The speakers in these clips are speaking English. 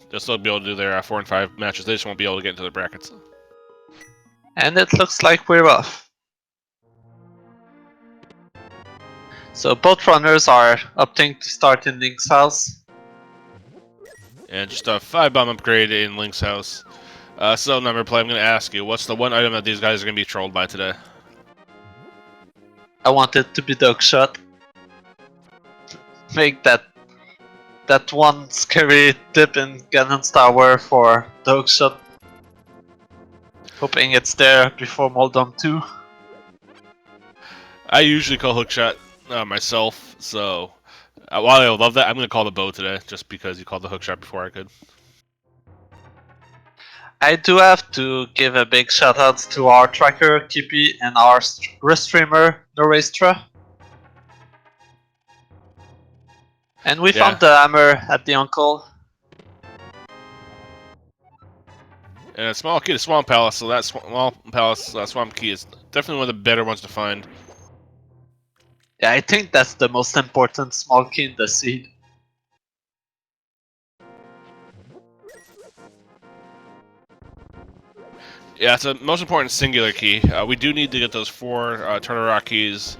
They'll still be able to do their 4 and 5 matches. They just won't be able to get into the brackets. And it looks like we're off. So both runners are opting to start in Link's house. And just a 5 bomb upgrade in Link's house. So, number play, I'm going to ask you, what's the one item that these guys are going to be trolled by today? I want it to be Dog Shot. Make that one scary dip in Ganon's Tower for Dog Shot. Hoping it's there before Moldom 2. I usually call Hookshot myself, so while I would love that, I'm going to call the bow today, just because you called the Hookshot before I could. I do have to give a big shout out to our tracker Kippy and our restreamer Norestra. And we found the hammer at the uncle. And a small key to Swamp Palace, so that Swamp Palace Swamp Key is definitely one of the better ones to find. Yeah, I think that's the most important small key in the seed. Yeah, it's the most important singular key. We do need to get those 4 Turtle Rock keys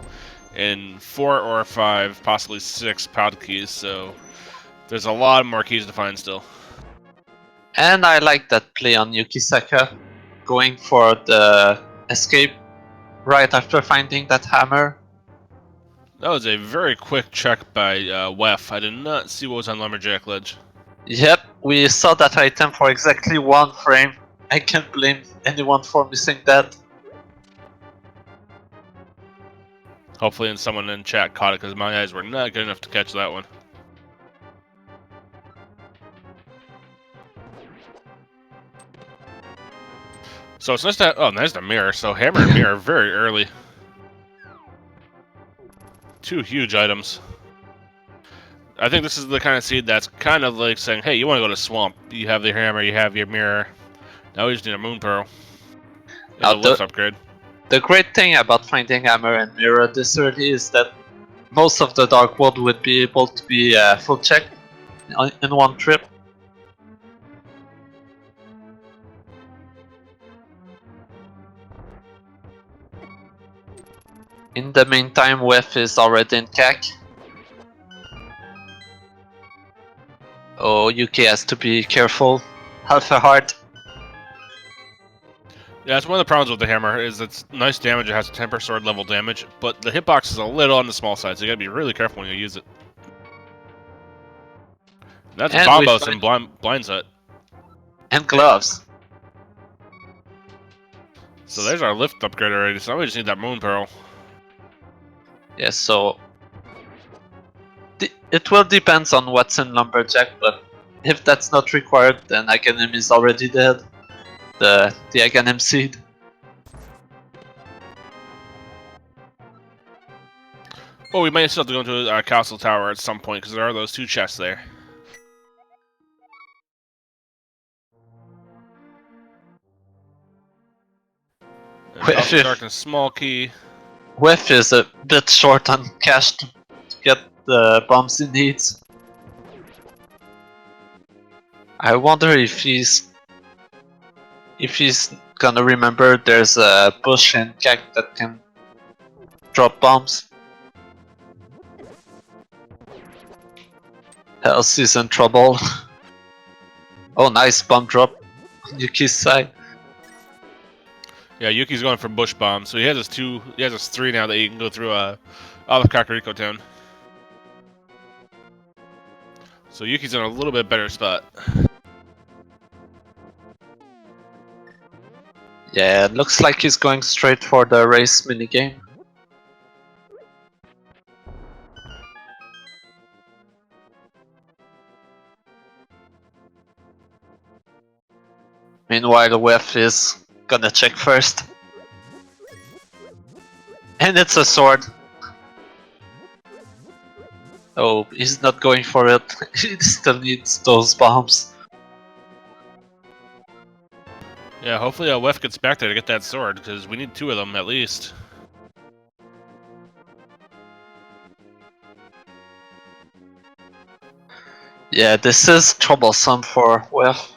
and 4 or 5, possibly 6 Powder keys, so there's a lot more keys to find still. And I like that play on Yukisaka, going for the escape right after finding that hammer. That was a very quick check by Weff. I did not see what was on Lumberjack Ledge. Yep, we saw that item for exactly 1 frame. I can't blame anyone for missing that. Hopefully someone in chat caught it, because my eyes were not good enough to catch that one. So it's nice to have, oh, nice to mirror. So hammer and mirror very early. 2 huge items. I think this is the kind of seed that's kind of like saying, hey, you want to go to Swamp. You have the hammer, you have your mirror. Now we just need a Moon Pearl. And a lift upgrade. The great thing about finding hammer and mirror this early is that most of the Dark World would be able to be full checked in 1 trip. In the meantime, Weff is already in CAC. Oh, UK has to be careful. Half a heart. Yeah, it's one of the problems with the hammer, is it's nice damage, it has temper sword level damage, but the hitbox is a little on the small side, so you gotta be really careful when you use it. That's Bombos and blind set. And gloves. So there's our lift upgrade already, so now we just need that Moon Pearl. Yeah, so it will depend on what's in Lumberjack, but if that's not required, then Aghanim is already dead. The Aghanim seed. Well, we might still have to go into our castle tower at some point, because there are those 2 chests there. Darkness small key. Weff is a bit short on cash to get the bombs he needs. I wonder if he's gonna remember there's a bush in CAC that can drop bombs. Else he's in trouble. Oh, nice bomb drop on Yuki's side. Yeah, Yuki's going for bush bomb, so he has his 3 now that he can go through out of Kakariko Town. So Yuki's in a little bit better spot. Yeah, it looks like he's going straight for the race minigame. Meanwhile, Weff is gonna check first. And it's a sword. Oh, he's not going for it. He still needs those bombs. Yeah, hopefully Weff gets back there to get that sword, because we need 2 of them at least. Yeah, this is troublesome for Weff.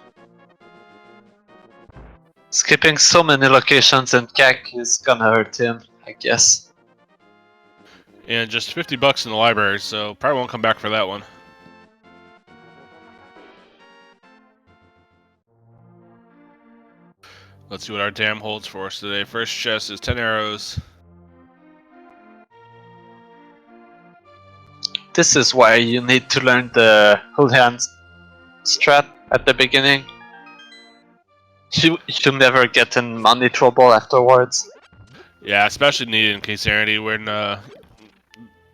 Skipping so many locations in CAC is gonna hurt him, I guess. And just $50 in the library, so probably won't come back for that one. Let's see what our dam holds for us today. First chest is 10 arrows. This is why you need to learn the whole hand strat at the beginning. You should never get in money trouble afterwards. Yeah, especially needed in Keysanity when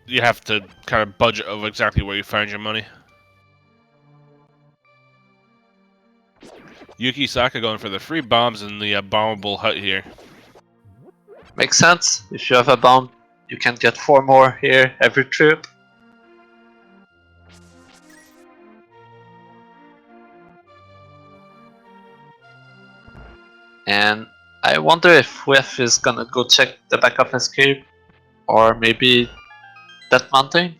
you have to kind of budget of exactly where you find your money. Yukisaka going for the free bombs in the bombable hut here. Makes sense. If you have a bomb, you can get 4 more here every trip. And I wonder if Weff is gonna go check the back of escape, or maybe that mountain.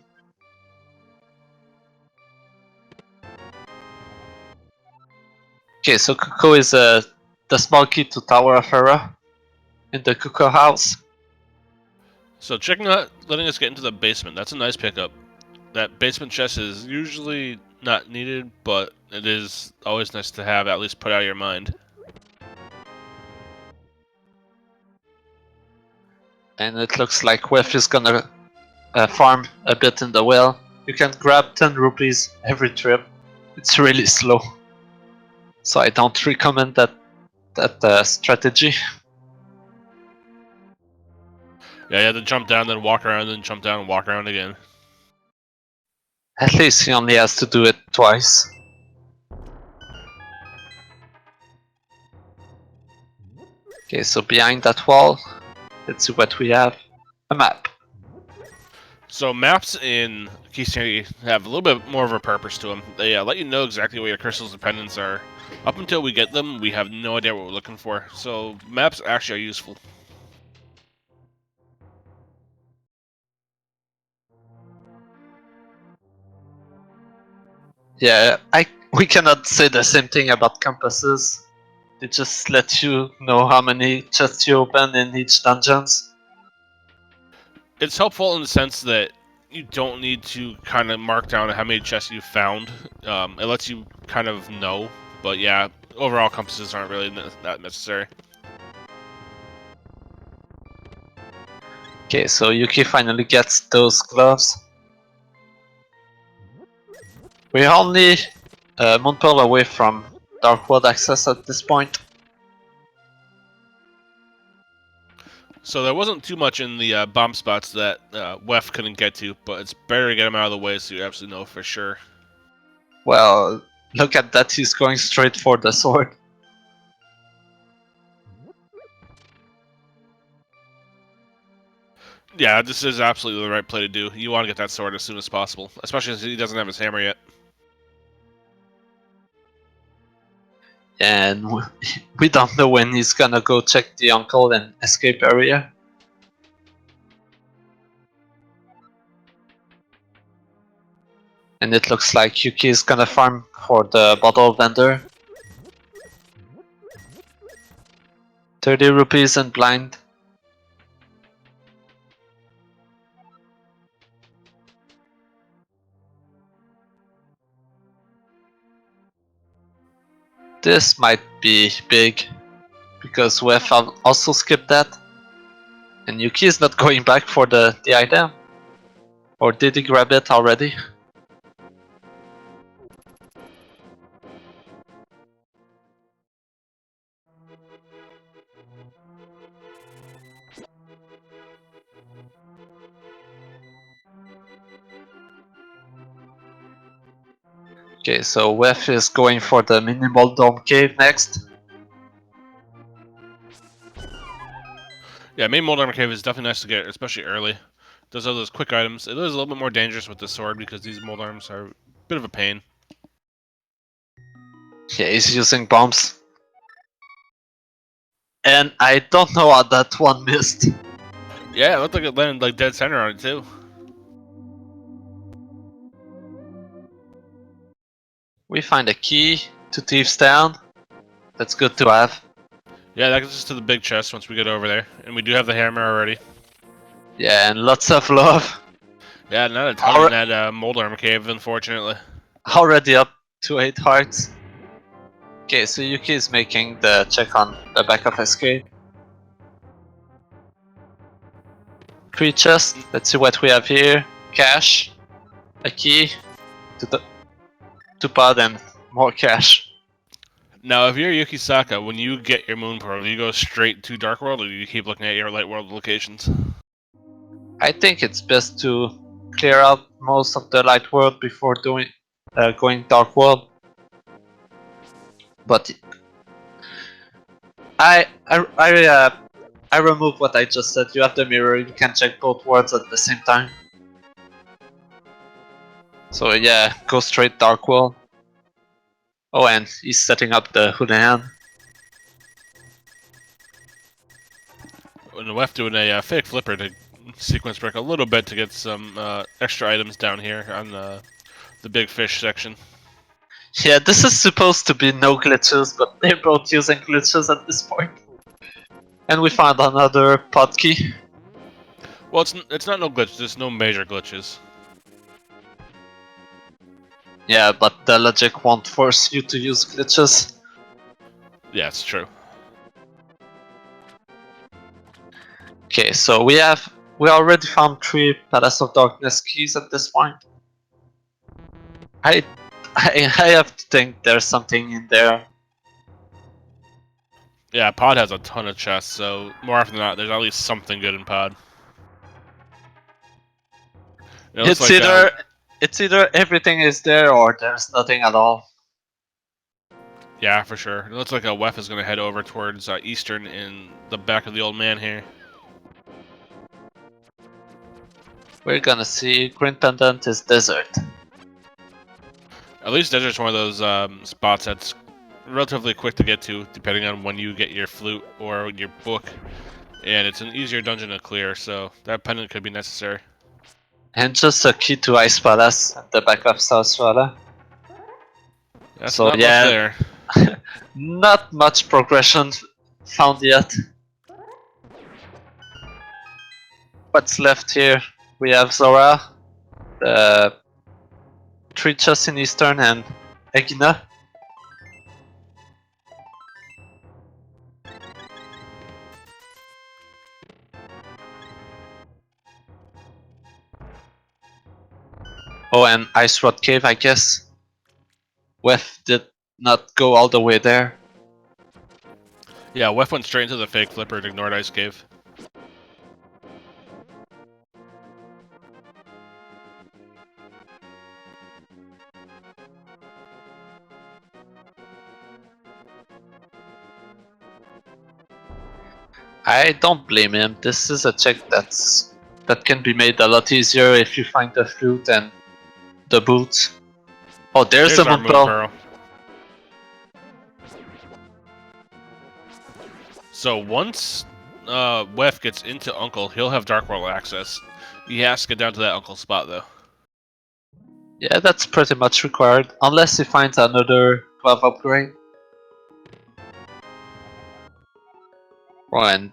Okay, so Kuko is the small key to Tower of Hera in the Kuko house. So checking out letting us get into the basement. That's a nice pickup. That basement chest is usually not needed, but it is always nice to have at least put out of your mind. And it looks like Weff is gonna farm a bit in the well. You can grab 10 rupees every trip. It's really slow, so I don't recommend that strategy. Yeah, you have to jump down, then walk around, then jump down and walk around again. At least he only has to do it twice. Okay, so behind that wall, let's see what we have. A map. So maps in Keysanity have a little bit more of a purpose to them. They let you know exactly where your crystals and pendants are. Up until we get them, we have no idea what we're looking for. So maps actually are useful. Yeah, we cannot say the same thing about compasses. They just let you know how many chests you open in each dungeons. It's helpful in the sense that you don't need to kind of mark down how many chests you found. It lets you kind of know. But yeah, overall compasses aren't really that necessary. Okay, so Yuki finally gets those gloves. We're only Moon Pearl away from Dark World access at this point. So there wasn't too much in the bomb spots that Weff couldn't get to, but it's better to get him out of the way so you absolutely know for sure. Well, look at that, he's going straight for the sword. Yeah, this is absolutely the right play to do. You want to get that sword as soon as possible, especially since he doesn't have his hammer yet. And we don't know when he's gonna go check the uncle and escape area. And it looks like Yuki is gonna farm for the bottle vendor. 30 rupees and blind. This might be big, because Weff also skipped that. And Yuki is not going back for the item. Or did he grab it already? Okay, so Weff is going for the minimal dome cave next. Yeah, main mold armor cave is definitely nice to get, especially early. Does all those quick items. It is a little bit more dangerous with the sword because these mold arms are a bit of a pain. Yeah, he's using bombs. And I don't know how that one missed. Yeah, it looked like it landed like dead center on it too. We find a key to Thieves Town. That's good to have. Yeah, that gets us to the big chest once we get over there. And we do have the hammer already. Yeah, and lots of love. Yeah, not a ton in that mold armor cave, unfortunately. Already up to 8 hearts. Okay, so Yuki is making the check on the back of escape. 3 chests. Let's see what we have here. Cash, a key to pod, and more cash. Now, if you're Yukisaka, when you get your moon pearl, do you go straight to Dark World, or do you keep looking at your Light World locations? I think it's best to clear out most of the Light World before going Dark World. But I remove what I just said. You have the mirror. You can check both worlds at the same time. So yeah, go straight Dark World. Oh, and he's setting up the Houlihan. And the Weff doing a fake flipper to sequence break a little bit to get some extra items down here on the big fish section. Yeah, this is supposed to be no glitches, but they're both using glitches at this point. And we found another pod key. Well, it's not no glitch. There's no major glitches. Yeah, but the logic won't force you to use glitches. Yeah, it's true. Okay, so we already found 3 Palace of Darkness keys at this point. I have to think there's something in there. Yeah, Pod has a ton of chests, so more often than not, there's at least something good in Pod. It's either everything is there or there's nothing at all. Yeah, for sure. It looks like a Weff is going to head over towards Eastern in the back of the old man here. We're gonna see Green Pendant is desert. At least Desert's one of those spots that's relatively quick to get to, depending on when you get your flute or your book. And it's an easier dungeon to clear, so that pendant could be necessary. And just a key to Ice Palace at the back of South Swala. That's so not yeah, much there. Not much progression found yet. What's left here? We have Zora, the 3 chests in Eastern, and Egina. Oh, and Ice Rod Cave, I guess. Weff did not go all the way there. Yeah, Weff went straight into the fake flipper and ignored Ice Cave. I don't blame him. This is a check that can be made a lot easier if you find the flute and the boots. Oh, there's the moon pearl. So once Weff gets into Uncle, he'll have Dark World access. He has to get down to that Uncle spot, though. Yeah, that's pretty much required, unless he finds another 12 upgrade. Oh, and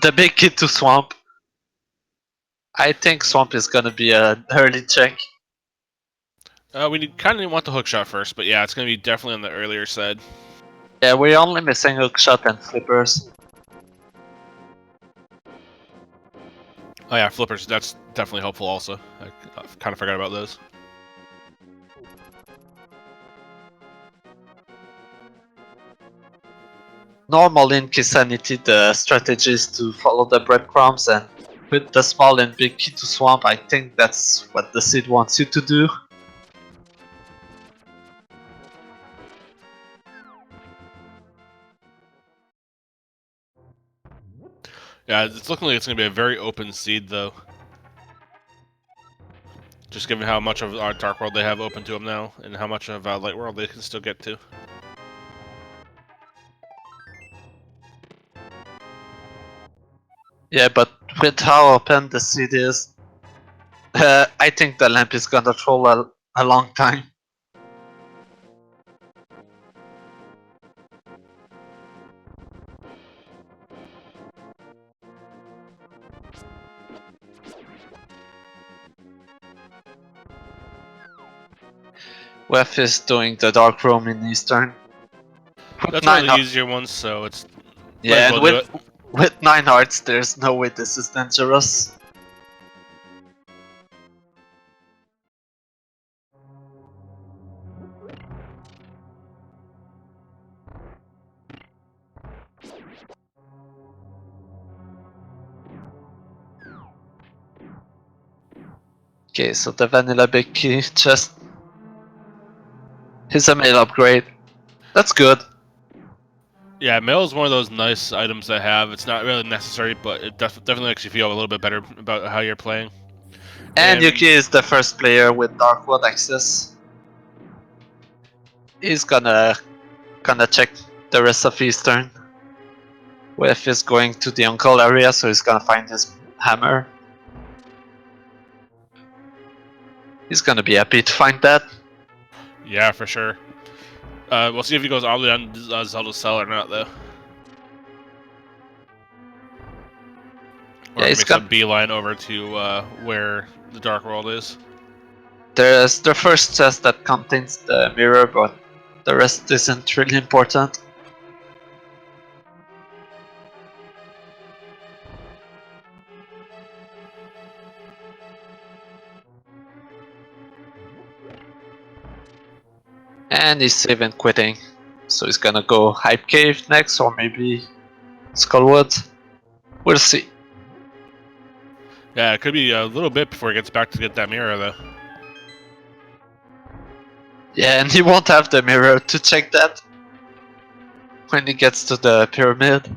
the big key to Swamp. I think Swamp is gonna be an early check. We kind of want the hookshot first, but yeah, it's going to be definitely on the earlier side. Yeah, we're only missing hookshot and flippers. Oh yeah, flippers, that's definitely helpful also. I kind of forgot about those. Normally in Keysanity, the strategy is to follow the breadcrumbs and with the small and big key to Swamp. I think that's what the seed wants you to do. Yeah, it's looking like it's going to be a very open seed, though. Just given how much of our Dark World they have open to them now, and how much of Light World they can still get to. Yeah, but with how open the seed is, I think the lamp is gonna troll a long time. Weff is doing the dark room in Eastern. That's one of the easier ones, so it's Yeah, might as and well do it. with 9 hearts, there's no way this is dangerous. Okay, so the vanilla big key chest is a mail upgrade. That's good. Yeah, mail is one of those nice items to have. It's not really necessary, but it definitely makes you feel a little bit better about how you're playing. And Yuki is the first player with Dark World access. He's gonna check the rest of Eastern. Weff is going to the Uncle area, so he's gonna find his hammer. He's gonna be happy to find that. Yeah, for sure. We'll see if he goes all the way down to Zelda's cell or not, though. Or Yeah, if he he's makes a beeline over to where the Dark World is. There's the first chest that contains the mirror, but the rest isn't really important. And he's saving quitting. So he's gonna go Hype Cave next, or maybe Skullwood. We'll see. Yeah, it could be a little bit before he gets back to get that mirror, though. Yeah, and he won't have the mirror to check that when he gets to the pyramid.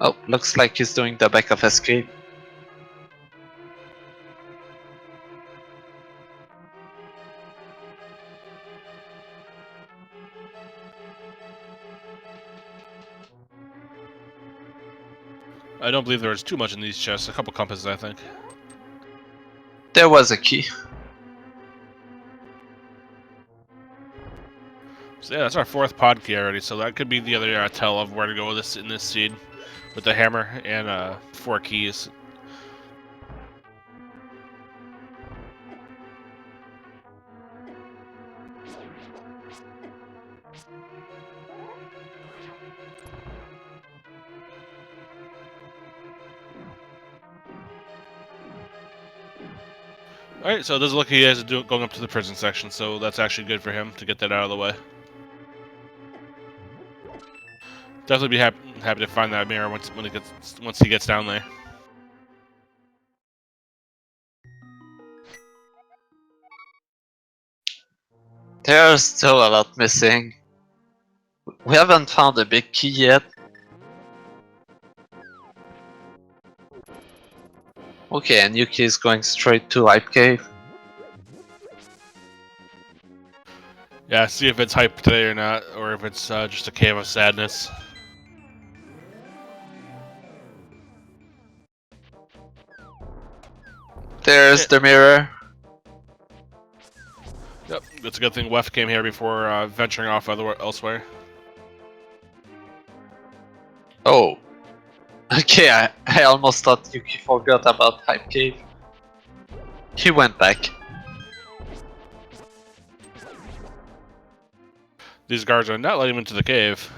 Oh, looks like he's doing the back of escape. I don't believe there was too much in these chests. A couple compasses, I think. There was a key. So yeah, that's our 4th pod key already. So that could be the other tell of where to go with this in this seed, with the hammer and 4 keys. Alright, so it does look like he is going up to the prison section, so that's actually good for him to get that out of the way. Definitely be happy to find that mirror once he gets down there. There's still a lot missing. We haven't found a big key yet. Okay, and Yuki is going straight to Hype Cave. Yeah, see if it's hype today or not, or if it's just a cave of sadness. There's the mirror. Yep, it's a good thing Weff came here before venturing off elsewhere. Oh. Okay, I almost thought Yuki forgot about Hype Cave. He went back. These guards are not letting him into the cave.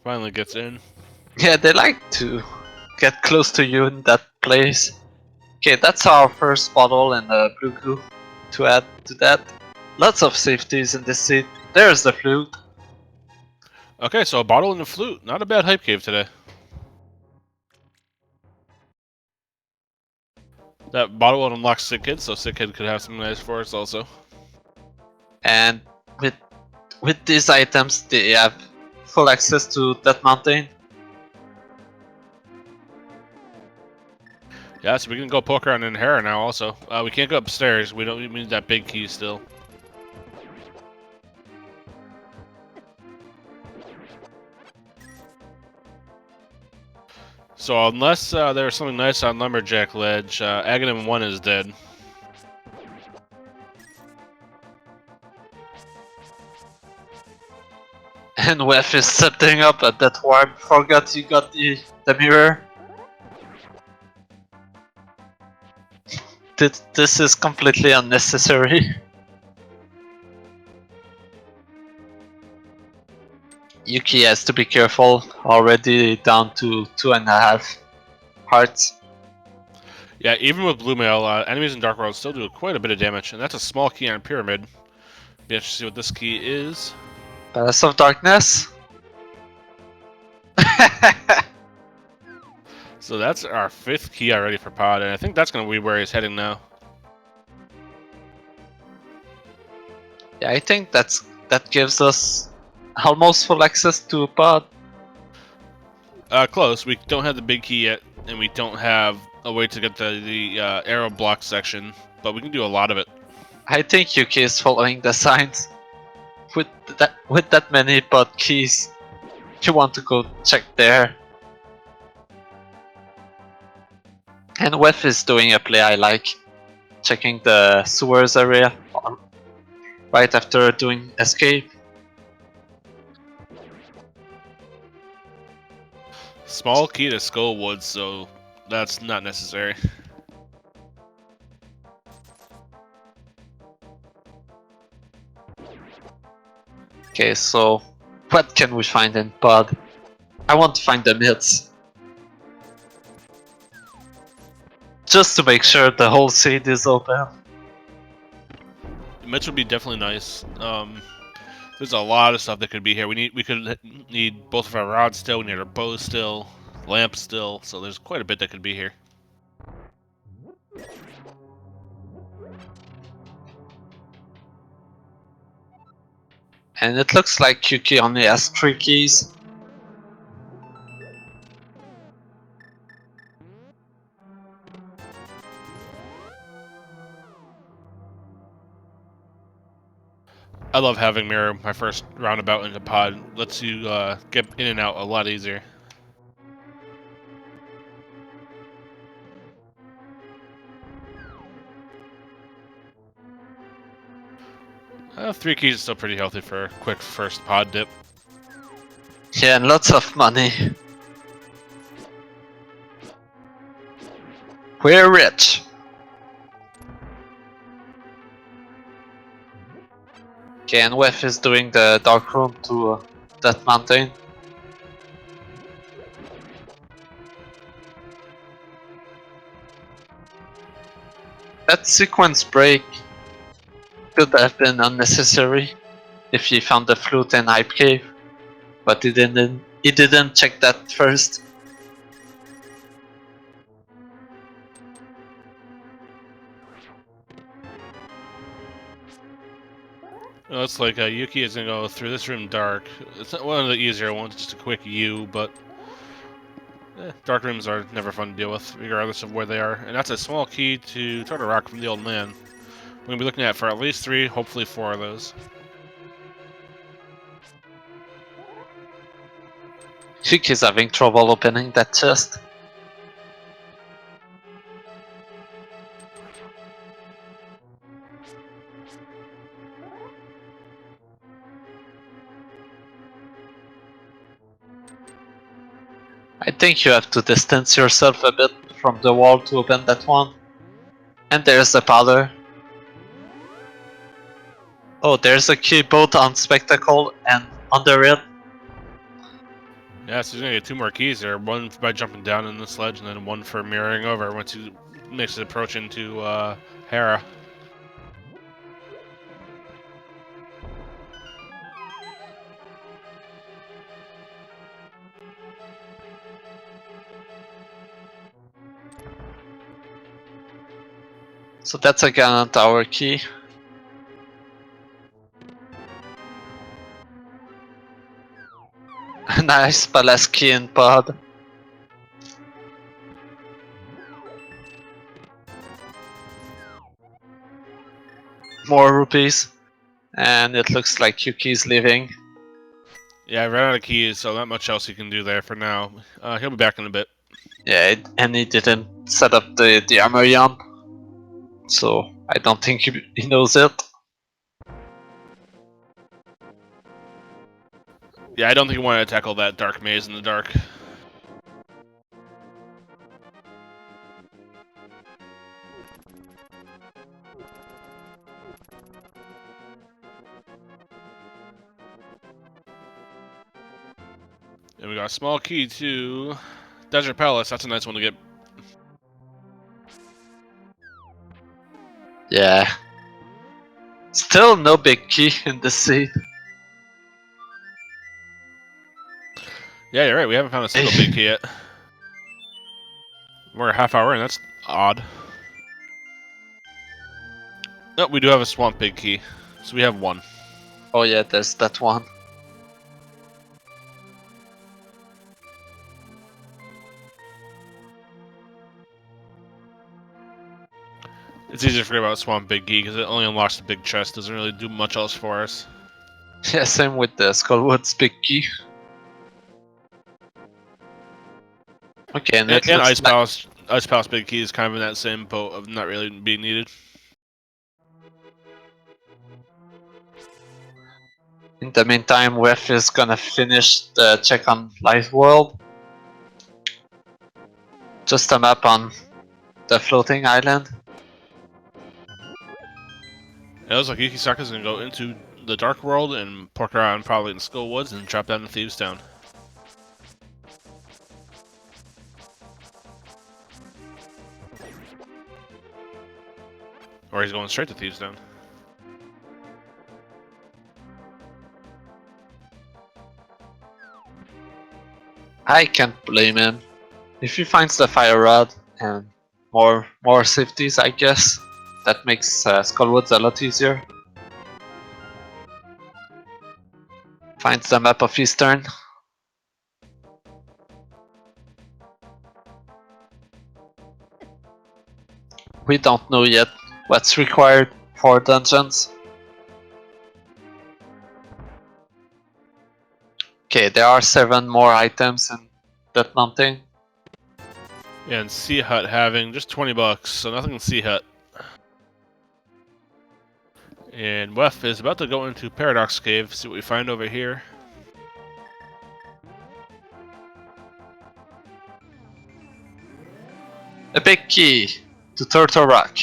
Finally gets in. Yeah, they like to get close to you in that place. Okay, that's our first bottle and a blue goo to add to that. Lots of safeties in this seat. There's the flute. Okay, so a bottle and a flute. Not a bad hype cave today. That bottle will unlock Sick Kid, so Sick Kid could have some nice for us also. And with these items, they have full access to that mountain. Yeah, so we can go poke around in Hera now also. We can't go upstairs. We need that big key still. So unless there's something nice on Lumberjack Ledge, Aghanim 1 is dead. And Weff is setting up at that warp. Forgot you got the mirror. This is completely unnecessary. Yuki has to be careful, already down to 2.5 hearts. Yeah, even with blue mail, enemies in Dark World still do quite a bit of damage, and that's a small key on Pyramid. Be interested to see what this key is. Palace of Darkness. So that's our 5th key already for Pod, and I think that's going to be where he's heading now. Yeah, I think that gives us almost full access to Pod. Close. We don't have the big key yet, and we don't have a way to get the arrow block section, but we can do a lot of it. I think Yuki is following the signs. With that many Pod keys, you want to go check there. And Weff is doing a play I like, checking the sewers area right after doing escape. Small key to Skullwood, so that's not necessary. Okay, so what can we find in Pod? I want to find the myths. Just to make sure the whole seed is open. Mitch would be definitely nice. There's a lot of stuff that could be here. We could need both of our rods still. We need our bow still, lamp still. So there's quite a bit that could be here. And it looks like Yuki only has 3 keys. I love having Mirror my first roundabout into Pod. Lets you get in and out a lot easier. Three keys is still pretty healthy for a quick first Pod dip. Yeah, and lots of money. We're rich. Okay, and Weff is doing the dark room to that mountain. That sequence break could have been unnecessary if he found the flute in Hype Cave, but he didn't. He didn't check that first. Well, it's like Yuki is gonna go through this room dark. It's not one of the easier ones, just a quick U, but dark rooms are never fun to deal with, regardless of where they are. And that's a small key to Turtle Rock from the old man. We're gonna be looking at for at least 3, hopefully 4 of those. Yuki's having trouble opening that chest. I think you have to distance yourself a bit from the wall to open that one. And there's the powder. Oh, there's a key both on Spectacle and under it. Yeah, so he's gonna get 2 more keys there. One by jumping down in the sledge, and then one for mirroring over once he makes his approach into Hera. So that's a Ganon Tower key. A nice palace key in Pod. More rupees. And it looks like Yuki's leaving. Yeah, I ran out of keys, so not much else he can do there for now. He'll be back in a bit. Yeah, and he didn't set up the armor jump. So I don't think he knows it. Yeah, I don't think he wanted to tackle that dark maze in the dark. And we got a small key to Desert Palace. That's a nice one to get. Yeah. Still no big key in the seed. Yeah, you're right. We haven't found a single big key yet. We're a half hour in. That's odd. No, we do have a swamp big key. So we have one. Oh yeah, there's that one. It's easy to forget about Swamp Big Key because it only unlocks the big chest. Doesn't really do much else for us. Yeah, same with the Skullwood's big key. Okay, and it And looks Ice like Palace. Ice Palace Big Key is kind of in that same boat of not really being needed. in the meantime, Weff is gonna finish the check on Life World. Just a map on the floating island. It looks like Yukisaka's gonna go into the Dark World and pork around probably in Skull Woods and drop down to Thieves Town. Or he's going straight to Thieves Town. I can't blame him. If he finds the fire rod and more safeties, I guess that makes Skullwoods a lot easier. Finds the map of Eastern. We don't know yet what's required for dungeons. Okay, there are 7 more items in that mountain. And Sea Hut having just 20 bucks, so nothing in Sea Hut. And Weff is about to go into Paradox Cave, see what we find over here. A big key to Turtle Rock.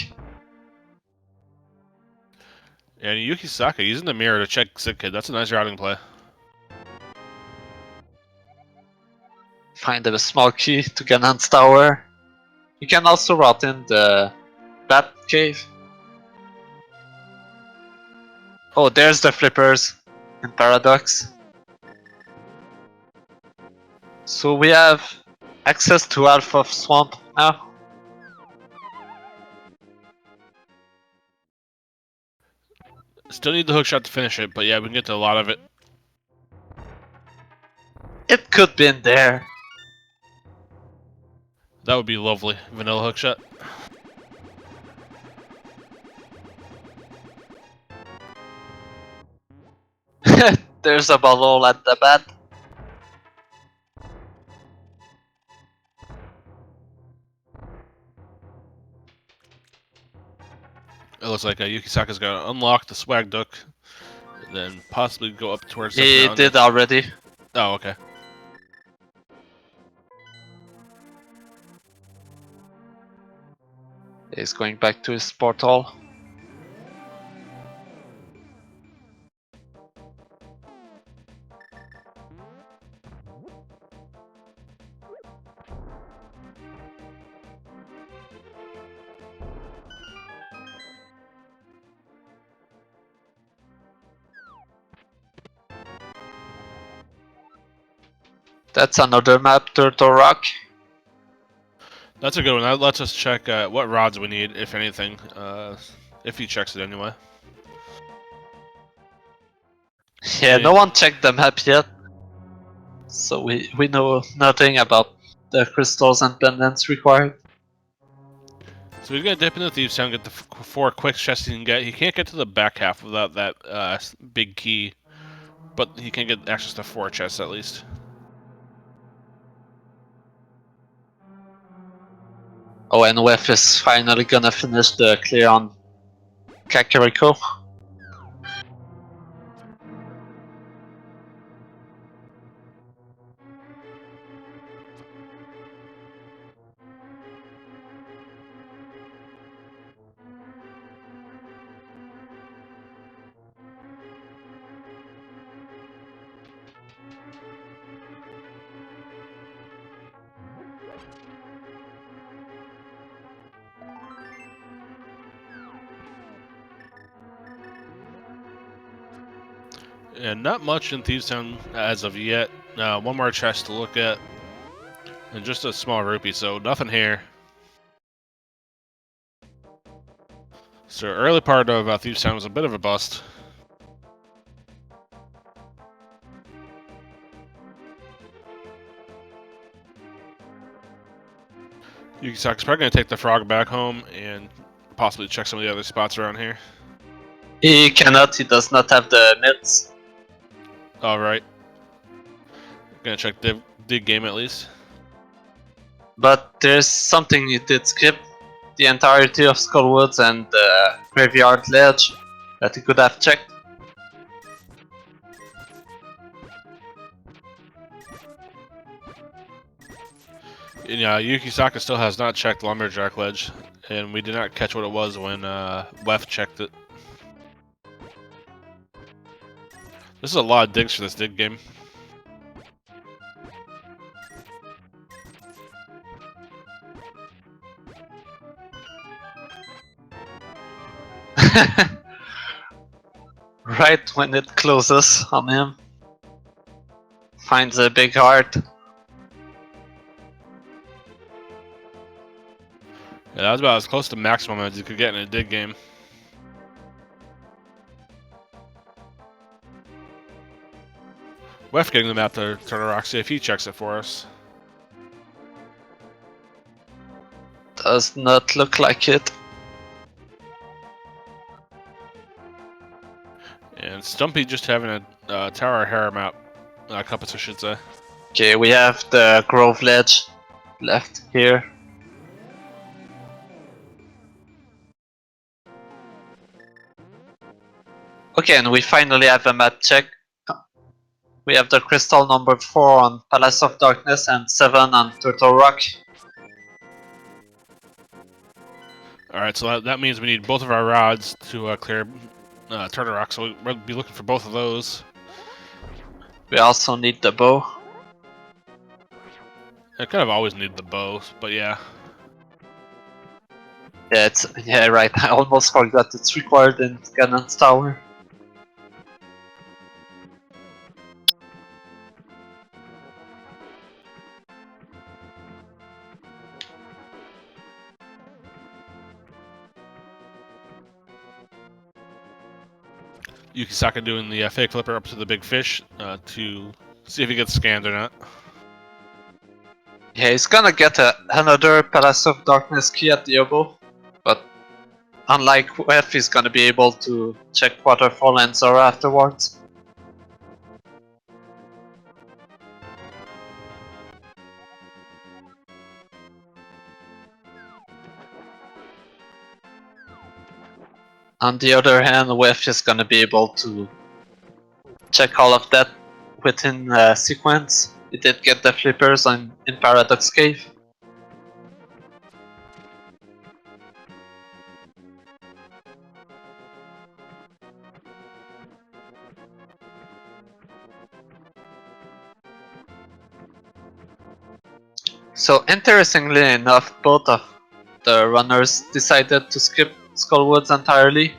And Yukisaka using the mirror to check Sick Kid. That's a nice routing play. Find a small key to Ganon's Tower. You can also route in the Bat Cave. Oh, there's the flippers in Paradox. So we have access to half of Swamp now. Still need the hookshot to finish it, but yeah, we can get to a lot of it. It could be in there. That would be lovely. Vanilla hookshot. There's a bottle at the bat. It looks like Yukisaka's gonna unlock the swag duck, and then possibly go up towards Second He Mountain. did already. Oh, okay. He's going back to his portal. That's another map, Turtle Rock. That's a good one. That lets us check what rods we need, if anything. If he checks it anyway. Yeah, no one checked the map yet. So we know nothing about the crystals and pendants required. So he's gonna dip into Thieves Town, get the 4 quick chests he can get. He can't get to the back half without that big key, but he can get access to 4 chests at least. Oh, and Wef is finally gonna finish the clear on Kakariko. And not much in Thieves Town as of yet. One more chest to look at. And just a small rupee, so nothing here. So early part of Thieves Town was a bit of a bust. Yukisaka's probably going to take the frog back home and possibly check some of the other spots around here. He cannot, he does not have the mitts. Alright. Gonna check dig game at least. But there's something he did skip. The entirety of Skullwoods and the Graveyard Ledge that he could have checked. Yeah, Yukisaka still has not checked Lumberjack Ledge, and we did not catch what it was when Weff checked it. This is a lot of digs for this dig game. Right when it closes on him. Finds a big heart. Yeah, that was about as close to maximum as you could get in a dig game. Weff getting the map to Turtle Rock, see if he checks it for us. Does not look like it. And Stumpy just having a Tower Hair map. Compass, I should say. Okay, we have the Grove Ledge left here. Okay, and we finally have a map check. We have the crystal number 4 on Palace of Darkness and 7 on Turtle Rock. Alright, so that means we need both of our rods to clear Turtle Rock, so we'll be looking for both of those. We also need the bow. I kind of always need the bow, but yeah. Yeah, right. I almost forgot it's required in Ganon's Tower. Yukisaka doing the fake flipper up to the big fish to see if he gets scanned or not. Yeah, he's gonna get another Palace of Darkness key at the elbow, but unlike Weff, he's gonna be able to check Waterfall and Zora afterwards. On the other hand, Weff is gonna be able to check all of that within sequence. He did get the flippers in Paradox Cave. So interestingly enough, both of the runners decided to skip Skullwoods entirely.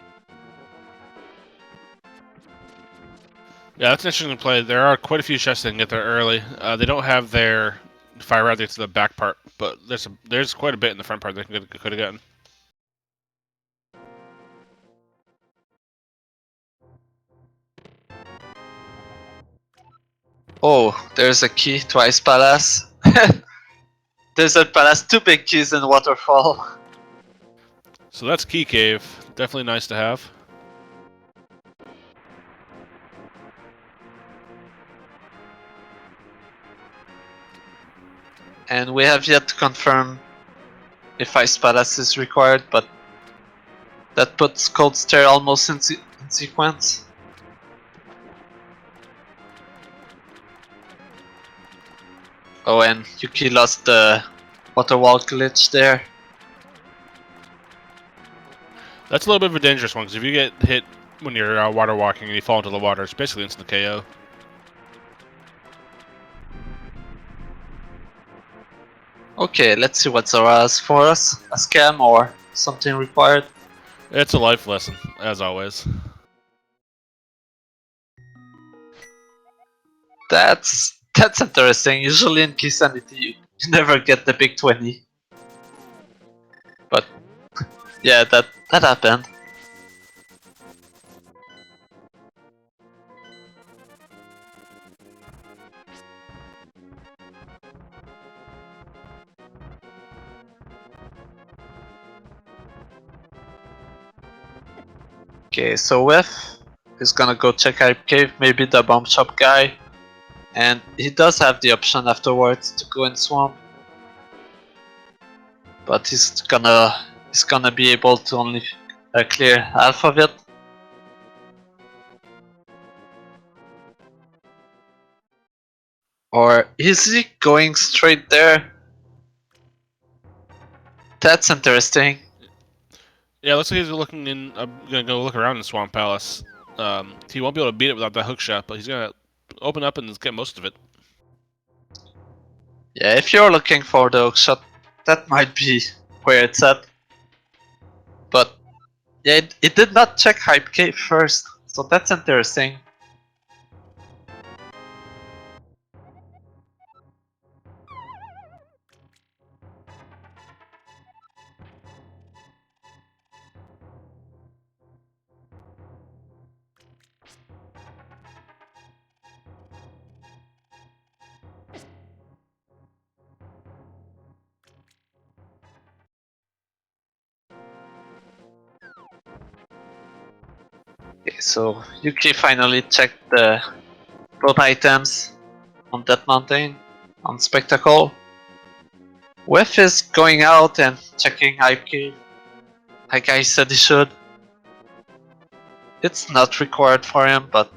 Yeah, that's an interesting play. There are quite a few chests that can get there early. They don't have their fire rod to the back part, but there's quite a bit in the front part they could have gotten. Oh, there's a key to Ice Palace. Desert Palace, 2 big keys in Waterfall. So that's Key Cave. Definitely nice to have. And we have yet to confirm if Ice Palace is required, but that puts Cold Stair almost in sequence. Oh, and Yuki lost the water wall glitch there. That's a little bit of a dangerous one, because if you get hit when you're water walking and you fall into the water, it's basically instant KO. Okay, let's see what Zora has for us. A scam or something required? It's a life lesson, as always. That's interesting. Usually in Keysanity you never get the big 20. But yeah, that happened. Okay, so Weff is gonna go check Hype Cave, maybe the bomb shop guy. And he does have the option afterwards to go in Swamp. But he's gonna be able to only clear half of it. Or is he going straight there? That's interesting. Yeah, looks like he's looking in. Gonna go look around in Swamp Palace. He won't be able to beat it without that hook shot, but he's gonna open up and get most of it. Yeah, if you're looking for the hook shot, that might be where it's at. But yeah, it did not check Hype Cave first, so that's interesting. Okay, so Yuki finally checked the both items on that mountain, on Spectacle. Weff is going out and checking Hype Cave, like I said he should. It's not required for him, but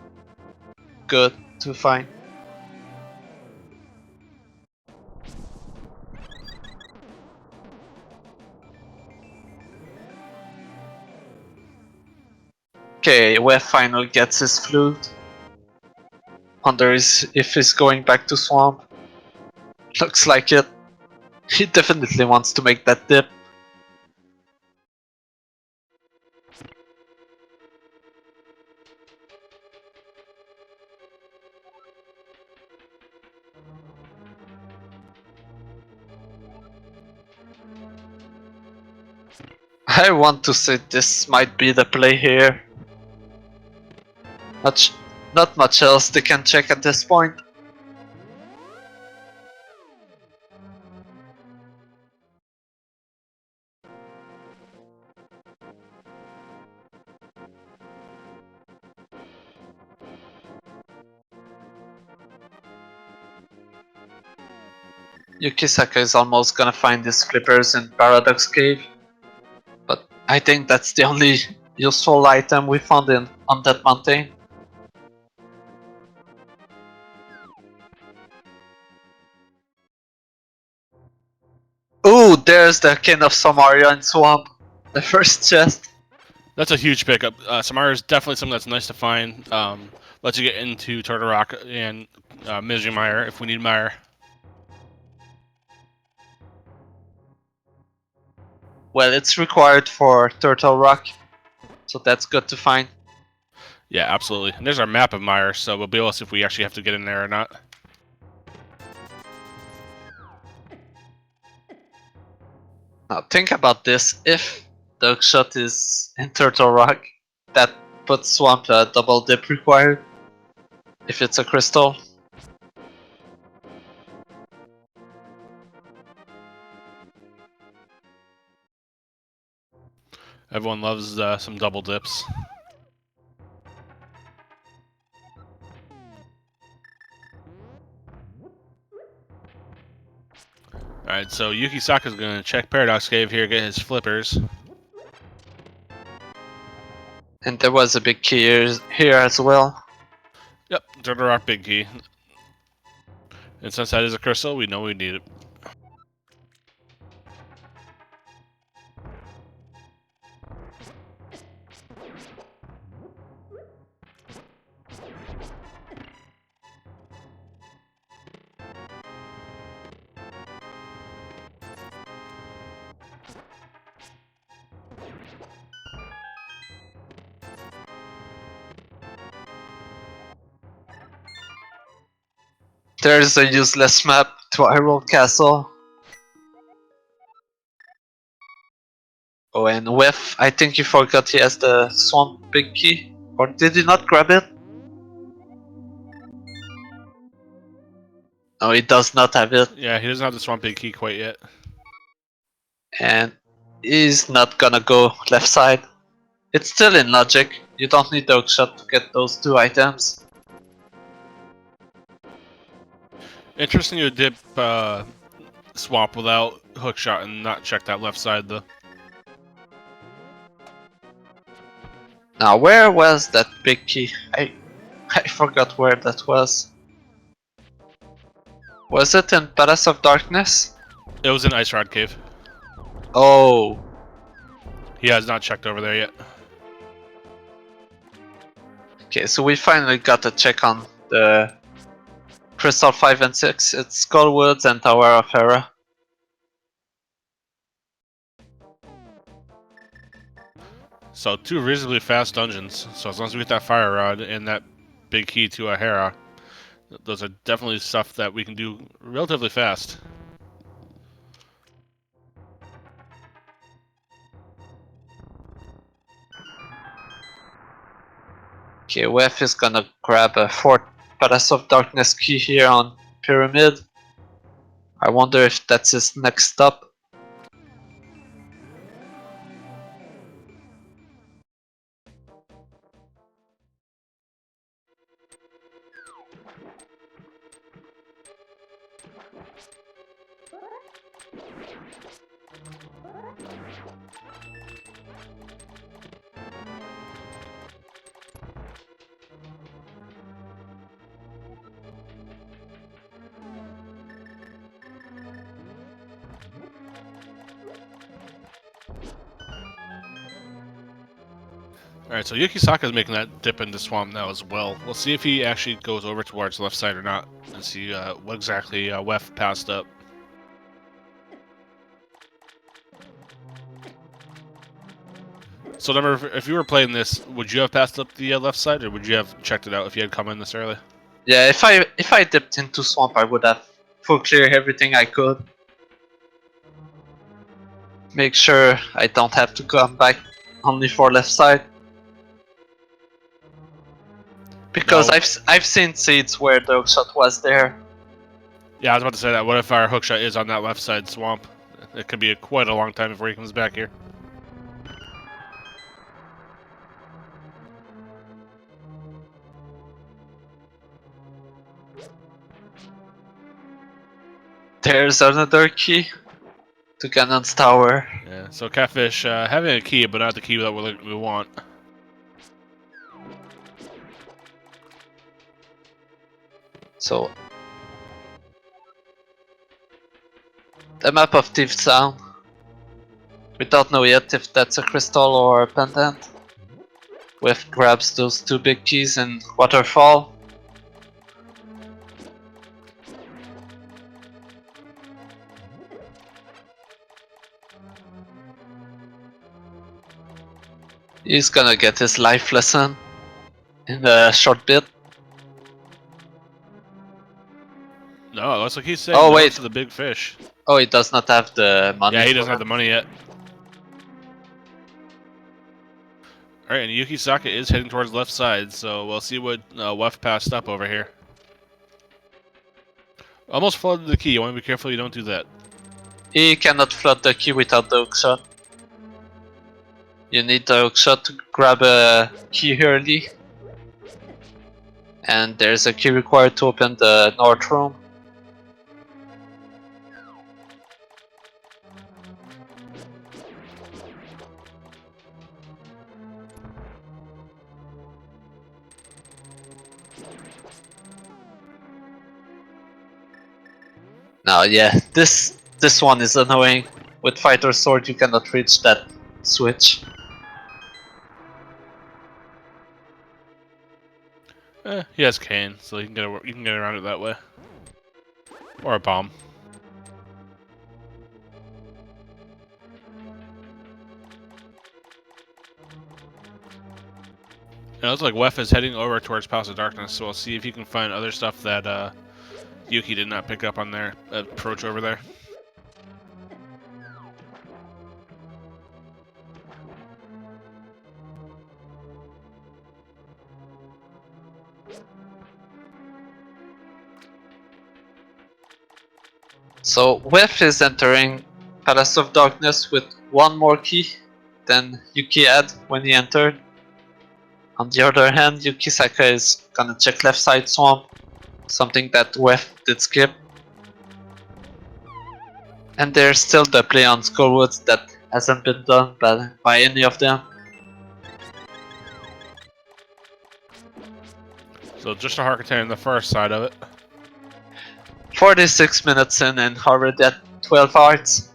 good to find. Okay, Weff finally gets his flute. Wonder if he's going back to Swamp. Looks like it. He definitely wants to make that dip. I want to say this might be the play here. Not much else they can check at this point. Yukisaka is almost gonna find his flippers in Paradox Cave, but I think that's the only useful item we found on that mountain. Ooh, there's the King of Samaria in Swamp. The first chest. That's a huge pickup. Samara is definitely something that's nice to find. Lets you get into Turtle Rock and Misery Mire if we need Mire. Well, it's required for Turtle Rock, so that's good to find. Yeah, absolutely. And there's our map of Mire, so we'll be able to see if we actually have to get in there or not. Now think about this, if the hookshot is in Turtle Rock, that puts Swamp double dip required, if it's a crystal. Everyone loves some double dips. Alright, so Yukisaka is going to check Paradox Cave here, get his flippers. And there was a big key here as well. Yep, Turtle Rock Big Key. And since that is a crystal, we know we need it. There's a useless map to Hyrule Castle. Oh, and Weff, I think you forgot he has the Swamp Big Key. Or did he not grab it? No, he does not have it. Yeah, he doesn't have the Swamp Big Key quite yet. And he's not gonna go left side. It's still in logic. You don't need the hookshot to get those 2 items. Interesting you dip Swamp without hookshot and not check that left side though. Now, where was that big key? I forgot where that was. Was it in Palace of Darkness? It was in Ice Rod Cave. Oh. He has not checked over there yet. Okay, so we finally got a check on the Crystal 5 and 6. It's Skullwoods and Tower of Hera. So 2 reasonably fast dungeons. So as long as we get that Fire Rod and that big key to a Hera, those are definitely stuff that we can do relatively fast. Okay, Weff is gonna grab a 4th Palace of Darkness key here on Pyramid. I wonder if that's his next stop. Alright, so Yukisaka is making that dip into Swamp now as well. We'll see if he actually goes over towards the left side or not, and see what exactly Weff passed up. So, number, if you were playing this, would you have passed up the left side, or would you have checked it out if you had come in this early? Yeah, if I dipped into Swamp, I would have full clear everything I could. Make sure I don't have to come back only for left side. Because No. I've seen seeds where the hookshot was there. Yeah, I was about to say that. What if our hookshot is on that left side Swamp? It could be quite a long time before he comes back here. There's another key to Ganon's tower. Yeah, so Catfish having a key, but not the key that we want. So the map of Thief Sound. We don't know yet if that's a crystal or a pendant. Weff grabs those 2 big keys in Waterfall. He's gonna get his life lesson in a short bit. No, it looks like he's saying Oh, no wait. to the big fish. Oh, he does not have the money. Yeah, he for doesn't have that. the money yet. Alright, and Yukisaka is heading towards the left side, so we'll see what Weff passed up over here. Almost flooded the key. You want to be careful you don't do that. He cannot flood the key without the hookshot. You need the hookshot to grab a key early. And there's a key required to open the north room. Now, yeah, this one is annoying. With Fighter Sword, you cannot reach that switch. He has cane, so you can get around it that way. Or a bomb. And it looks like Weff is heading over towards Palace of Darkness, so we'll see if he can find other stuff that Yuki did not pick up on their approach over there. So Weff is entering Palace of Darkness with one more key than Yuki had when he entered. On the other hand, Yukisaka is gonna check left side swamp, something that Weff did skip. And there's still the play on Skullwoods that hasn't been done by any of them. So just a heart container on the first side of it. 46 minutes in and already at 12 hearts.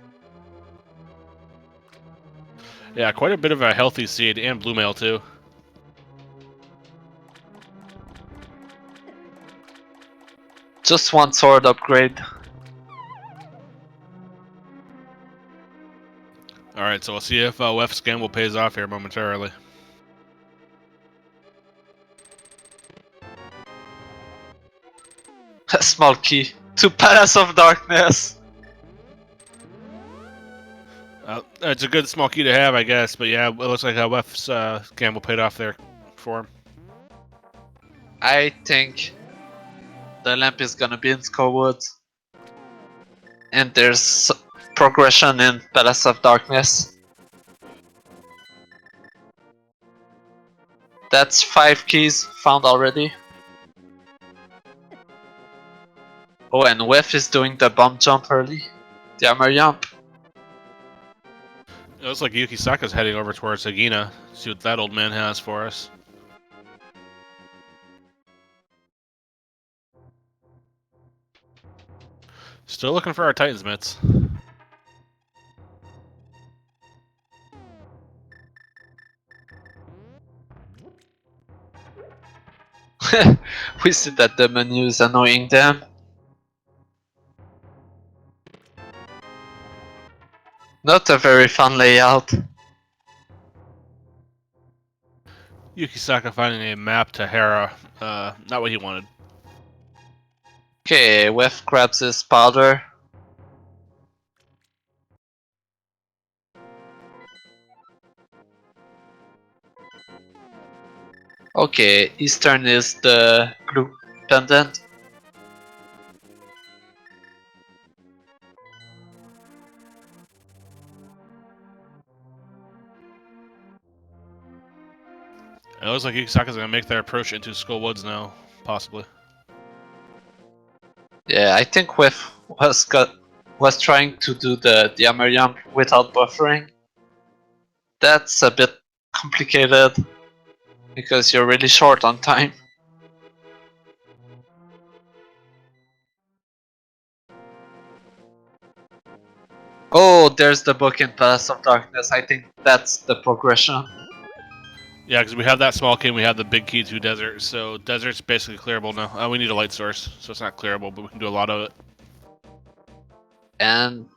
Yeah, quite a bit of a healthy seed and blue mail too. Just one sword upgrade. Alright, so we'll see if Weff's gamble pays off here momentarily. A small key to Palace of Darkness. It's a good small key to have, I guess, but yeah, it looks like Weff's gamble paid off there for him. I think the lamp is gonna be in Skullwoods. And there's progression in Palace of Darkness. That's 5 keys found already. Oh, and Weff is doing the bomb jump early. The armor jump. It looks like Yukisaka's heading over towards Hagina. See what that old man has for us. Still looking for our Titans mitts. We see that the menu is annoying them. Not a very fun layout. Yukisaka finding a map to Hera. Not what he wanted. Okay, Weff grabs his powder. Okay, Eastern is the blue pendant. It looks like Yukisaka's gonna make their approach into Skullwoods now, possibly. Yeah, I think Weff was trying to do the armor jump without buffering. That's a bit complicated because you're really short on time. Oh, there's the book in Palace of Darkness. I think that's the progression. Yeah, because we have that small key and we have the big key to desert, so desert's basically clearable now. We need a light source, so it's not clearable, but we can do a lot of it. And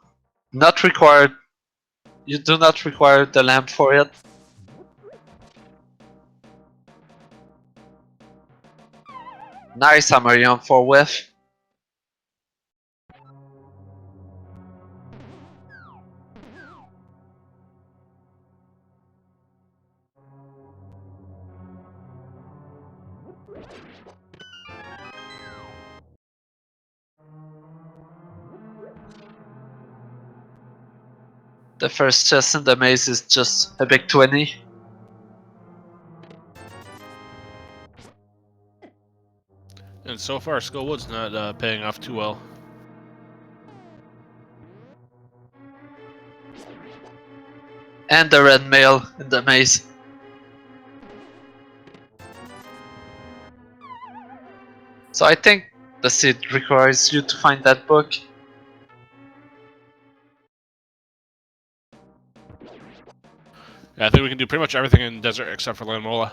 not required. You do not require the lamp for it. Nice armor jump for Weff. The first chest in the maze is just a big 20. And so far, Skullwood's not paying off too well. And the red mail in the maze. So I think the seed requires you to find that book. Yeah, I think we can do pretty much everything in desert except for Lanmola.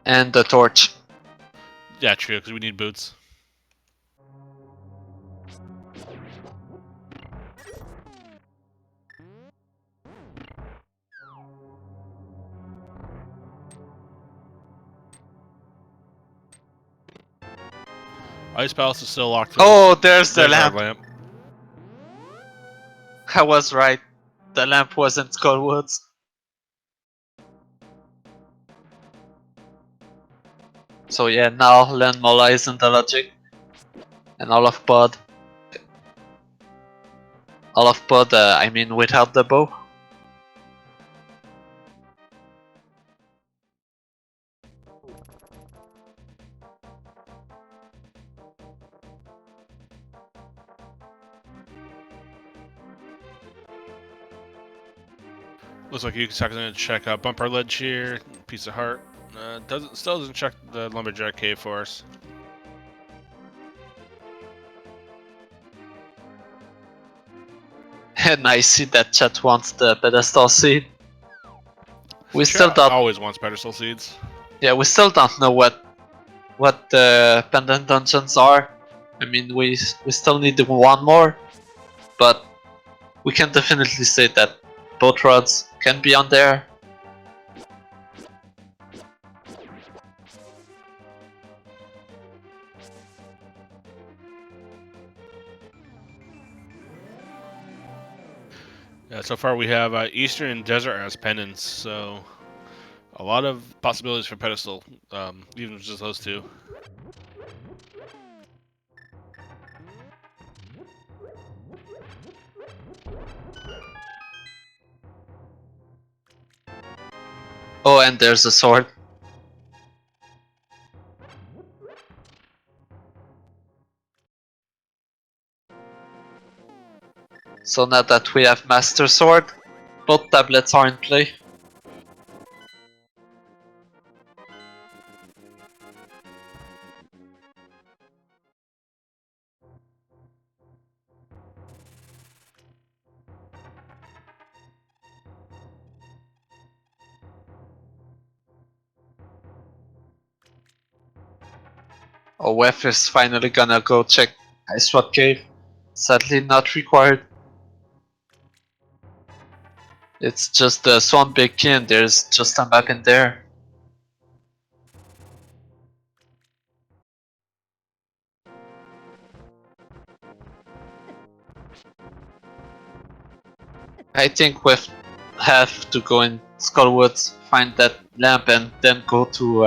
And the torch. Yeah, true, because we need boots. Ice Palace is still locked to Oh, there's the our lamp. I was right. The lamp wasn't Skullwoods. So yeah, now Landmola isn't the logic. And all of Pod. I mean without the bow. Looks like Yukisaka gonna check out Bumper Ledge here. Piece of heart. Still doesn't check the Lumberjack Cave for us. And I see that chat wants the pedestal seed. We Chat still don't. always wants pedestal seeds. Yeah, we still don't know what the pendant dungeons are. I mean, we still need one more, but we can definitely say that both rods can be on there. Yeah, so far we have Eastern and Desert as pendants, so a lot of possibilities for pedestal, even just those two. Oh, and there's a sword. So now that we have Master Sword, both tablets are in play. Oh, Wef is finally gonna go check Ice Rod Cave. Sadly not required. It's just the Swamp Big Key and there's just a map in there. I think we have to go in Skullwoods, find that lamp, and then go to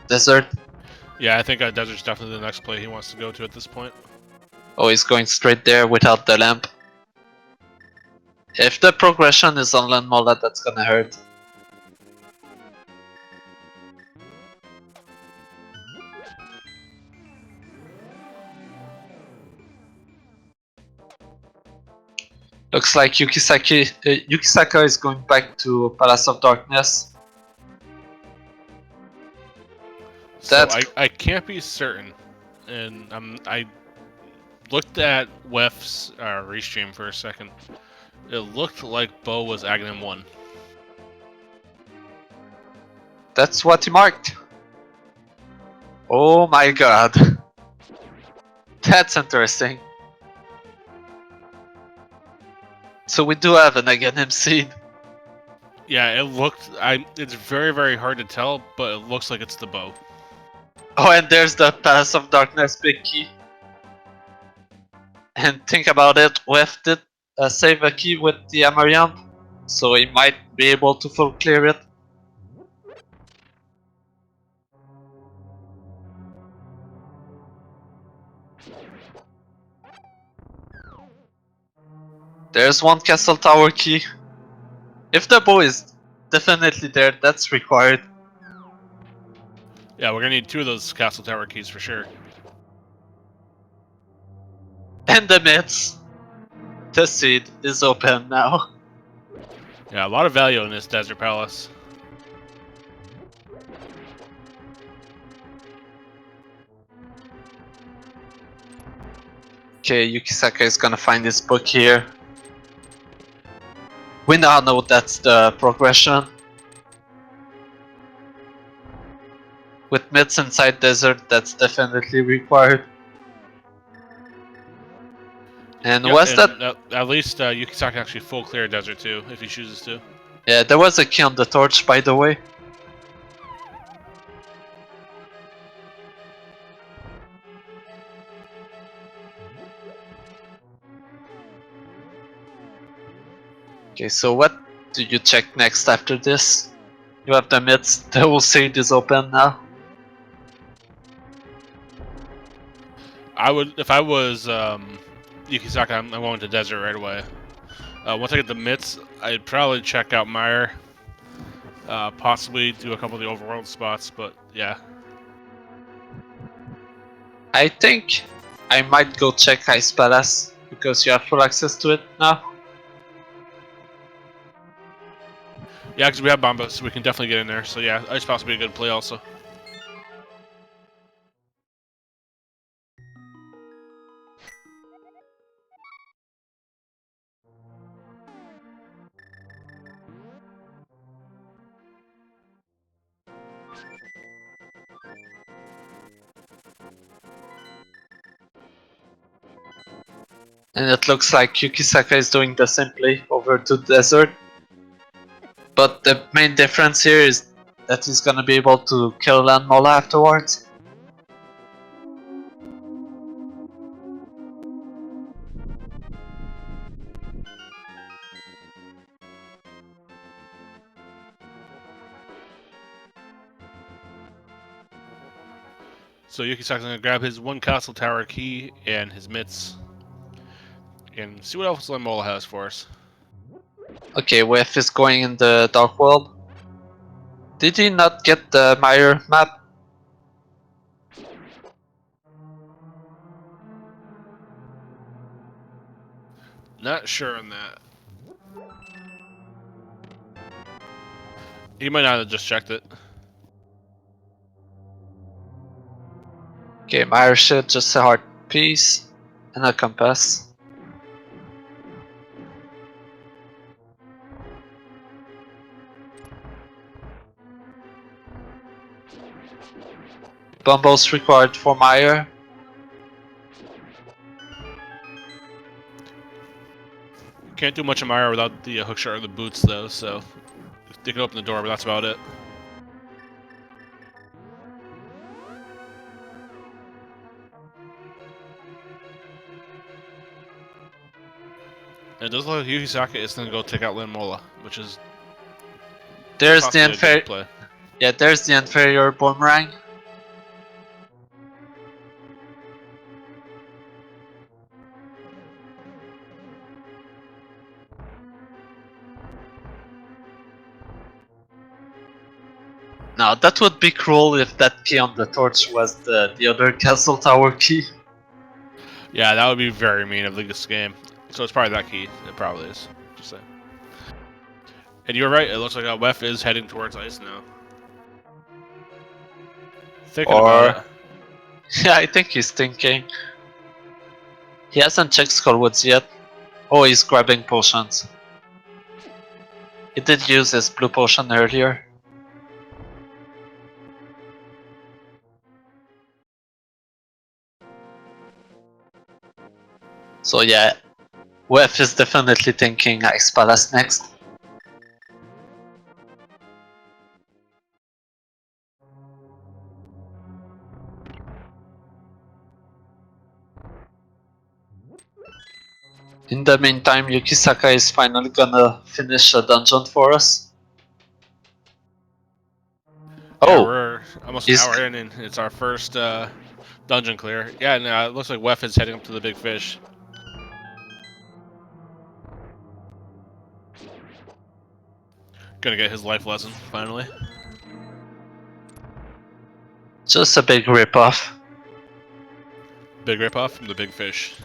Desert. Yeah, I think Desert's definitely the next play he wants to go to at this point. Oh, he's going straight there without the lamp. If the progression is on Landmola, that's gonna hurt. Looks like Yukisaka is going back to Palace of Darkness. So I can't be certain, and I looked at Wef's restream for a second. It looked like Bo was Aghanim 1. That's what he marked. Oh my god. That's interesting. So we do have an Aghanim seed. Yeah, it looked. It's very, very hard to tell, but it looks like it's the bow. Oh, and there's the Palace of Darkness big key. And think about it, Wef did save a key with the Amariant, so he might be able to full clear it. There's one castle tower key. If the bow is definitely there, that's required. Yeah, we're gonna need 2 of those castle tower keys for sure. And the myths. The seed is open now. Yeah, a lot of value in this Desert Palace. Okay, Yukisaka is gonna find his book here. We now know that's the progression. With myths inside desert, that's definitely required. And Yeah, was and that? at least Yukisaka actually full clear Desert too, if he chooses to. Yeah, there was a key on the torch, by the way. Okay, so what do you check next after this? You have the mids, the whole seed is open now. I would, if I was Yukisaka, I'm going to desert right away. Once I get the mitts, I'd probably check out Meyer. Possibly do a couple of the overworld spots, but yeah. I think I might go check Ice Palace because you have full access to it now. Yeah, because we have Bomba, so we can definitely get in there. So yeah, Ice Palace would be a good play also. And it looks like Yukisaka is doing the same play over to desert. But the main difference here is that he's gonna be able to kill Landmola afterwards. So Yukisaka's gonna grab his one castle tower key and his mitts, and see what else Lemola has for us. Okay, Weff is going in the Dark World. Did he not get the Meyer map? Not sure on that. He might not have just checked it. Okay, Meyer shit, just a heart piece and a compass. Bumbles required for Meyer. Can't do much of Meyer without the hookshot or the boots though, so they can open the door, but that's about it. And it does look like Yukisaka is gonna go take out Lemola, which is There's the possibly a good inferior. play. Yeah, there's the inferior boomerang. Now that would be cruel if that key on the torch was the other castle tower key. Yeah, that would be very mean of this game. So it's probably that key. It probably is. Just saying. And you're right. It looks like Weff is heading towards ice now. Thinking about it. Yeah, I think he's thinking. He hasn't checked Skullwoods yet. Oh, he's grabbing potions. He did use his blue potion earlier. So yeah, Weff is definitely thinking Ice Palace next. In the meantime, Yukisaka is finally gonna finish a dungeon for us. Yeah, Oh, we're almost an he's hour in, and it's our first dungeon clear. Yeah, no, it looks like Weff is heading up to the big fish. Gonna get his life lesson, finally. just a big ripoff. Big ripoff from the big fish.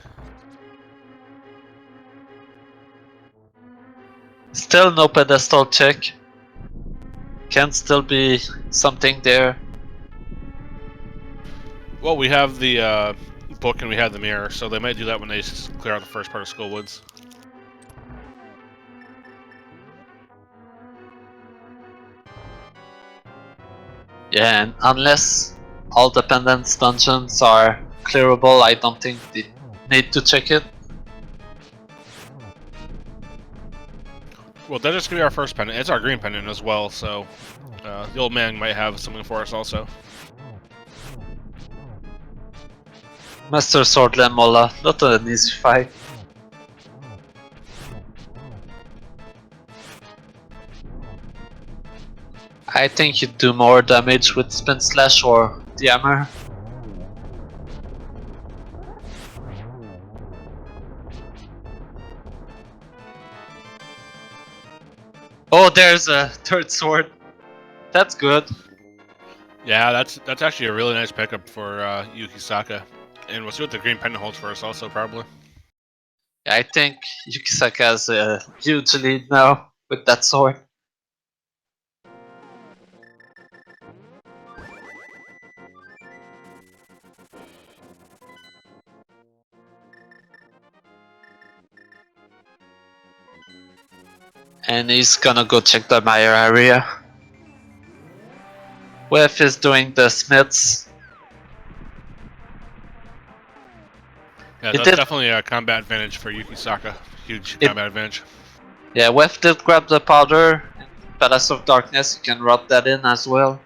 Still no pedestal check. Can still be something there. Well, we have the book and we have the mirror, so they might do that when they clear out the first part of Skullwoods. Yeah, and unless all dependence dungeons are clearable, I don't think they need to check it. Well, that's just gonna be our first pendant. It's our green pendant as well, so the old man might have something for us also. Master Sword Lemola, not an easy fight. I think you do more damage with Spin Slash or the hammer. Oh, there's a third sword. That's good. Yeah, that's actually a really nice pickup for Yukisaka. And we'll see what the green pendant holds for us also, probably. I think Yukisaka has a huge lead now with that sword. And he's gonna go check the Mire area. Weff is doing the Smiths. Yeah, It that's did. definitely a combat advantage for Yukisaka. Huge combat advantage. Yeah, Weff did grab the powder. Palace of Darkness, you can rub that in as well.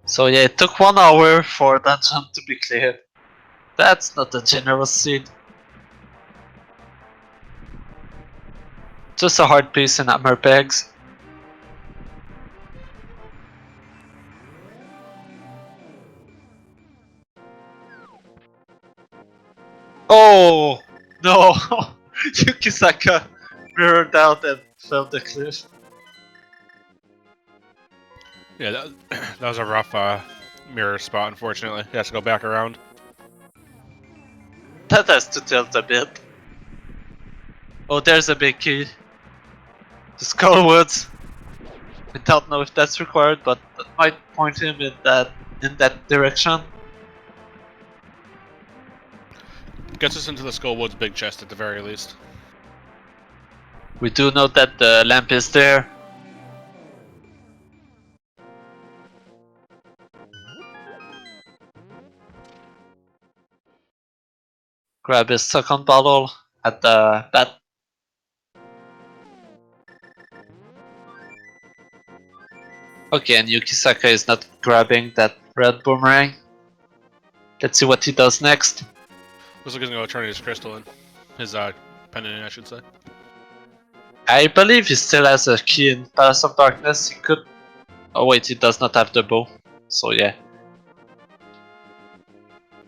So yeah, it took 1 hour for that jump to be cleared. That's not a generous seed. Just a hard piece in hammer pegs. Oh no! Yukisaka mirrored out and fell the cliff. Yeah, that was a rough mirror spot, unfortunately. He has to go back around. That has to tilt a bit. Oh, there's a big key. The Skullwoods. I don't know if that's required, but that might point him in that direction. Gets us into the Skullwoods big chest at the very least. We do know that the lamp is there. Grab his second bottle at the bat. Okay, and Yukisaka is not grabbing that red boomerang. Let's see what he does next. Looks like he's gonna go turn his crystal in. His pendant in, I should say. I believe he still has a key in Palace of Darkness. He could. Oh wait, he does not have the bow. So yeah.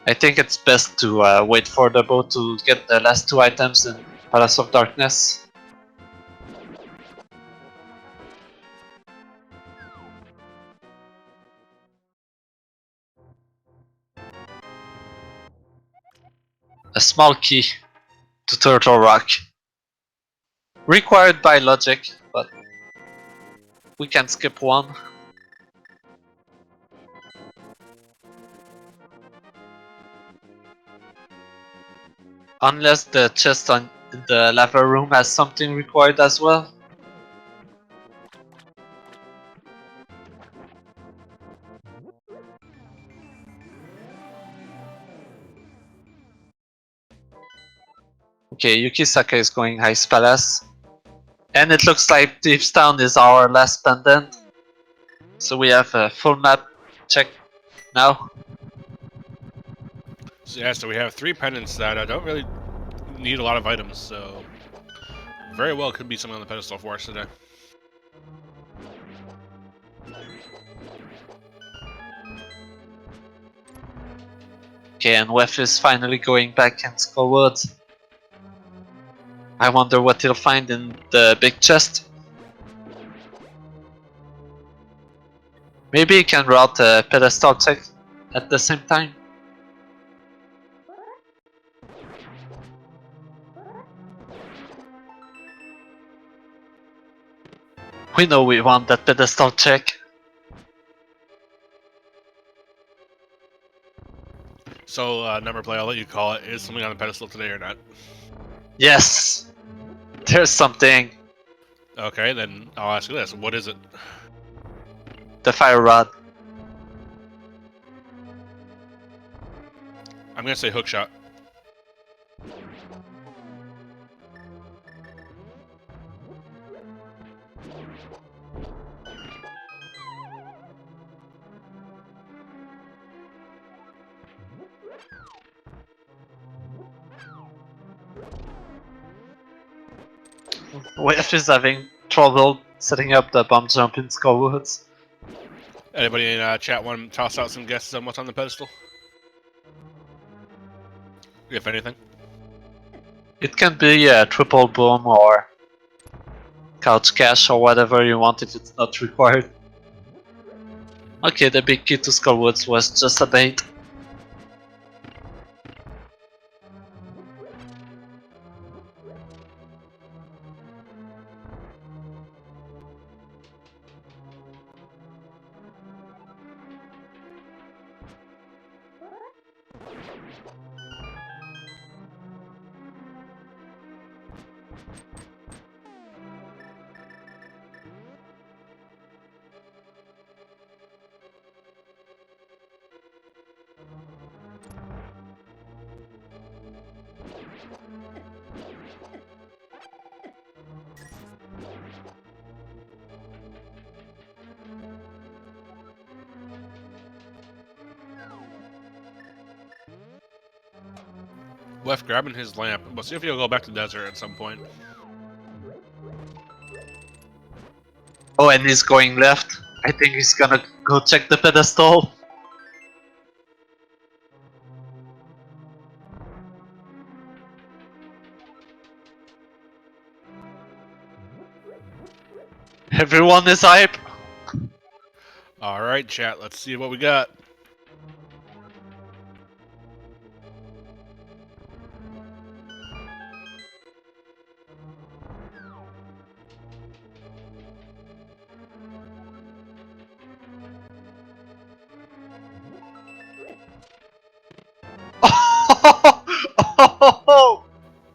I think it's best to wait for the bow to get the last 2 items in Palace of Darkness. A small key to Turtle Rock. Required by logic, but we can skip one. Unless the chest in the lava room has something required as well. Okay, Yukisaka is going Ice Palace. And it looks like Deep's Town is our last pendant. So we have a full map check now. So yeah, so we have 3 pendants that don't really need a lot of items, so very well could be something on the pedestal for us today. Okay, and Weff is finally going back in Skullwood. I wonder what he'll find in the big chest. Maybe he can route a pedestal check at the same time. We know we want that pedestal check. So, number play, I'll let you call it. Is something on the pedestal today or not? Yes! There's something. Okay, then I'll ask you this. What is it? The fire rod. I'm gonna say hookshot. Weff is having trouble setting up the bomb jump in Skullwoods. Anybody in chat want to toss out some guesses on what's on the pedestal? If anything. It can be a triple boom or couch cash or whatever you want if it's not required. Okay, the big key to Skullwoods was just a bait. Weff grabbing his lamp. We'll see if he'll go back to desert at some point. Oh, and he's going left. I think he's gonna go check the pedestal. Everyone is hype. Alright, chat, let's see what we got.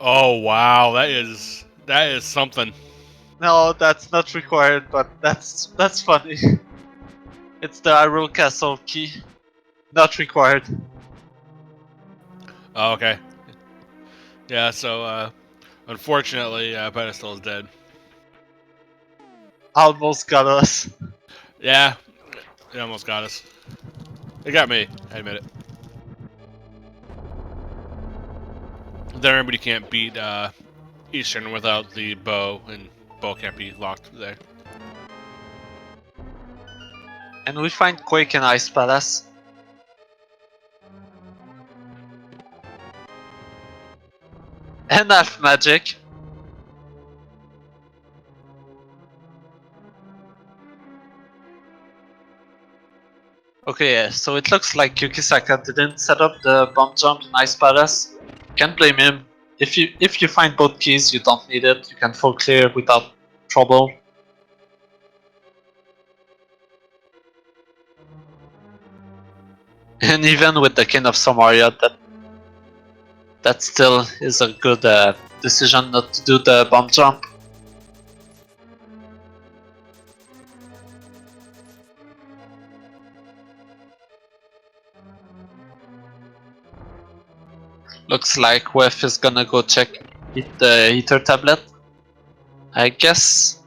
Oh wow, that is something. No, that's not required, but that's funny. It's the Hyrule Castle key. Not required. Oh, okay. Yeah, so unfortunately, pedestal is dead. Almost got us. Yeah, it almost got us. It got me, I admit it. Then everybody can't beat Eastern without the bow, and bow can't be locked there. And we find Quake and Ice Palace. And Half Magic. Okay, yeah, so it looks like Yukisaka didn't set up the bomb jump in Ice Palace. Can't blame him. If you find both keys, you don't need it. You can full clear without trouble. And even with the King of Samaria, that still is a good decision not to do the bomb jump. Looks like Weff is gonna go check the heater tablet, I guess.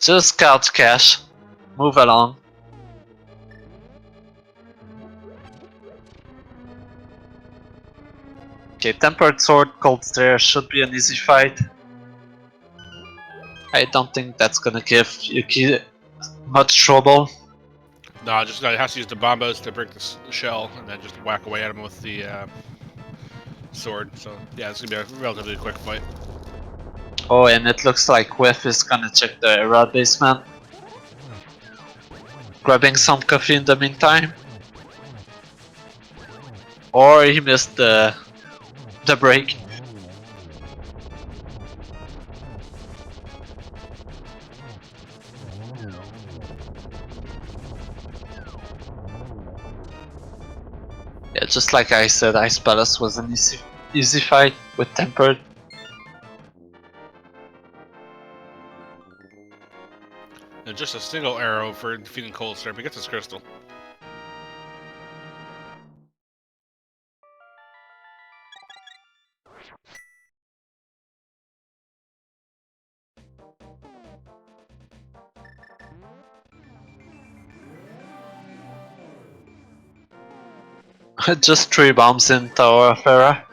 Just couch cash. Move along. Okay, Tempered Sword, Cold Stare should be an easy fight. I don't think that's gonna give Yuki much trouble. No, just it has to use the bombos to break the shell, and then just whack away at him with the sword. So yeah, it's gonna be a relatively quick fight. Oh, and it looks like Weff is gonna check the era basement. Grabbing some coffee in the meantime. Or he missed the break. Yeah, just like I said, Ice Palace was an easy fight with Tempered. And just a single arrow for defeating Cold Stare, but he gets his crystal. Just 3 bombs in Tower of Hera.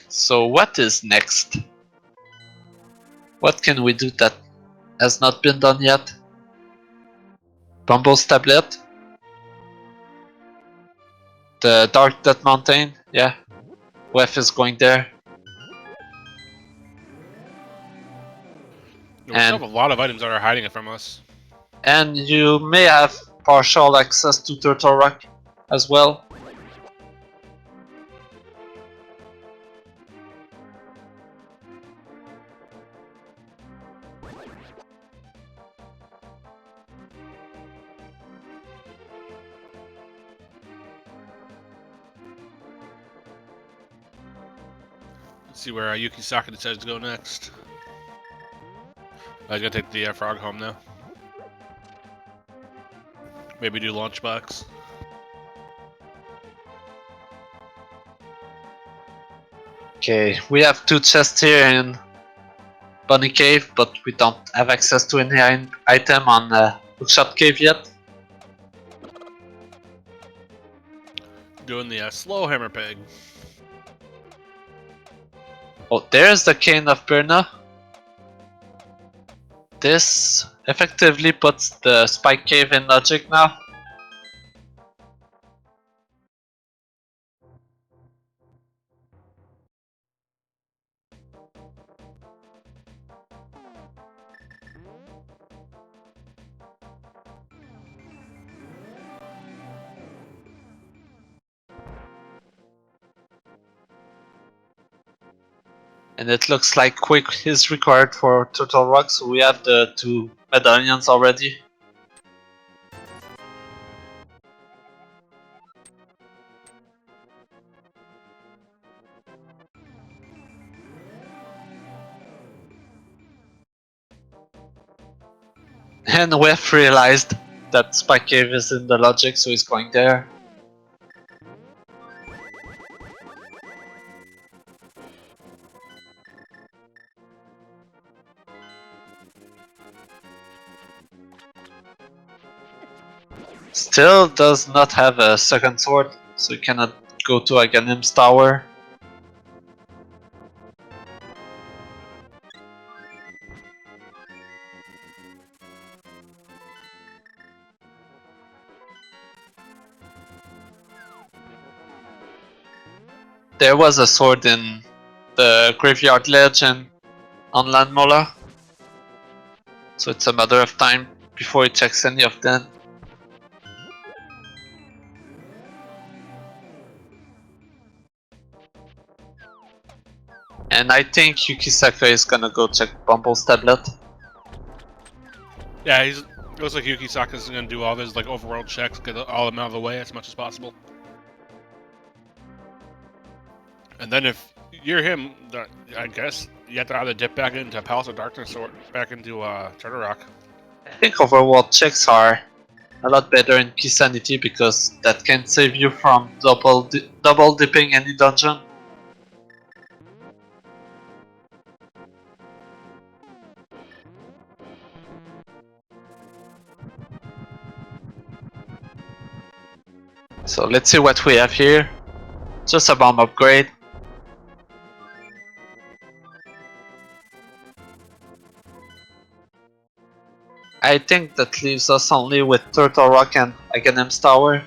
So what is next? What can we do that has not been done yet? Bumble's tablet? The Dark Death Mountain? Yeah. Weff is going there. We still have a lot of items that are hiding it from us. And you may have partial access to Turtle Rock as well. Let's see where Yukisaka decides to go next. I gotta take the frog home now. Maybe do lunchbox. Okay, we have 2 chests here in Bunny Cave, but we don't have access to any item on Hookshot Cave yet. Doing the slow hammer peg. Oh, there's the Cane of Birna. This effectively puts the Spike Cave in logic now. And it looks like quick is required for Turtle Rock, so we have the 2 medallions already. And Weff realized that Spike Cave is in the logic, so he's going there. Still does not have a second sword, so he cannot go to Aghanim's tower. There was a sword in the Graveyard Ledge and on Landmola, so it's a matter of time before he checks any of them. And I think Yukisaka is gonna go check Bumble's tablet. Yeah, it looks like Yukisaka's gonna do all of his like overworld checks, get all of them out of the way as much as possible. And then if you're him, I guess you have to either dip back into Palace of Darkness or back into Turtle Rock. I think overworld checks are a lot better in Keysanity because that can save you from double dipping any dungeon. So let's see what we have here. Just a bomb upgrade. I think that leaves us only with Turtle Rock and Aghanim's tower.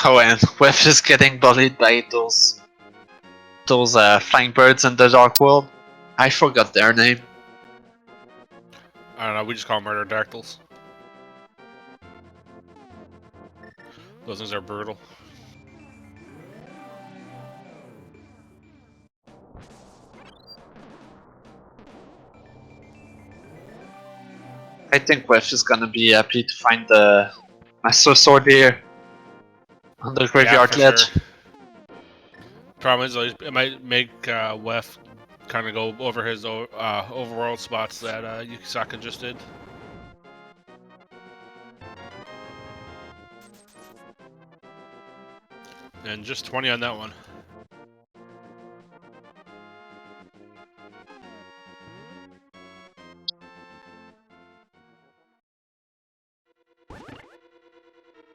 Oh, and Weff is getting bullied by those flying birds in the Dark World. I forgot their name. I don't know, we just call them murder dactyls. Those things are brutal. I think Weff is gonna be happy to find the Master Sword here on the Graveyard Ledge. Sure. Problem is, it might make Weff kind of go over his overworld spots that Yukisaka just did. And just 20 on that one.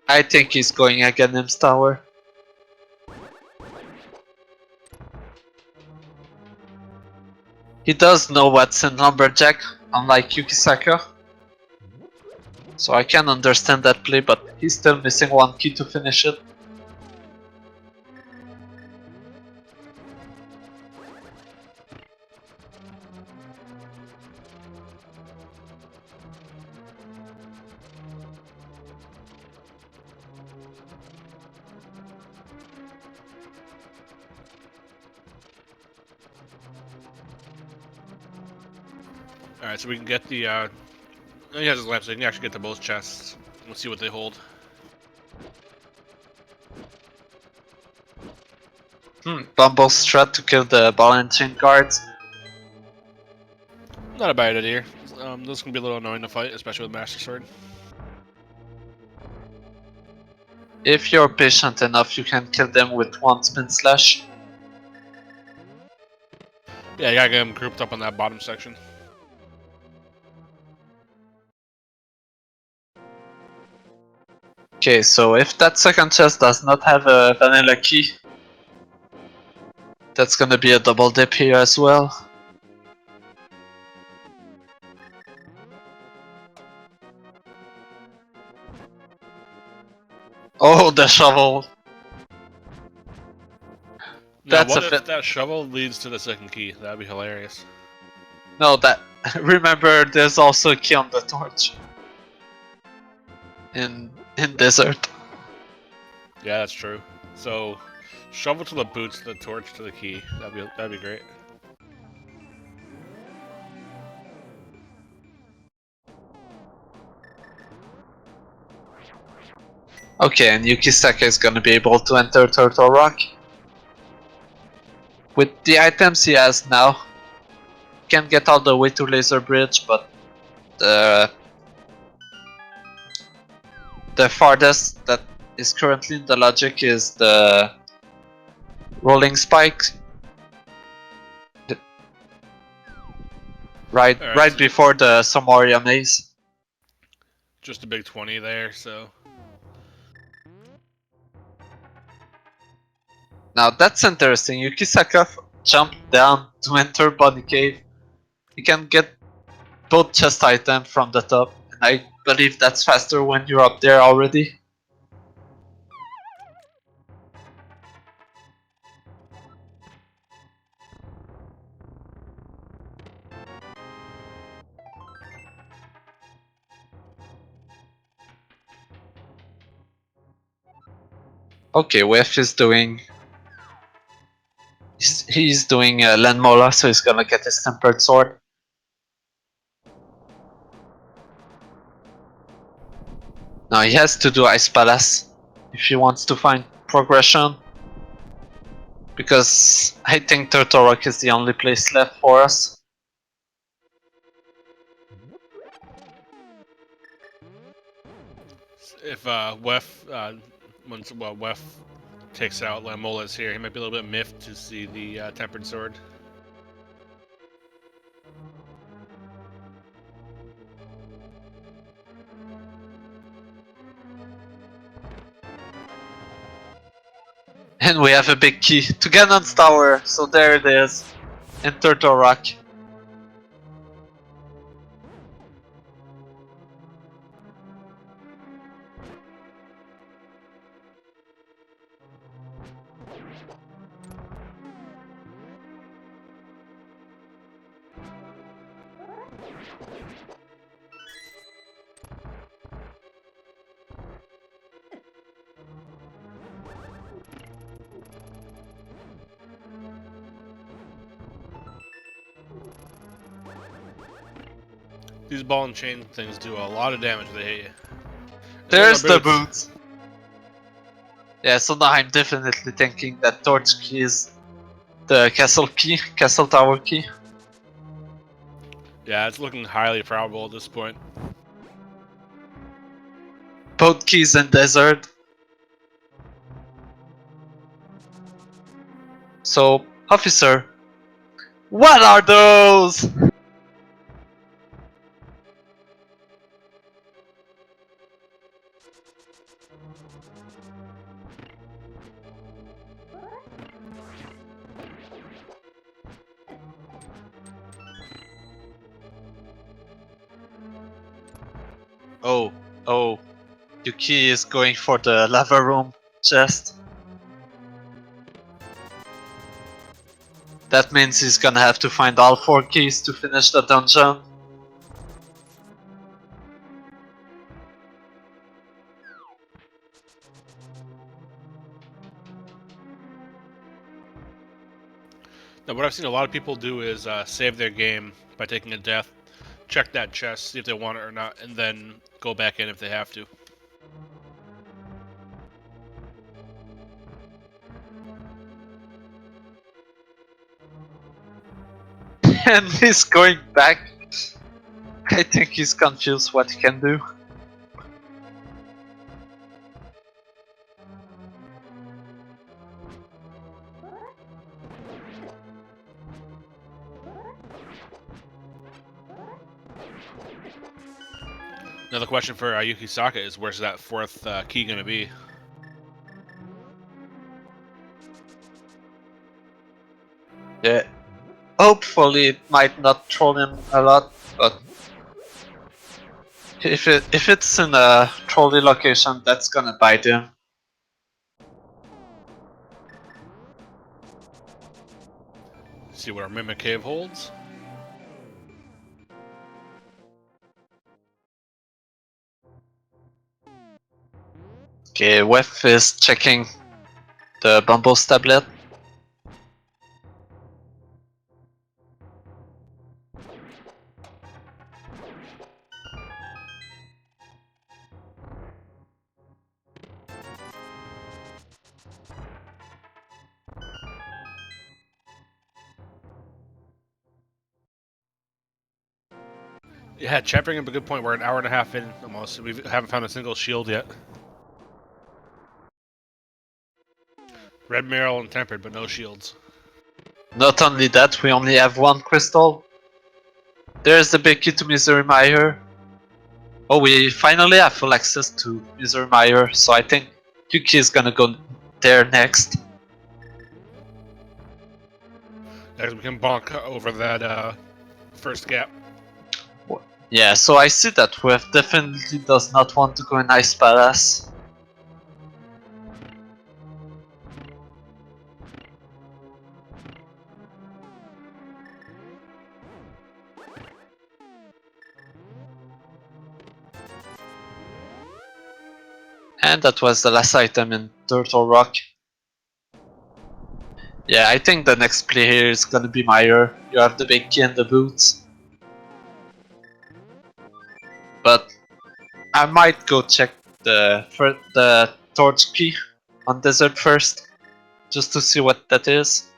I think he's going against tower. He does know what's in Lumberjack, unlike Yukisaka. So I can understand that play, but he's still missing one key to finish it. Alright, so we can get the, he has his lamp, so he can actually get to both chests. Let's see what they hold. Bumble's strat to kill the ball and chain guards. Not a bad idea. This can be a little annoying to fight, especially with Master Sword. If you're patient enough, you can kill them with one spin slash. Yeah, you gotta get them grouped up on that bottom section. Okay, so if that second chest does not have a vanilla key, that's gonna be a double dip here as well. Oh, the shovel. Now, That's what a if that shovel leads to the second key? That'd be hilarious. No, that. Remember, there's also a key on the torch. In desert. Yeah, that's true. So, shovel to the boots, the torch to the key. That'd be great. Okay, and Yukisaka is gonna be able to enter Turtle Rock. With the items he has now, can get all the way to Laser Bridge, but the farthest that is currently in the logic is the Rolling Spike. Right before the Samoria Maze. Just a big 20 there, so... Now that's interesting. Yukisaka jumped down to enter Bunny Cave. You can get both chest items from the top, and I believe that's faster when you're up there already. Okay, Weff is doing... He's doing Landmola, so he's gonna get his Tempered Sword. Now he has to do Ice Palace if he wants to find progression. Because I think Turtle Rock is the only place left for us. If Weff, once Weff takes out Lamola's here, he might be a little bit miffed to see the Tempered Sword. And we have a big key to Ganon's Tower, so there it is, in Turtle Rock. These ball and chain things do a lot of damage when they hit you. There's the boots. Yeah, so now I'm definitely thinking that Torch Key is the Castle Tower key. Yeah, it's looking highly probable at this point. Both keys in desert. So, officer, what are those? Oh, Yuki is going for the lava room chest. That means he's gonna have to find all 4 keys to finish the dungeon. Now, what I've seen a lot of people do is save their game by taking a death, check that chest, see if they want it or not, and then go back in if they have to. And he's going back. I think he's confused what he can do. Another question for Yukisaka is, where's that 4th key going to be? Yeah. Hopefully it might not troll him a lot, but if it's in a trolly location, that's gonna bite him. See what our Mimic Cave holds. Okay, Weff is checking the Bumbo's tablet. Yeah, chat bringing up a good point. We're an hour and a half in almost. We haven't found a single shield yet. Red Merrill and Tempered, but no shields. Not only that, we only have 1 crystal. There's the big key to Misery Mire. Oh, we finally have full access to Misery Mire, so I think Yuki is gonna go there next. As we can bonk over that first gap. Yeah, so I see that Weff definitely does not want to go in Ice Palace. And that was the last item in Turtle Rock. Yeah, I think the next play here is gonna be Mire. You have the big key and the boots. But I might go check the torch key on Desert first, just to see what that is.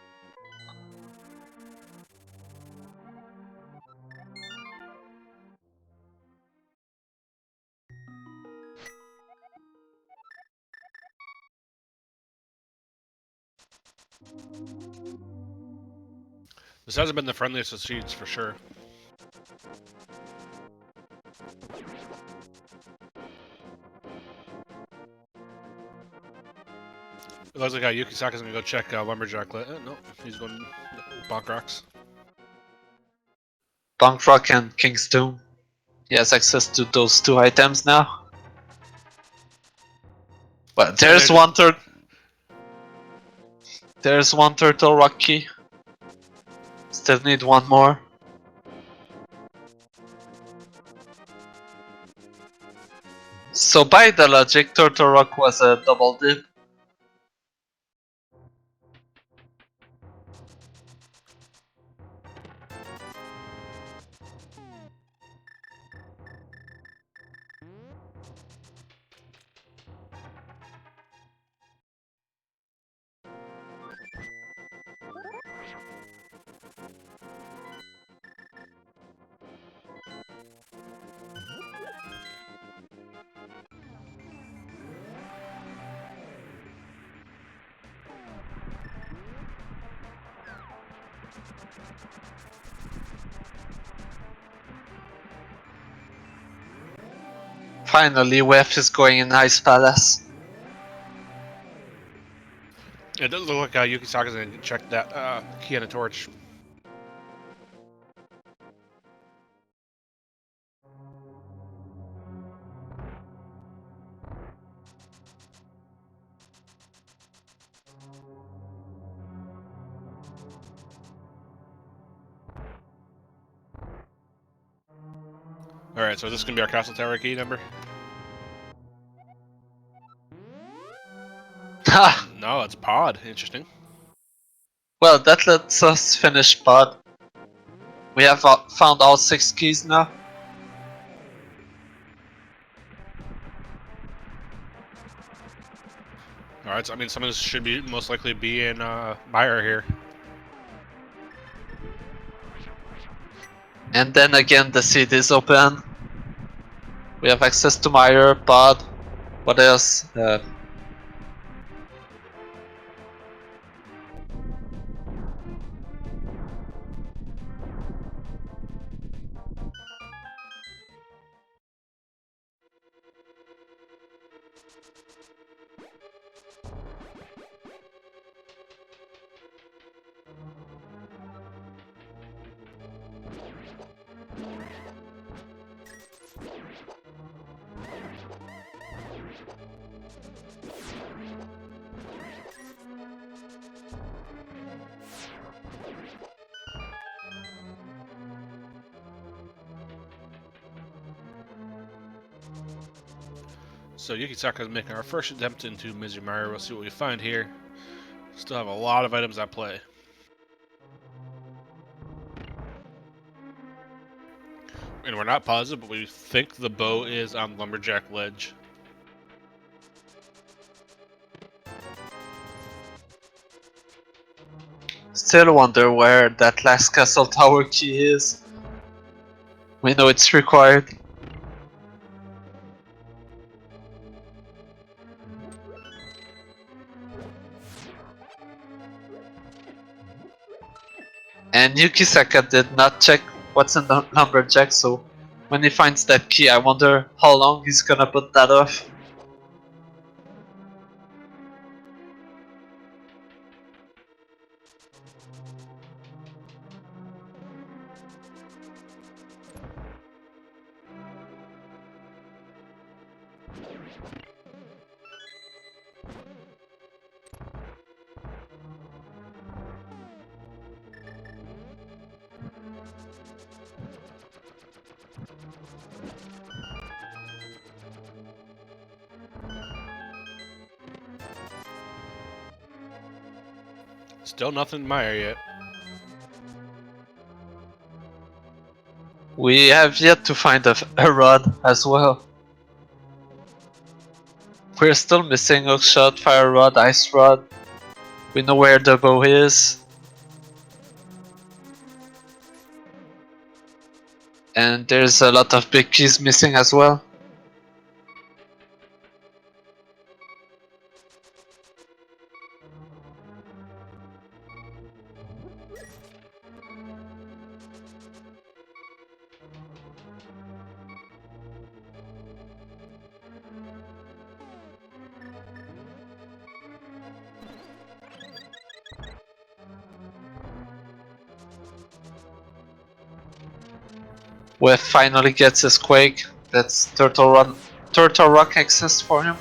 This hasn't been the friendliest of seeds for sure. It looks like Yukisaka's gonna go check Lumberjack. No, he's going bonk rocks. Bonk Rock and Kingstone. He has access to those 2 items now. But there's one Turtle Rock key. Still need 1 more. So by the logic, Turtle Rock was a double dip. Finally, Weff is going in Ice Palace. It does look like Yukisaka's gonna check that key on a torch. Alright, so is this gonna be our castle tower key number? Ha! No, it's pod. Interesting. Well, that lets us finish pod. We have found all 6 keys now. Alright, so I mean, some of this should be most likely be in Meyer here. And then again, the seed is open. We have access to Meyer, pod. What else? So Yukisaka's making our first attempt into Mizumari. We'll see what we find here. Still have a lot of items at play. And we're not positive, but we think the bow is on Lumberjack Ledge. Still wonder where that last castle tower key is. We know it's required. And Yukisaka did not check what's in the lumberjack, so when he finds that key, I wonder how long he's gonna put that off. Still nothing in Meyer yet. We have yet to find a rod as well. We're still missing hookshot, fire rod, ice rod. We know where the bow is. And there's a lot of big keys missing as well. Where finally gets his quake. That's Turtle Rock access for him.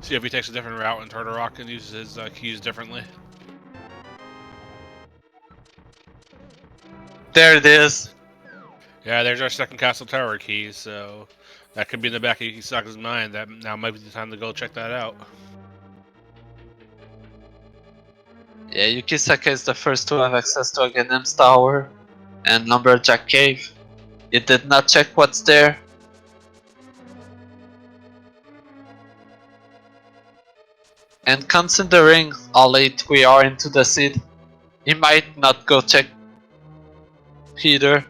See if he takes a different route in Turtle Rock and uses his keys differently. There it is. Yeah, there's our second castle tower key, so that could be in the back of Yukisaka's mind. That now might be the time to go check that out. Yeah, Yukisaka is the first to have access to Aghanim's tower and Lumberjack Cave. He did not check what's there. And considering how late we are into the seed, he might not go check either.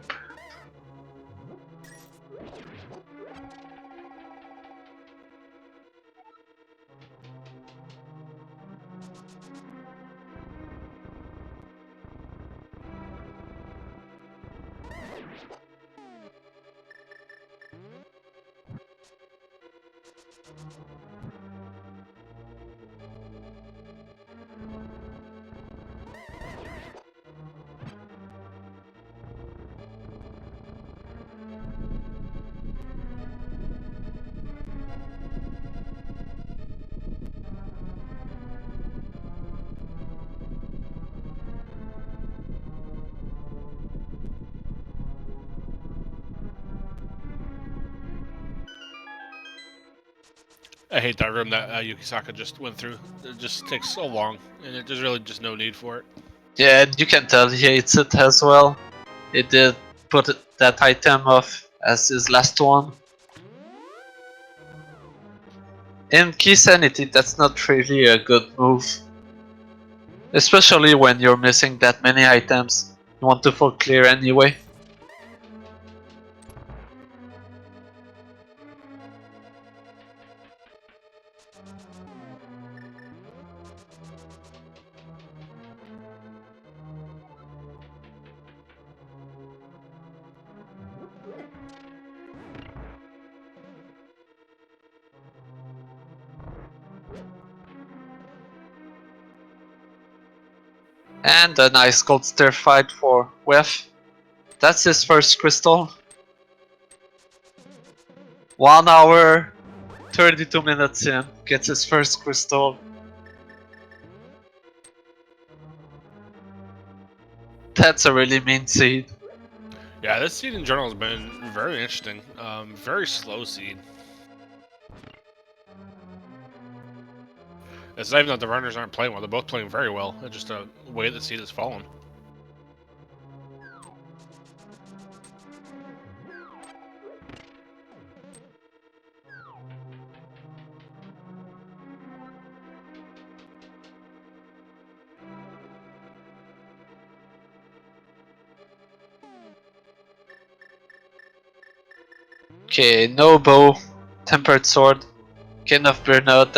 I hate that room that Yukisaka just went through. It just takes so long, and there's really just no need for it. Yeah, and you can tell he hates it as well. He did put that item off as his last one. In Keysanity, that's not really a good move. Especially when you're missing that many items. You want to full clear anyway. And a nice gold stair fight for Weff. That's his first crystal. 1 hour, 32 minutes in, gets his first crystal. That's a really mean seed. Yeah, this seed in general has been very interesting. Very slow seed. It's not even that the runners aren't playing well; they're both playing very well. It's just the way the seed has fallen. Okay, no bow, tempered sword, king of burnout.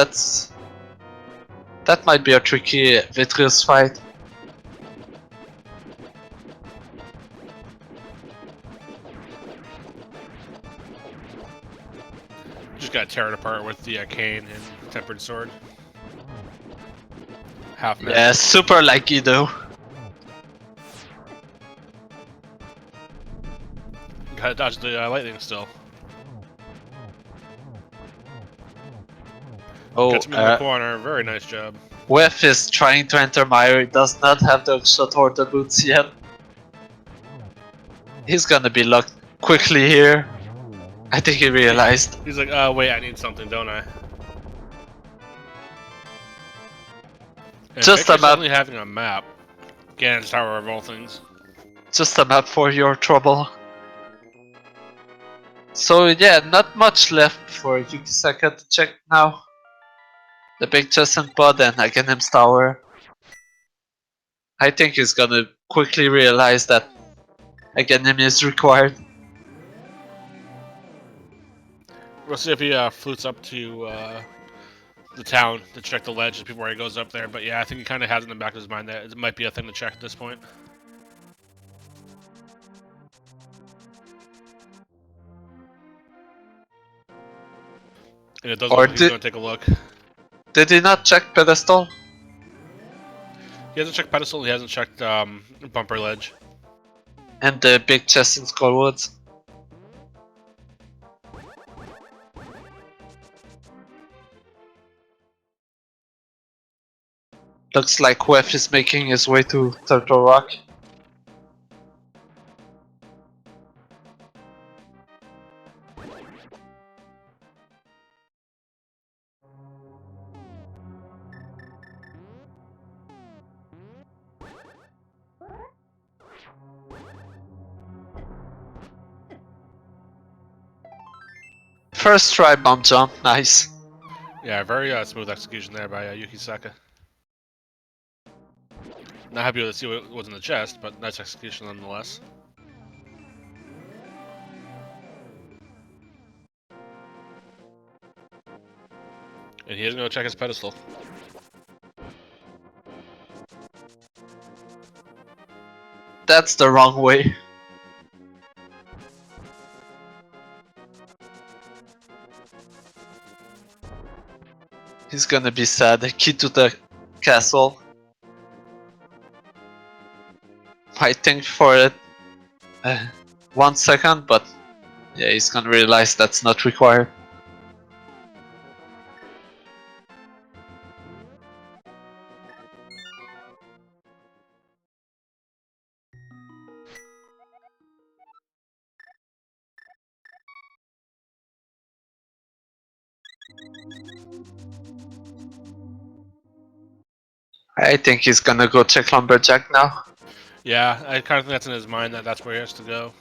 That might be a tricky Vitreous fight. Just gotta tear it apart with the cane and tempered sword. Half magic. Yeah, super lucky though. Gotta dodge the lightning still. Oh, Gets him in the corner. Very nice job. Weff is trying to enter Mire. He does not have the shot or the boots yet. He's gonna be locked quickly here. I think he realized. He's like, wait, I need something, don't I? And Just a map. Suddenly having a map. Ganon's Tower of all things. Just a map for your trouble. So yeah, not much left for Yukisaka to check now. The big chest and pod and Aghanim's tower. I think he's gonna quickly realize that Aghanim is required. We'll see if he flutes up to the town to check the ledge before he goes up there. But yeah, I think he kind of has in the back of his mind that it might be a thing to check at this point. And it doesn't look like he's going to take a look. Did he not check pedestal? He hasn't checked pedestal, he hasn't checked bumper ledge. And the big chest in Skullwoods. Looks like Weff is making his way to Turtle Rock. First try bomb jump, nice. Yeah, very smooth execution there by Yukisaka. Not happy to see what was in the chest, but nice execution nonetheless. And he is going to check his pedestal. That's the wrong way. He's gonna be sad. The key to the castle. Fighting for it 1 second, but yeah, he's gonna realize that's not required. I think he's gonna go check Lumberjack now. Yeah, I kind of think that's in his mind that that's where he has to go.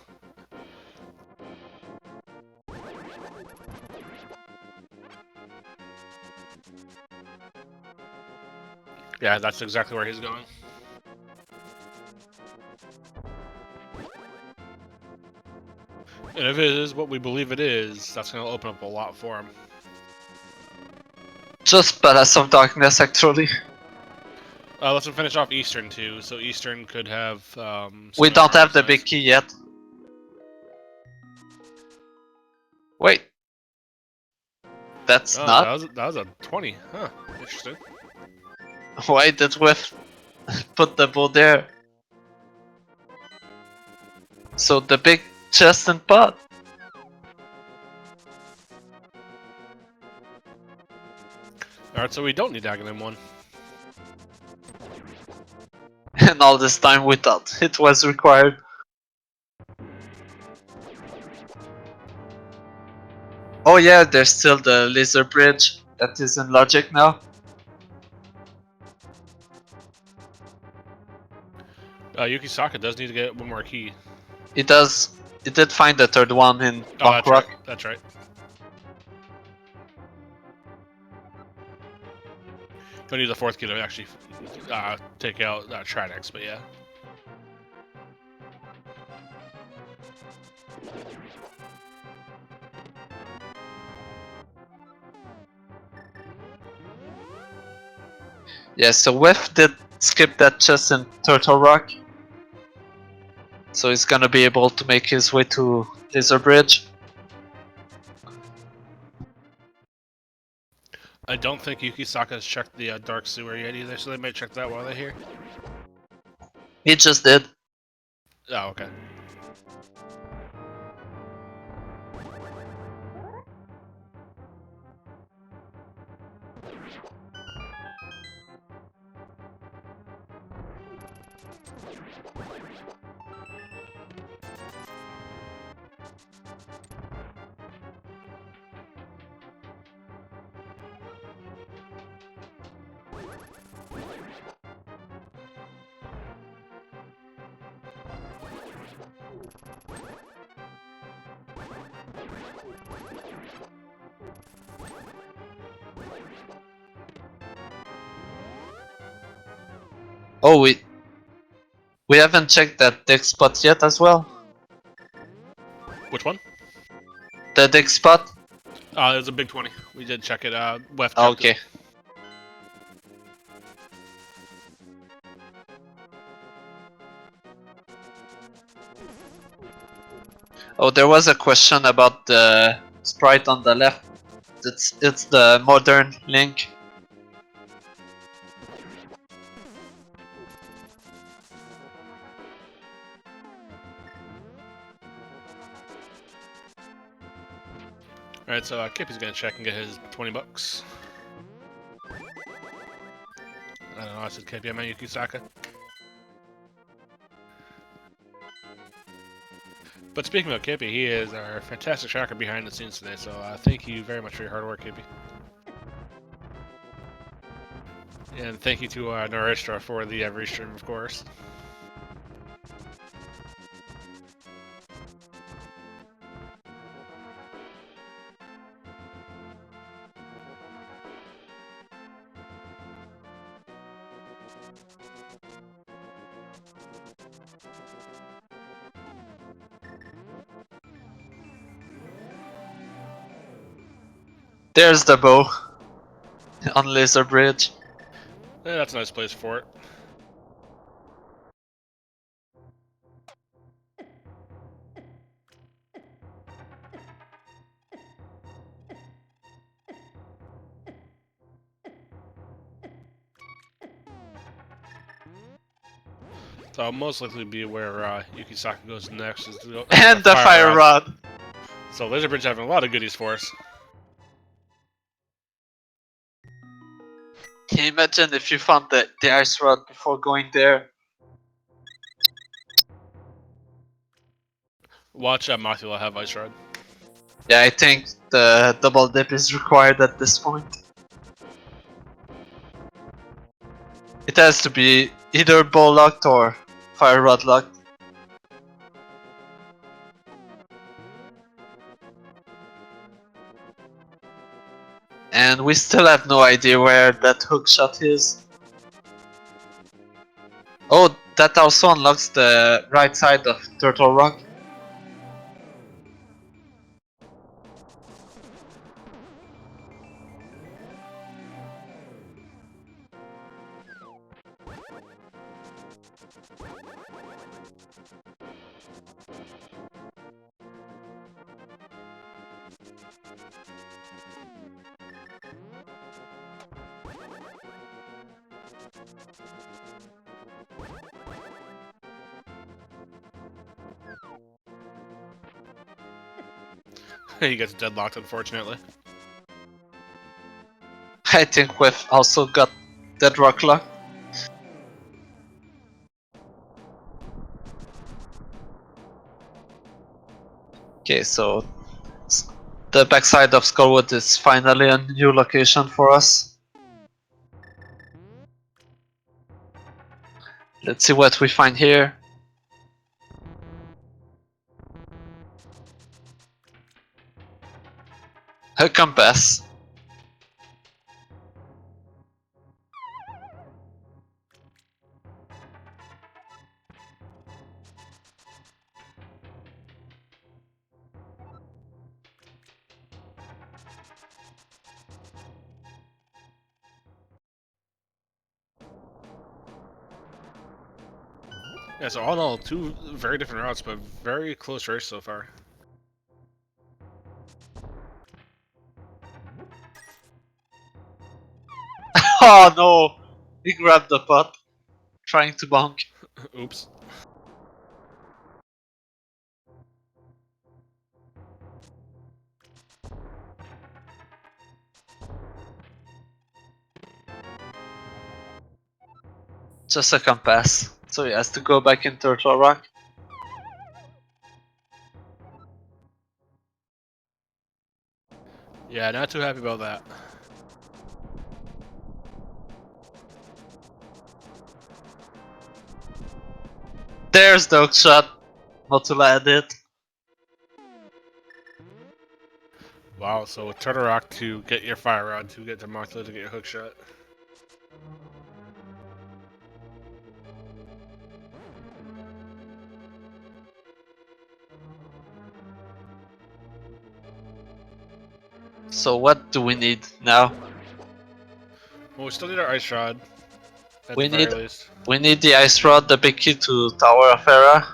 Yeah, that's exactly where he's going. And if it is what we believe it is, that's going to open up a lot for him. Just Palace of Darkness, actually. Let's finish off Eastern too. So Eastern could have. We don't have the big key yet. Wait. That's not? That was a 20. Huh. Interesting. Why did we put the bow there? So the big chest and pot. Alright, so we don't need Aghanim 1. And all this time we thought it was required. Oh yeah, there's still the laser bridge that is in logic now. Yukisaka does need to get one more key. It does. It did find the third one in Punk Rock. Right. That's right. Don't need the fourth key to actually take out Trinex, but yeah. Yeah, so Weff did skip that chest in Turtle Rock. So he's gonna be able to make his way to Laser Bridge. I don't think Yukisaka has checked the Dark Sewer yet either, so they might check that while they're here. He just did. Oh, okay. Oh, we haven't checked that dig spot yet as well. Which one? The dig spot. It was a big 20. We did check it. Weff checked Okay. it. Oh, there was a question about the sprite on the left. It's the modern Link. Alright, so Kippy's gonna check and get his 20 bucks. I don't know, I said Kippy, I meant Yukisaka. But speaking of Kippy, he is our fantastic tracker behind the scenes today, so thank you very much for your hard work, Kippy. And thank you to Noristra for the restream, of course. There's the bow on Laser Bridge. Yeah, that's a nice place for it. So I'll most likely be where Yukisaka goes next. Is to go And the fire rod. So Laser Bridge having a lot of goodies for us. Can you imagine if you found the ice rod before going there? Watch Mothula have Ice Rod. Yeah, I think the double dip is required at this point. It has to be either bow locked or fire rod locked. And we still have no idea where that hook shot is. Oh, that also unlocks the right side of Turtle Rock. He gets deadlocked, unfortunately. I think we've also got that rock lock. Okay, so the backside of Skullwood is finally a new location for us. Let's see what we find here. A compass. Yeah, so all in all, two very different routes, but very close race so far. Oh no! He grabbed the pot, trying to bonk. Oops. Just a compass, so he has to go back in Turtle Rock. Yeah, not too happy about that. There's the hook shot. Motula had it. Wow, so with Turtle Rock to get your Fire Rod, to get to Mothula to get your hook shot. So what do we need now? Well, we still need our Ice Rod, at We the very need least. the ice rod, the big key to Tower of Hera,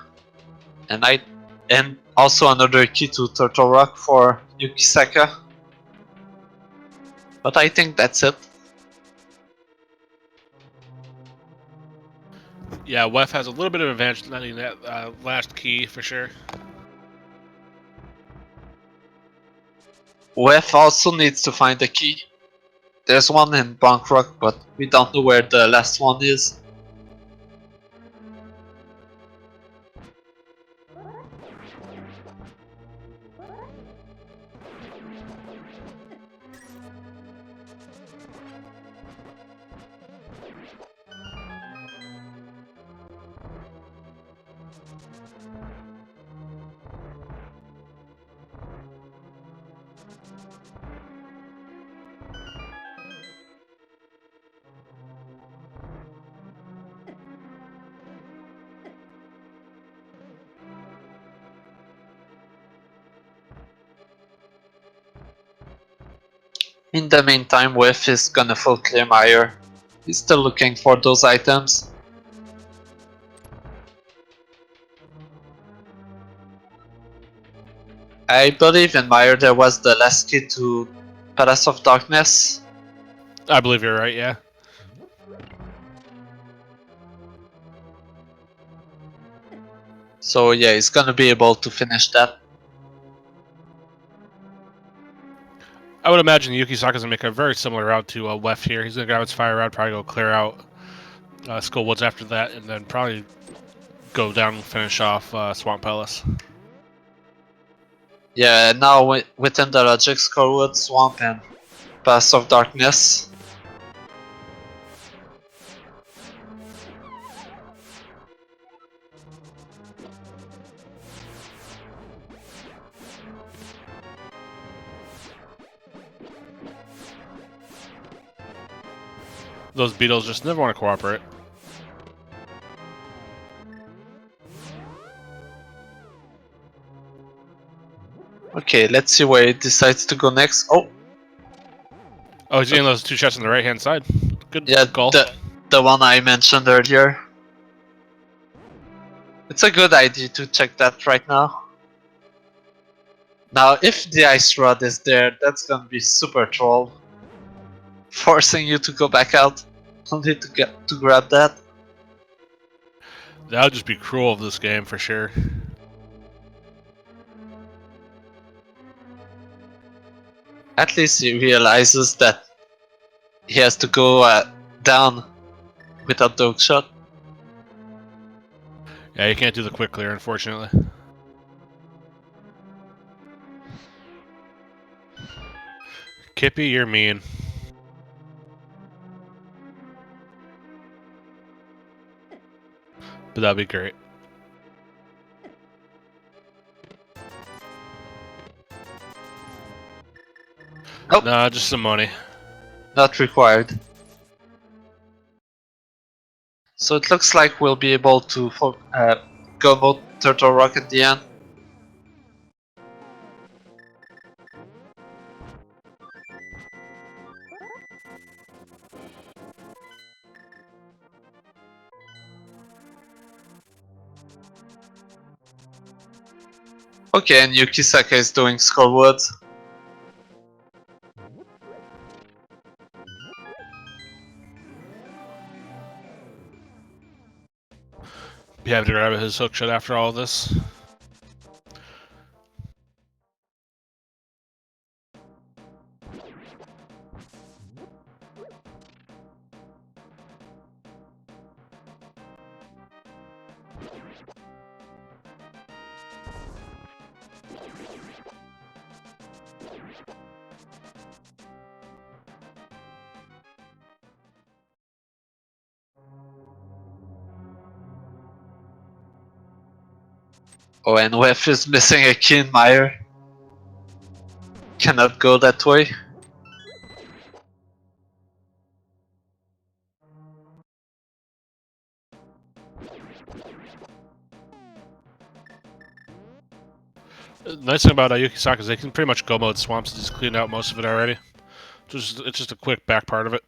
and also another key to Turtle Rock for Yukisaka. But I think that's it. Yeah, Weff has a little bit of advantage not needing that last key for sure. Wef also needs to find a key. There's one in Bank Rock, but we don't know where the last one is. In the meantime, Wef is gonna full clear Meyer. He's still looking for those items. I believe in Meyer there was the last key to Palace of Darkness. I believe you're right, yeah. So yeah, he's gonna be able to finish that. I would imagine Yukisaka is going to make a very similar route to Weff here. He's going to grab his fire route, probably go clear out Skull Woods after that, and then probably go down and finish off Swamp Palace. Yeah, now within the logic, Skullwood, Swamp, and Pass of Darkness. Those beetles just never want to cooperate. Okay, let's see where he decides to go next. Oh, He's getting those 2 shots on the right-hand side. Good yeah, call. the one I mentioned earlier. It's a good idea to check that right now. Now, if the ice rod is there, that's gonna be super troll. Forcing you to go back out, only to grab that. That would just be cruel of this game for sure. At least he realizes that he has to go down without the hook shot. Yeah, you can't do the quick clear, unfortunately. Kippy, you're mean. But that'd be great. Nope. Nah, just some money. Not required. So it looks like we'll be able to go mode Turtle Rock at the end. Okay, and Yukisaka is doing Skullwood. Be happy to grab his hook shot after all of this. Oh, and Weff is missing a key in Mire. Cannot go that way. The nice thing about Yukisaka is they can pretty much go mode swamps. He's cleaned out most of it already. It's just a quick back part of it.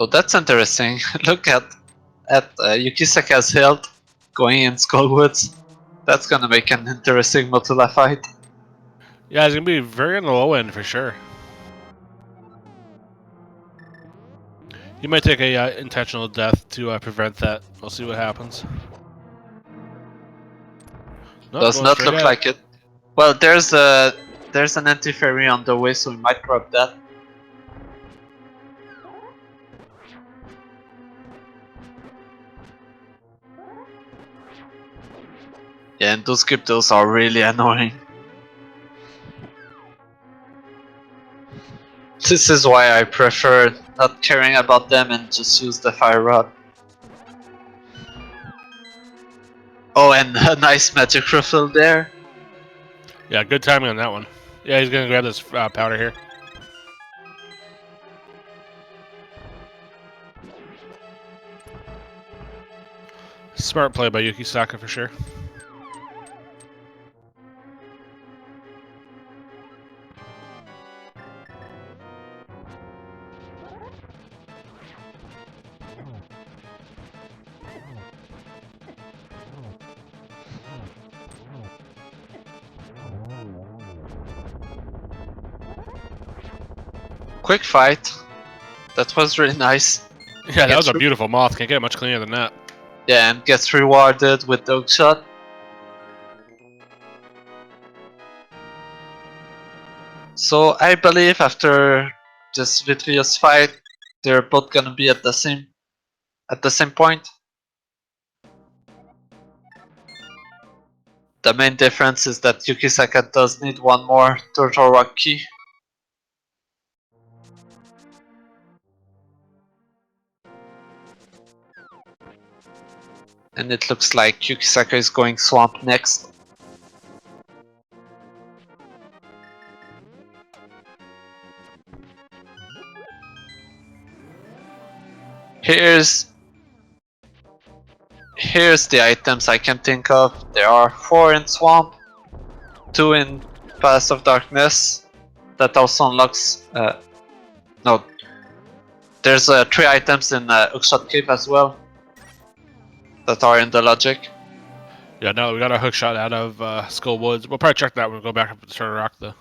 Oh, that's interesting. Look at Yukisaka's health going in Skullwoods. That's gonna make an interesting Motula fight. Yeah, he's gonna be very on the low end for sure. He might take a intentional death to prevent that. We'll see what happens. Nope, Does not look out. like it. Well, there's an anti-fairy on the way, so we might grab that. Yeah, and those cryptos are really annoying. This is why I prefer not caring about them and just use the fire rod. Oh, and a nice magic refill there. Yeah, good timing on that one. Yeah, he's gonna grab this powder here. Smart play by Yukisaka for sure. quick fight. That was really nice. Yeah, that was a Gets beautiful moth. Can't get much cleaner than that. Yeah, and gets rewarded with dog shot. So I believe after this vitreous fight, they're both gonna be at the same point. The main difference is that Yukisaka does need one more Turtle Rock key. And it looks like Yukisaka is going swamp next. Here's the items I can think of. There are 4 in swamp, 2 in Path of Darkness. That also unlocks. No, there's 3 items in Hookshot Cave as well that are in the logic. Yeah, no, we got a hook shot out of Skull Woods. We'll probably check that when we go back up to the Turtle Rock, though.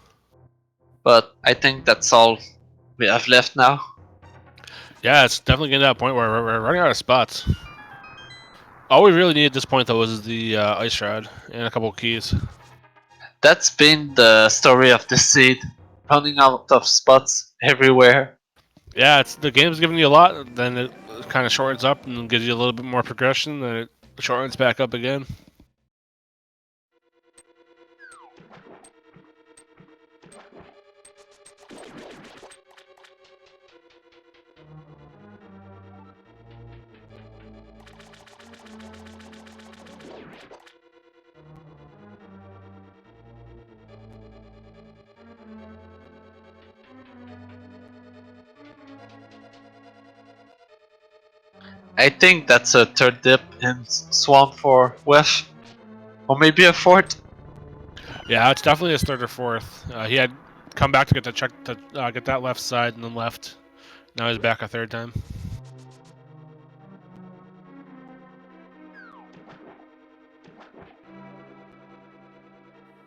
But I think that's all we have left now. Yeah, it's definitely getting to that point where we're running out of spots. All we really needed at this point, though, was the Ice Shroud and a couple of keys. That's been the story of the seed, running out of spots everywhere. Yeah, the game's giving you a lot, then it kind of shortens up and gives you a little bit more progression, then it shortens back up again. I think that's a 3rd dip in swamp for Weff, or maybe a 4th. Yeah, it's definitely his 3rd or 4th. He had come back to get get that left side and then left. Now he's back a 3rd time.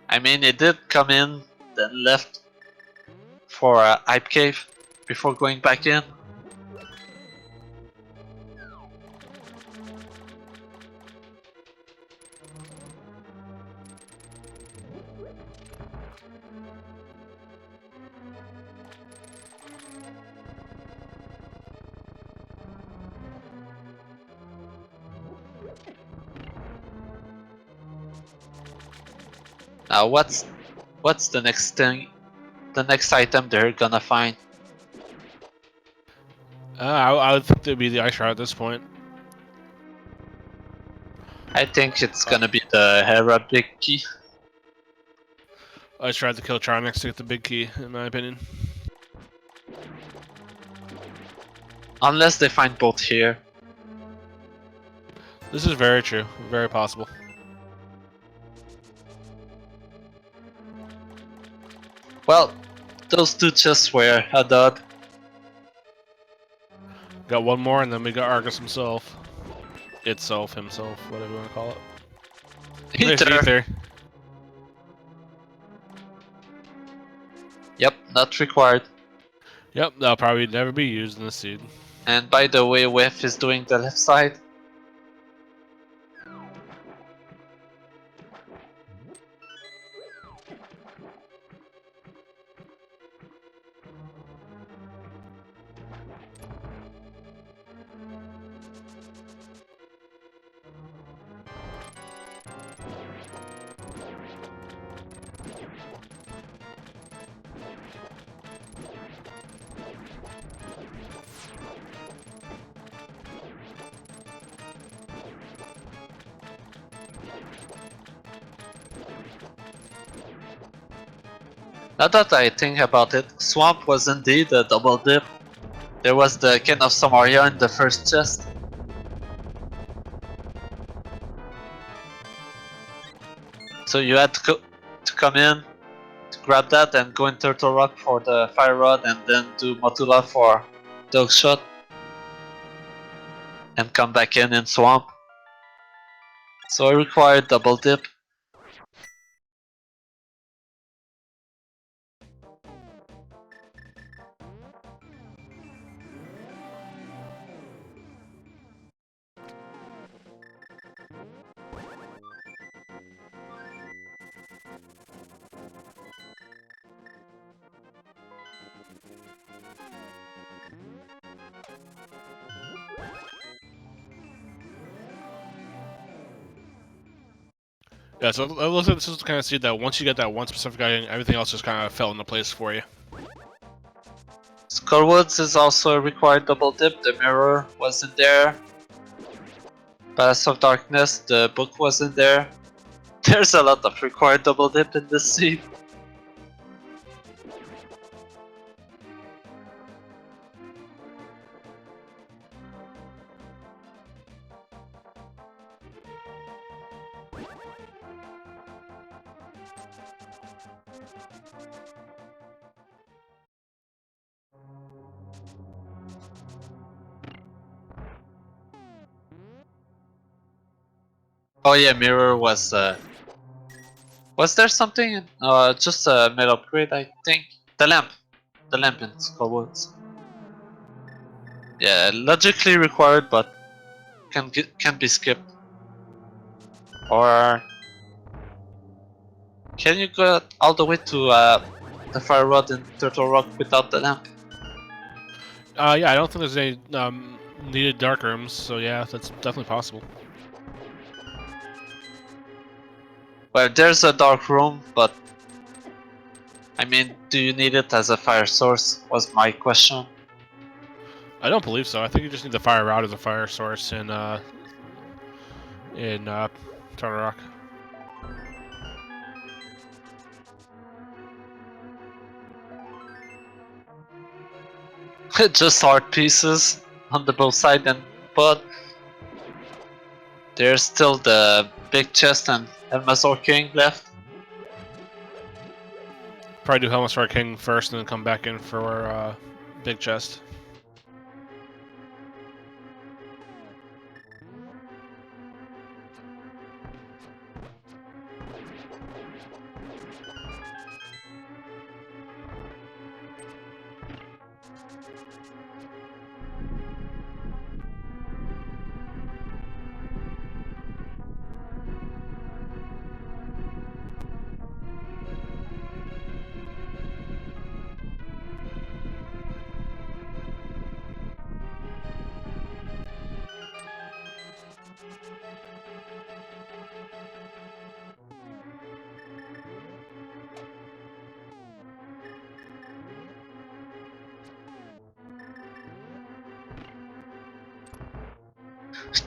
I mean, it did come in, then left for a Hype Cave before going back in. Now what's the next thing? The next item they're gonna find? I would think it'd be the Ice Shroud at this point. I think it's gonna be the Hera big key. Ice Shroud to kill Tronix to get the big key, in my opinion. Unless they find both here. This is very true. Very possible. Well, those 2 chests were a dud. Got one more, and then we got Argus himself. Himself, whatever you want to call it. There's Ether. Yep, not required. Yep, that'll probably never be used in the seed. And by the way, Weff is doing the left side. Now that I think about it, Swamp was indeed a double dip. There was the Kin of Samaria in the first chest. So you had to come in, to grab that and go in Turtle Rock for the Fire Rod and then do Motula for Dog Shot. And come back in Swamp. So it required double dip. Yeah, so it looks like this is the kind of seed that once you get that one specific item, everything else just kind of fell into place for you. Skullwoods is also a required double dip. The mirror wasn't there. Palace of Darkness, the book wasn't there. There's a lot of required double dip in this seed. Oh yeah, mirror was there something? Just a mid upgrade, I think. The lamp in Skullwoods. Yeah, logically required, but can be skipped. Or can you go all the way to the fire rod in Turtle Rock without the lamp? Yeah, I don't think there's any needed dark rooms, so yeah, that's definitely possible. Well, there's a dark room, but I mean, do you need it as a fire source? Was my question. I don't believe so. I think you just need the fire rod as a fire source in Turtle Rock. Just art pieces on the both side, but there's still the big chest and Elmazor King left. Probably do Helmstar King first, and then come back in for big chest.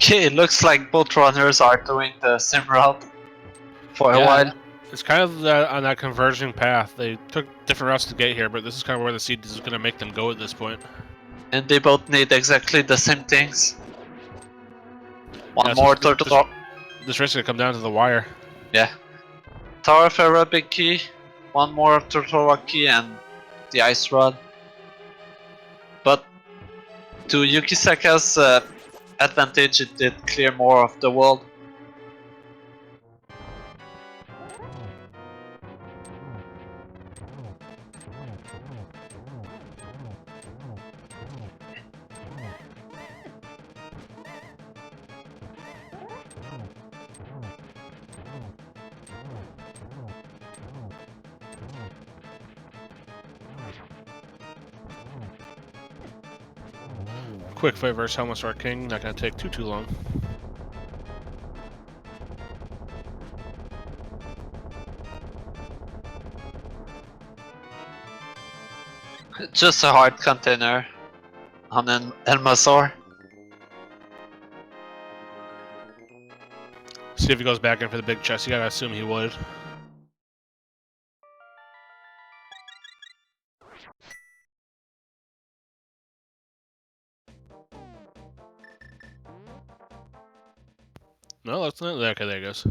Okay, it looks like both runners are doing the same route for a while. It's kind of on that converging path. They took different routes to get here, but this is kind of where the seed is going to make them go at this point. And they both need exactly the same things. One So more turtle. This race is going to come down to the wire. Yeah. Tower of Era big key. One more Turtle Rock key and the ice rod. But to Yukisaka's advantage, it did clear more of the world. Quick fight versus Helmstar King, not going to take too long. Just a hard container on an Elmazor. See if he goes back in for the big chest. You gotta assume he would. No, that's not. Okay, there he goes.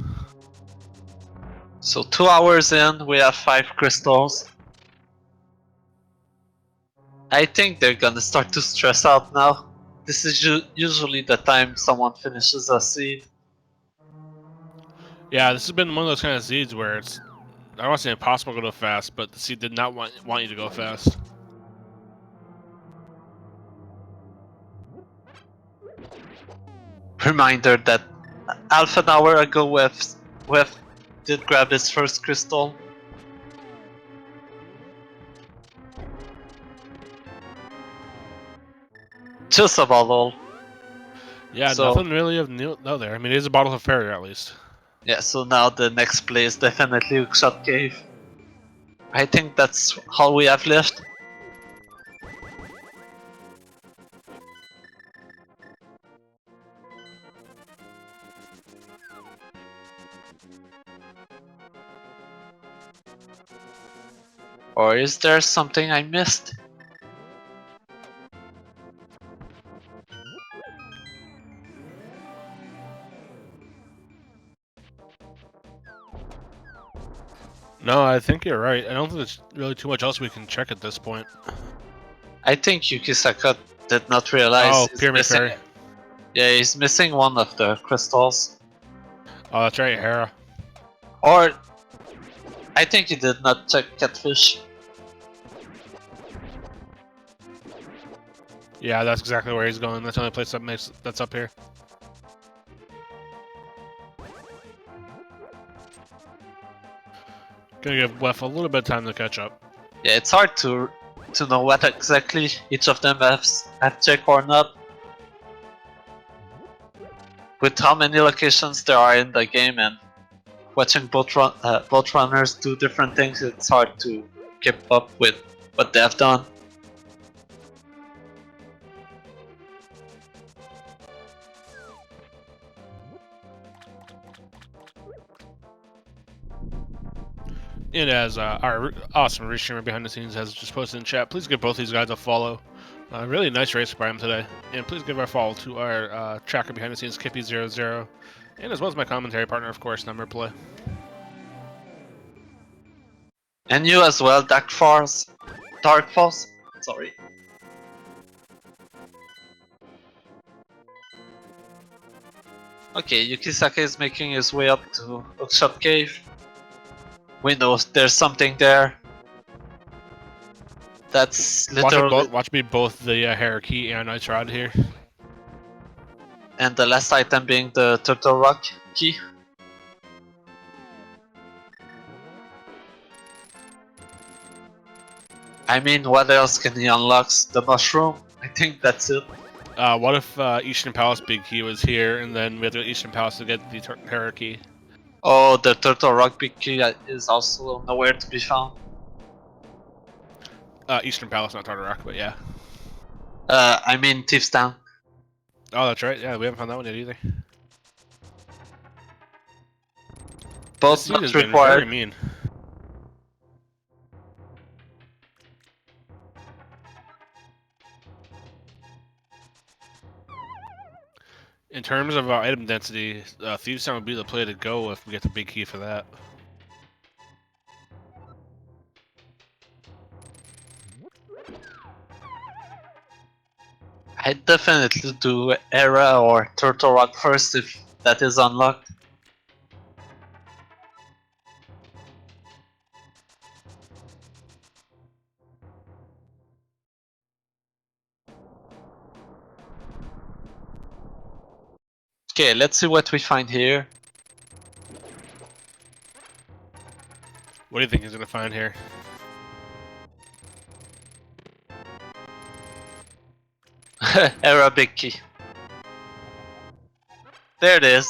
So 2 hours in, we have 5 crystals. I think they're gonna start to stress out now. This is usually the time someone finishes a seed. Yeah, this has been one of those kind of seeds where it's, I don't want to say impossible to go fast, but the seed did not want you to go fast. Reminder that half an hour ago Weff did grab his first crystal. Just a bottle. Yeah, So, nothing really of new there. I mean, it is a bottle of Farrier at least. Yeah, so now the next play is definitely Hookshot Cave. I think that's all we have left. Or is there something I missed? No, I think you're right. I don't think there's really too much else we can check at this point. I think Yukisaka did not realize Oh, he's Pyramid missing. Fairy. Yeah, he's missing one of the crystals. Oh, that's right, Hera. Or I think he did not check Catfish. Yeah, that's exactly where he's going. That's the only place that's up here. Gonna give Weff a little bit of time to catch up. Yeah, it's hard to know what exactly each of them have checked or not. With how many locations there are in the game and watching both runners do different things, it's hard to keep up with what they have done. And as our awesome race streamer behind the scenes has just posted in chat, please give both these guys a follow. Really nice race by him today. And please give our follow to our tracker behind the scenes, Kippy00, and as well as my commentary partner, of course, Number Play. And you as well, Dark Force. Sorry. Okay, Yukisaka is making his way up to Hookshot Cave. We know there's something there. That's literally... Watch me both the Hera Key and Ice Rod here. And the last item being the Turtle Rock Key. I mean, what else can he unlock? The mushroom? I think that's it. What if Eastern Palace Big Key was here, and then we had to go to Eastern Palace to get the Hera Key? Oh, the Turtle Rock Big Key is also nowhere to be found. Eastern Palace, not Tartar Rock, but yeah. I mean Thief's Town. Oh, that's right. Yeah, we haven't found that one yet either. Both not required. Very mean. In terms of item density, Thieves Town would be the play to go if we get the big key for that. I'd definitely do Era or Turtle Rock first if that is unlocked. Okay, let's see what we find here. What do you think he's gonna find here? Era Big Key. There it is.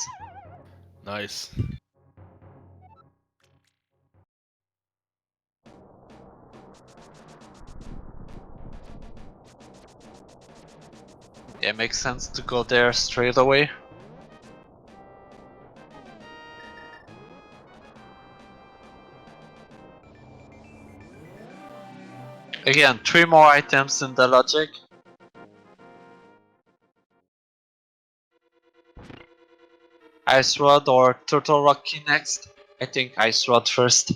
Nice. Yeah, it makes sense to go there straight away. Again, 3 more items in the logic. Ice Rod or Turtle Rock Key next? I think Ice Rod first.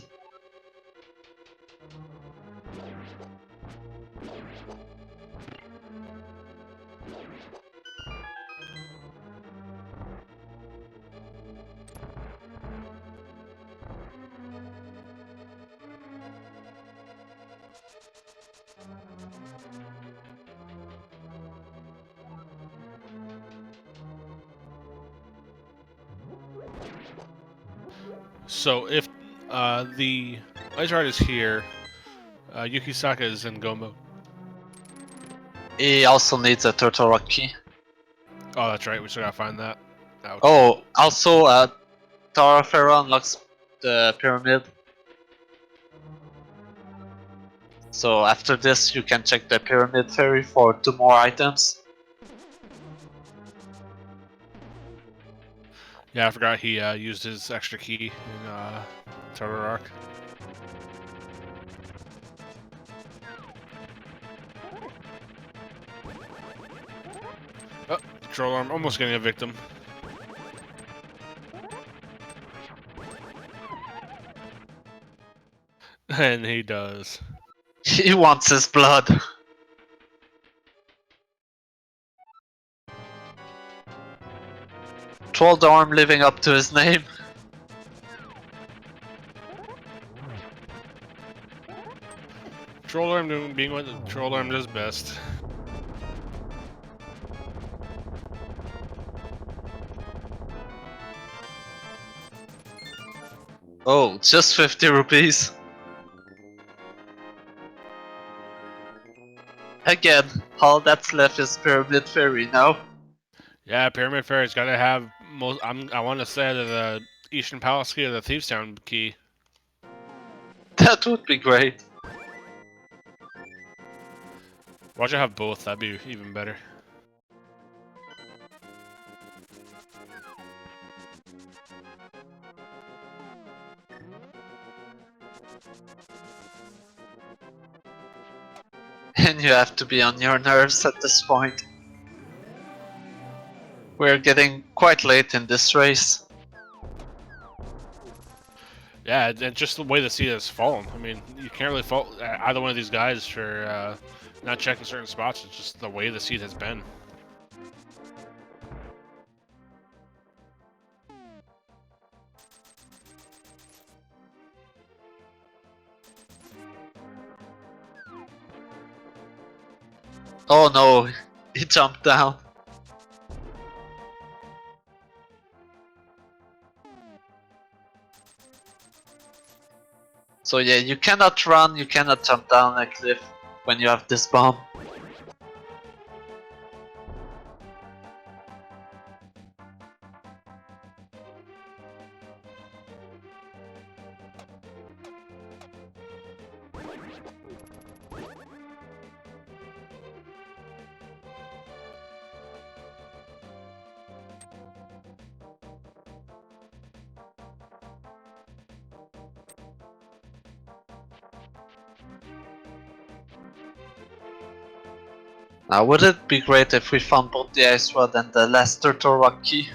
So if the Ice Rod is here, Yukisaka is in go mode. He also needs a Turtle Rock Key. Oh, that's right. We still gotta find that. Ouch. Oh, also Tower of Pharaoh unlocks the pyramid. So after this you can check the pyramid ferry for 2 more items. Yeah, I forgot he used his extra key in Turtle Rock. Oh, Troll Arm almost getting a victim. And he does. He wants his blood. Troll the arm living up to his name. Troll Arm being what Troll Arm does best. Oh, just 50 rupees. Again, all that's left is Pyramid Ferry now. Yeah, Pyramid Ferry's gotta have most. I want to say the Eastern Palace key or the Thieves Town key. That would be great. Watch it have both. That'd be even better. And you have to be on your nerves at this point. We're getting quite late in this race. Yeah, and just the way the seed has fallen. I mean, you can't really fault either one of these guys for not checking certain spots. It's just the way the seed has been. Oh no, he jumped down. So yeah, you cannot run, you cannot jump down a cliff when you have this bomb. Now would it be great if we found both the ice rod and the last turtle rock key?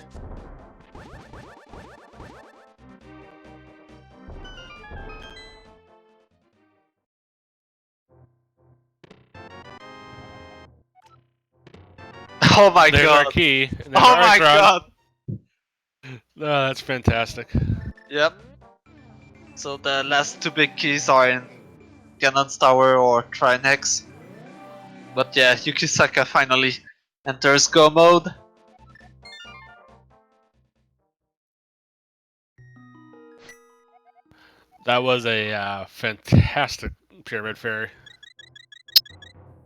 Oh my There's god! our key. And there's Oh our my ice rod. god! Oh, that's fantastic. Yep. So the last 2 big keys are in Ganon's Tower or Trinex. But yeah, Yukisaka finally enters go mode. That was a fantastic Pyramid Ferry.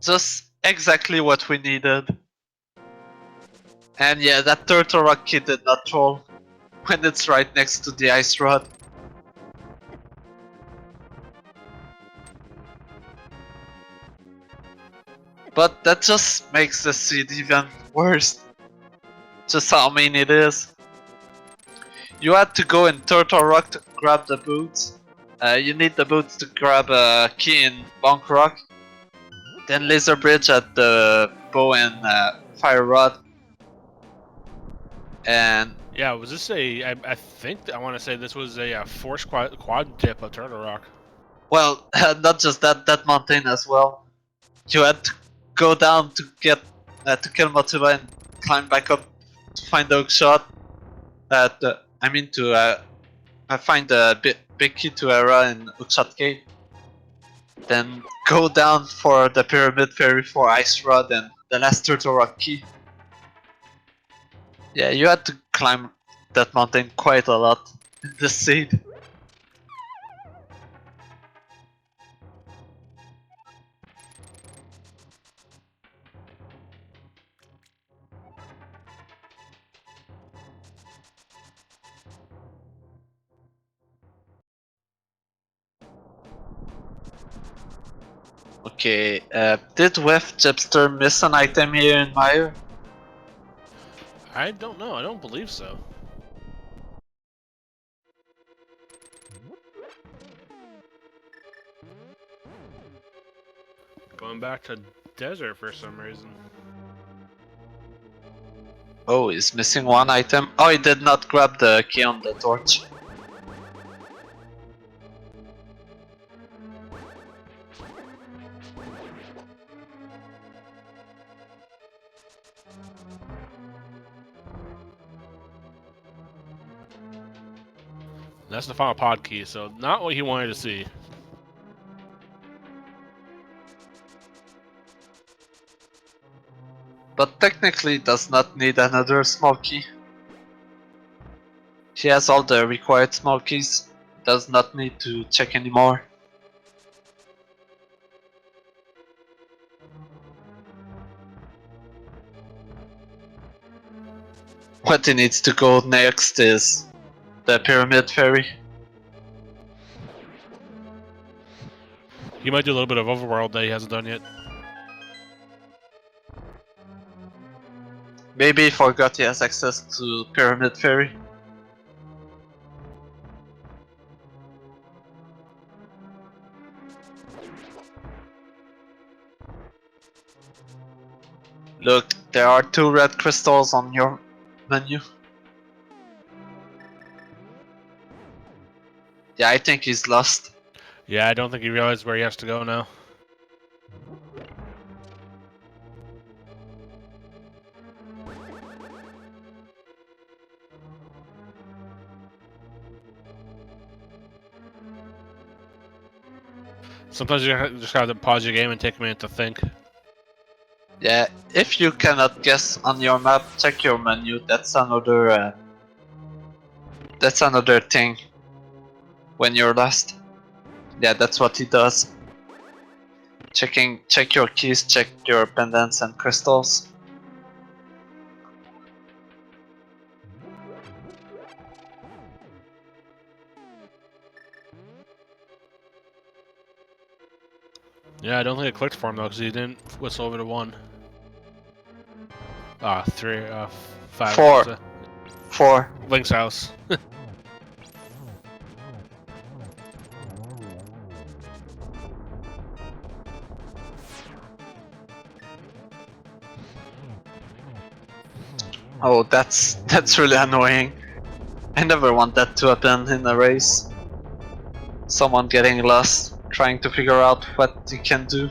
Just exactly what we needed. And yeah, that turtle rock key did not troll when it's right next to the ice rod. But that just makes the seed even worse. Just how mean it is. You had to go in Turtle Rock to grab the boots. You need the boots to grab a key in Bonk Rock. Then Laser Bridge at the bow and fire rod. And Yeah, was this I think I want to say this was a force quad dip of Turtle Rock. well, not just that, that mountain as well. You had to go down to get to kill Matsuba and climb back up to find the hook shot. I mean to find the big key to Era in Hookshot Cave. Then go down for the Pyramid Ferry for Ice Rod and the last Turtle Rock key. Yeah, you had to climb that mountain quite a lot in this seed. Okay, did weffjebster miss an item here in Meyer? I don't know. I don't believe so. Going back to desert for some reason. Oh, he's missing one item. Oh, he did not grab the key on the torch. That's the final pod key, so not what he wanted to see. But technically does not need another small key. He has all the required small keys. Does not need to check anymore. What he needs to go next is the Pyramid Ferry. He might do a little bit of overworld that he hasn't done yet. Maybe he forgot he has access to Pyramid Ferry. Look, there are 2 red crystals on your menu. Yeah, I think he's lost. Yeah, I don't think he realized where he has to go now. Sometimes you just have to pause your game and take a minute to think. Yeah, if you cannot guess on your map, check your menu. That's another thing when you're lost. Yeah, that's what he does. Check your keys, check your pendants and crystals. Yeah, I don't think it clicked for him though, because he didn't whistle over to 1. 3, 5. 4. 4. Link's house. Oh, that's really annoying. I never want that to happen in a race. Someone getting lost, trying to figure out what he can do.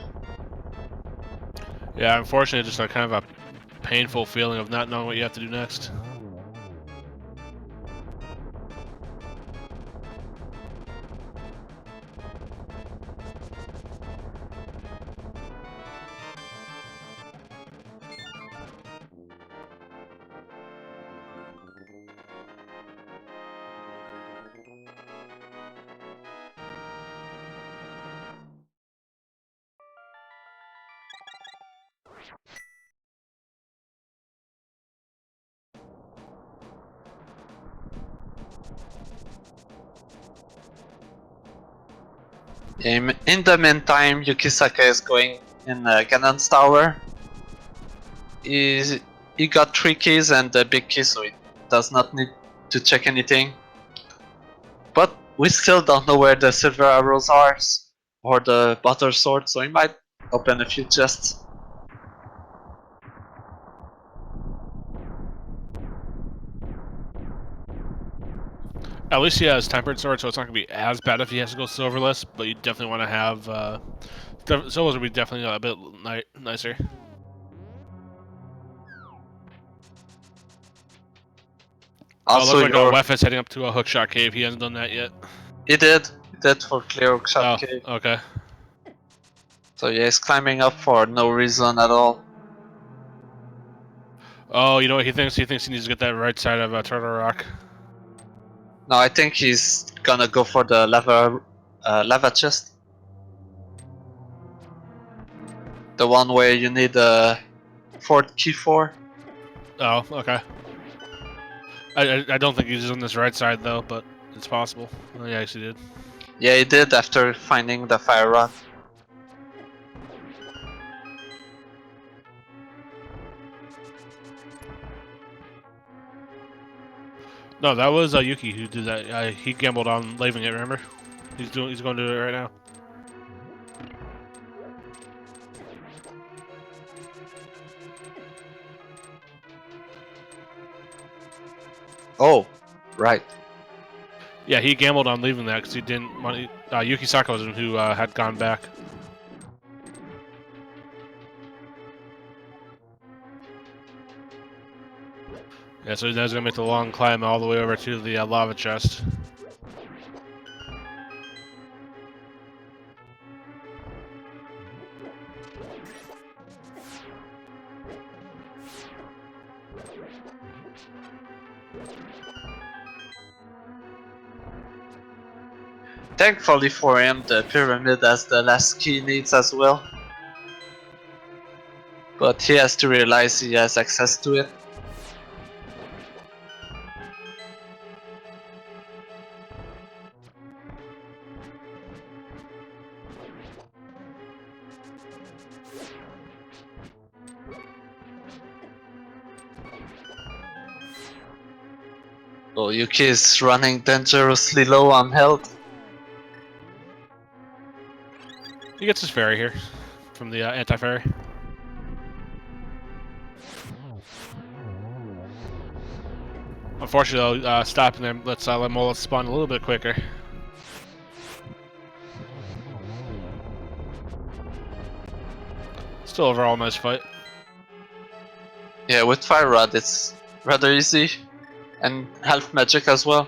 Yeah, unfortunately, just kind of a painful feeling of not knowing what you have to do next. In the meantime, Yukisaka is going in Ganon's tower. He got 3 keys and the big key, so he does not need to check anything. But we still don't know where the silver arrows are, or the butter sword, so he might open a few chests. At least he has tempered sword, so it's not gonna be as bad if he has to go silverless. But you definitely want to have silvers would be definitely a bit nicer. Also, looks like Weff is heading up to a hookshot cave. He hasn't done that yet. He did for clear hookshot cave. Okay. So yeah, he's climbing up for no reason at all. Oh, you know what he thinks? He thinks he needs to get that right side of Turtle Rock. No, I think he's gonna go for the lava chest. The one where you need a 4th key for. Oh, okay. I don't think he's on this right side though, but it's possible. Oh, yeah, he did. Yeah, he did after finding the fire rod. No, that was Yuki who did that. He gambled on leaving it. Remember? He's going to do it right now. Oh, right. Yeah, he gambled on leaving that because he didn't want. Yukisaka was who had gone back. Yeah, so now he's gonna make the long climb all the way over to the lava chest. Thankfully for him, the pyramid has the last key needs as well. But he has to realize he has access to it. Oh, Yuki is running dangerously low on health. He gets his fairy here from the anti-fairy. Unfortunately, stopping them lets Lemola spawn a little bit quicker. Still overall nice fight. Yeah, with Fire Rod it's rather easy. And half magic as well.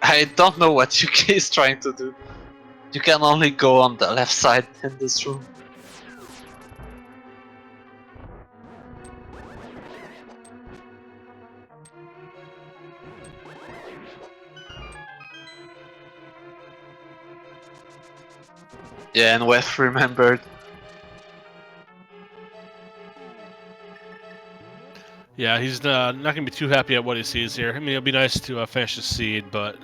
I don't know what Yuki is trying to do. You can only go on the left side in this room. Yeah, and Weff remembered. Yeah, he's not going to be too happy at what he sees here. I mean, it'll be nice to finish the seed, but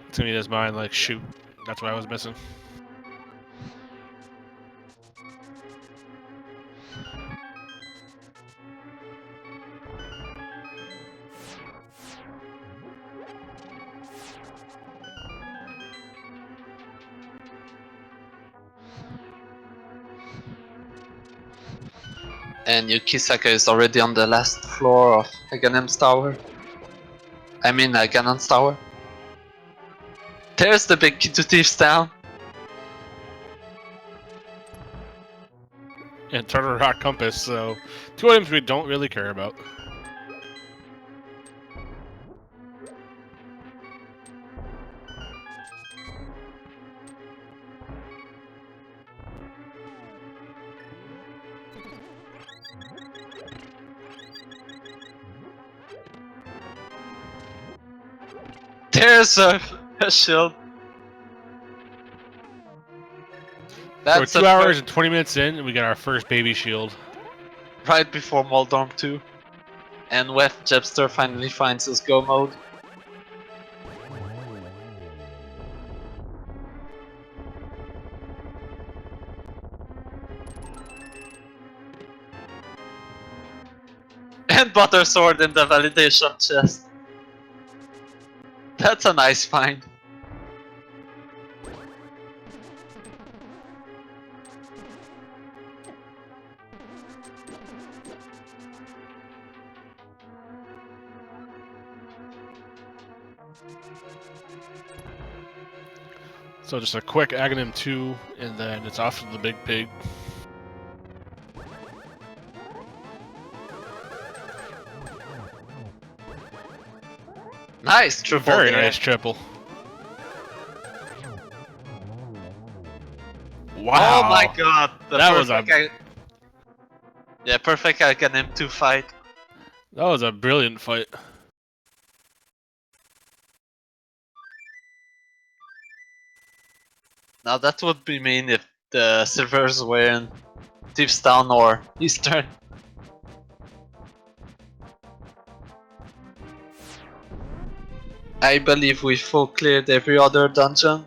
it's going to be in his mind like, shoot, that's what I was missing. And Yukisaka is already on the last floor of Ganem's tower. I mean, Ganon's tower. There's the big key to Thieves Town. And Turtle Rock Compass, so 2 items we don't really care about. There's a shield. That's 2 hours and 20 minutes in, and we got our first baby shield. Right before Moldorm 2. And weffjebster finally finds his go mode. And Butter Sword in the validation chest. That's a nice find. So just a quick Aghanim 2, and then it's off to the big pig. Nice triple. Very there. nice triple. Wow. Oh my god. That was a... Yeah, perfect Aghanim 2 fight. That was a brilliant fight. Now that would be mean if the silvers were in Thieves Town or Eastern. I believe we full cleared every other dungeon.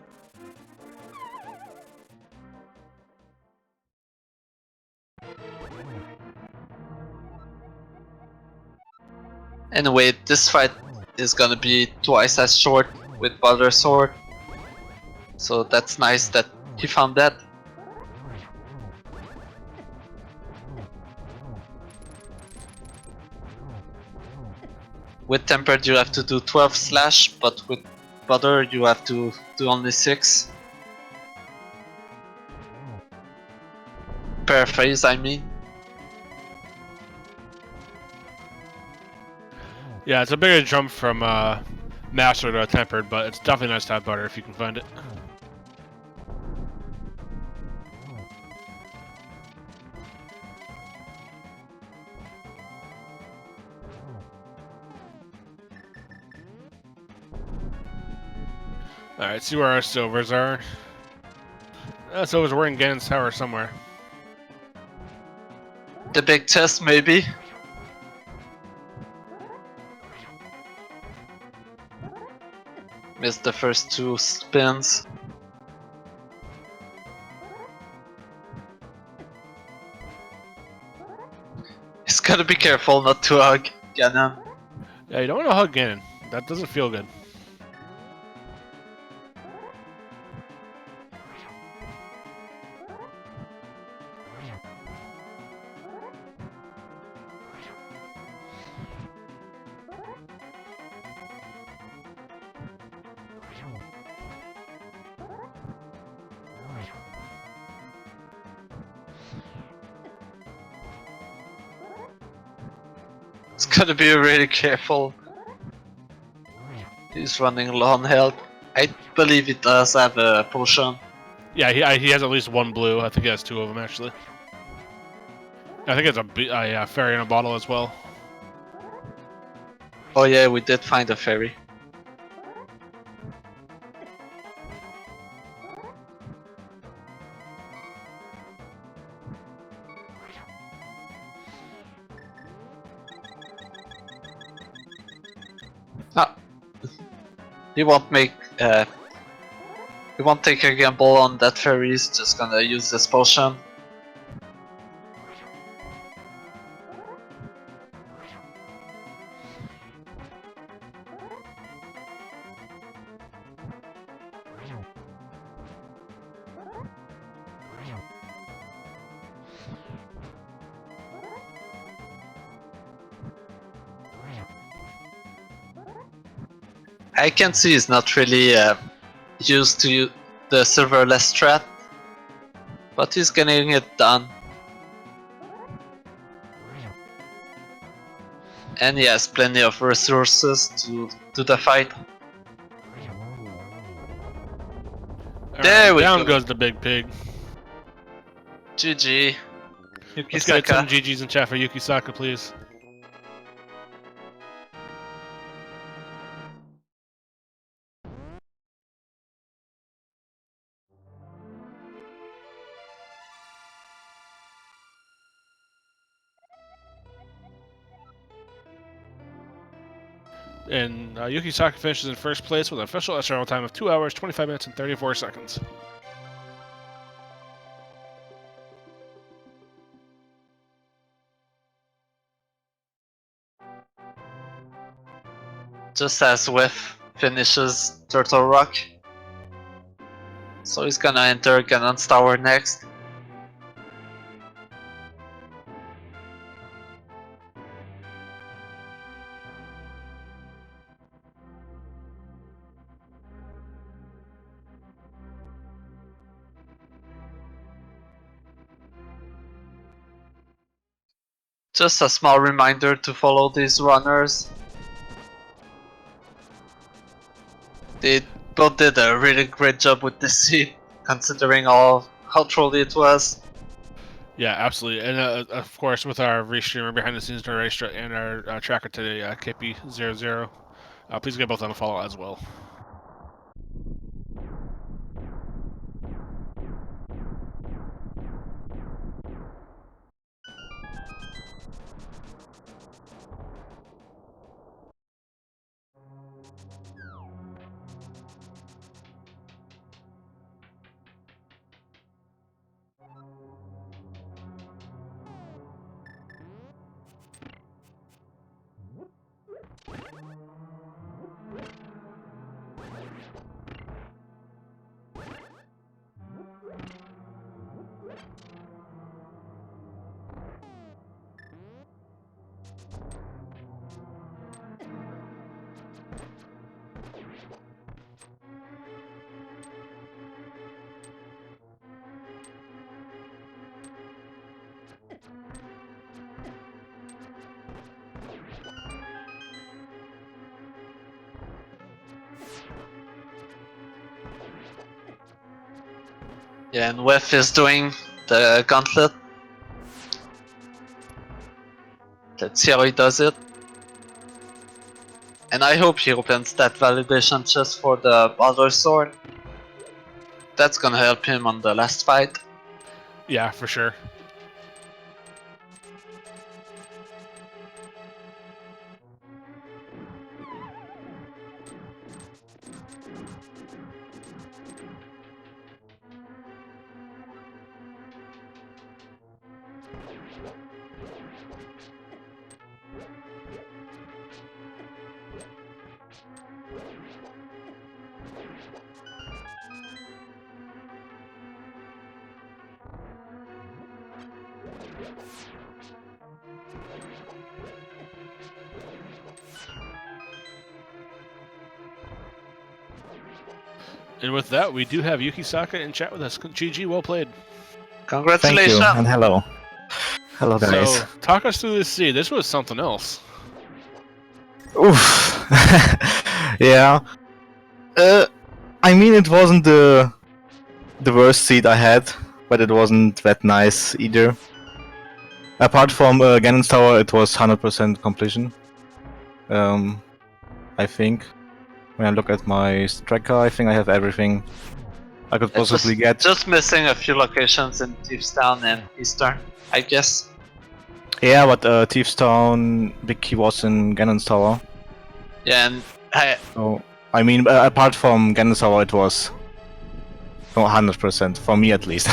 Anyway, this fight is gonna be twice as short with Butter Sword. So that's nice that he found that. With Tempered you have to do 12 slash, but with Butter you have to do only 6. Per phase, I mean. Yeah, it's a bigger jump from Master to Tempered, but it's definitely nice to have Butter if you can find it. Alright, see where our silvers are. Silvers were in Ganon's tower somewhere. The big test, maybe. Missed the first 2 spins. He's gotta be careful not to hug Ganon. Yeah, you don't want to hug Ganon. That doesn't feel good. He's gotta be really careful. He's running low on health. I believe he does have a potion. Yeah, he has at least 1 blue. I think he has 2 of them, actually. I think it's a fairy in a bottle as well. Oh yeah, we did find a fairy. Ah. He won't make he won't take a gamble on that fairy, he's just gonna use this potion. I can see he's not really used to the serverless strat, but he's getting it done. And he has plenty of resources to do the fight. There we down go. goes the big pig. GG. Let's get some Yukisaka. GGs in chat for Yukisaka, please. And Yukisaka finishes in first place with an official SRL time of 2 hours, 25 minutes, and 34 seconds. Just as Weff finishes Turtle Rock. So he's gonna enter Ganon's Tower next. Just a small reminder to follow these runners. They both did a really great job with this seed, considering how trolly it was. Yeah, absolutely. And of course, with our restreamer behind the scenes and our tracker today, KP00, please get both on a follow as well. Yeah, and Weff is doing the gauntlet. Let's see how he does it. And I hope he opens that validation chest for the other sword. That's gonna help him on the last fight. Yeah, for sure. And with that, we do have Yukisaka in chat with us. GG, well played. Congratulations! Thank you, and hello. Hello, guys. So, talk us through this seed. This was something else. Oof. Yeah. I mean, it wasn't the worst seed I had, but it wasn't that nice either. Apart from Ganon's Tower, it was 100% completion. I think. When I look at my tracker, I think I have everything I could possibly get. Just missing a few locations in Thieves Town and Eastern, I guess. Yeah, but Thieves Town, Big Key was in Ganon's Tower. Yeah, and So, I mean, apart from Ganon's Tower, it was 100%, for me at least.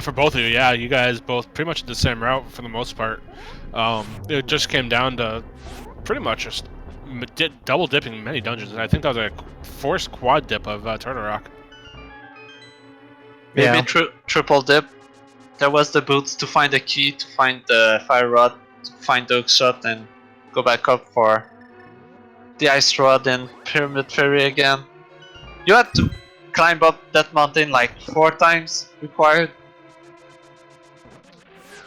For both of you, yeah, you guys both pretty much the same route for the most part. It just came down to pretty much just double dipping many dungeons. I think that was a forced quad dip of Turtle Rock. maybe Yeah. triple dip. There was the boots to find the key, to find the fire rod, to find the hook shot, and go back up for the ice rod and Pyramid Ferry again. You had to climb up that mountain like 4 times required.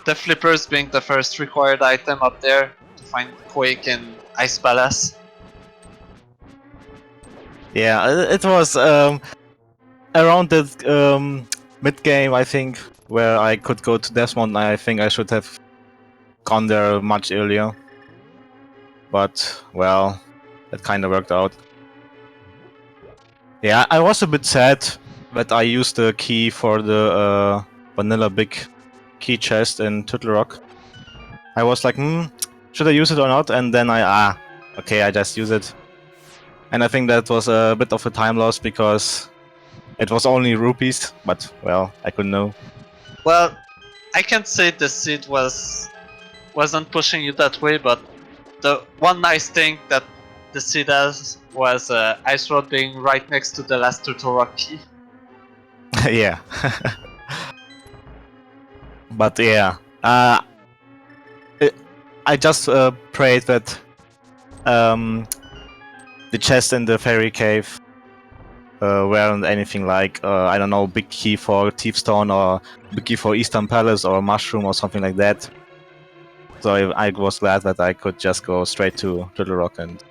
The flippers being the first required item up there to find Quake and Ice Palace. Yeah, it was around the mid game, I think, where I could go to Desmond. I think I should have gone there much earlier. But, well, that kind of worked out. Yeah, I was a bit sad that I used the key for the vanilla big key chest in Turtle Rock. I was like, should I use it or not? And then okay, I just use it. And I think that was a bit of a time loss because it was only rupees, but, well, I couldn't know. Well, I can't say the seed wasn't pushing you that way, but the one nice thing that the seed has was Ice Rod being right next to the last Turtle Rock key. Yeah. But yeah, I just prayed that the chest in the fairy cave weren't anything like, I don't know, big key for Thiefstone or big key for Eastern Palace or Mushroom or something like that. So I was glad that I could just go straight to Turtle Rock and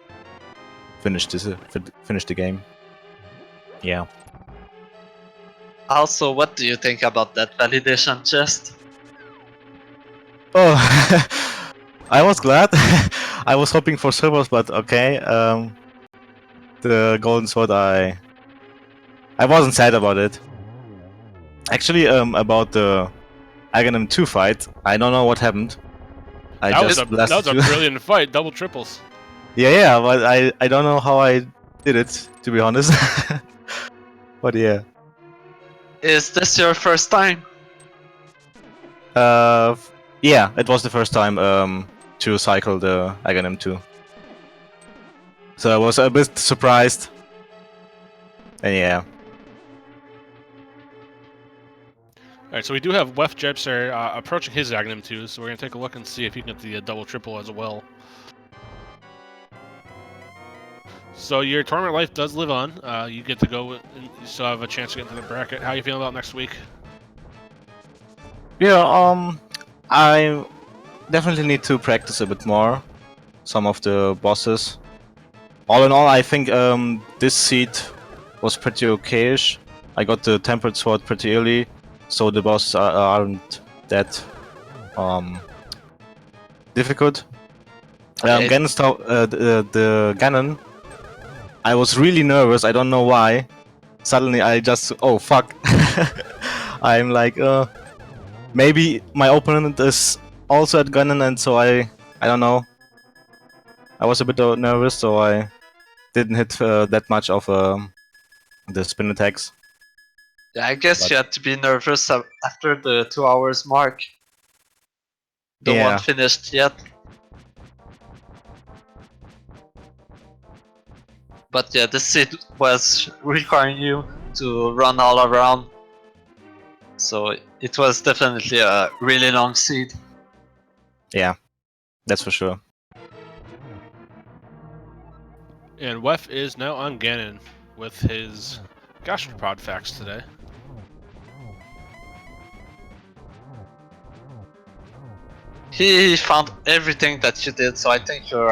finish the game. Yeah. Also, what do you think about that validation chest? Oh, I was glad. I was hoping for servers, but okay. The golden sword, I wasn't sad about it. Actually, about the Aghanim 2 fight, I don't know what happened. That was a brilliant fight, double triples. Yeah, but I don't know how I did it, to be honest. But yeah. Is this your first time? Yeah, it was the first time to cycle the Aghanim 2. So I was a bit surprised. And yeah. Alright, so we do have weffjebster approaching his Aghanim 2, so we're going to take a look and see if he can get the double triple as well. So your tournament life does live on. You get to go, and you still have a chance to get into the bracket. How are you feeling about next week? Yeah, I definitely need to practice a bit more. Some of the bosses. All in all, I think this seed was pretty okay-ish. I got the tempered sword pretty early, so the bosses aren't that difficult. Yeah, The Ganon, I was really nervous. I don't know why. Suddenly, I just oh fuck. I'm like, maybe my opponent is also at Ganon, and so I don't know. I was a bit nervous, so I didn't hit that much of the spin attacks. yeah, I guess But- you had to be nervous after the 2 hours mark. The one Yeah. finished yet. But yeah, this seed was requiring you to run all around. So it was definitely a really long seed. Yeah, that's for sure. And Weff is now on Ganon with his gastropod facts today. He found everything that you did, so I think your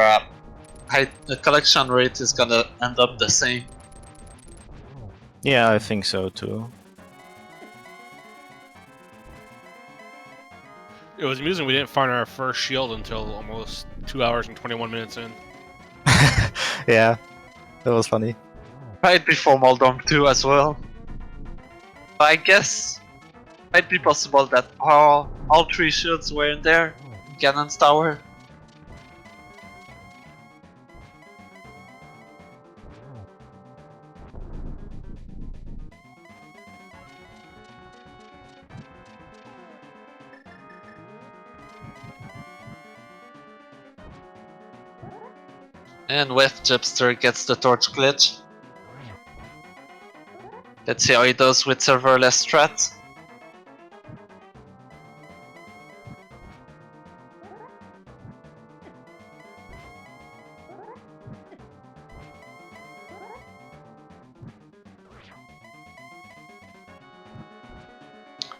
the collection rate is gonna end up the same. Yeah, I think so too. It was amusing we didn't find our first shield until almost 2 hours and 21 minutes in. Yeah, that was funny. Right before Moldorm 2 as well. But I guess it might be possible that all 3 shields were in there in Ganon's tower. And weffjebster gets the torch glitch. Let's see how he does with serverless strat.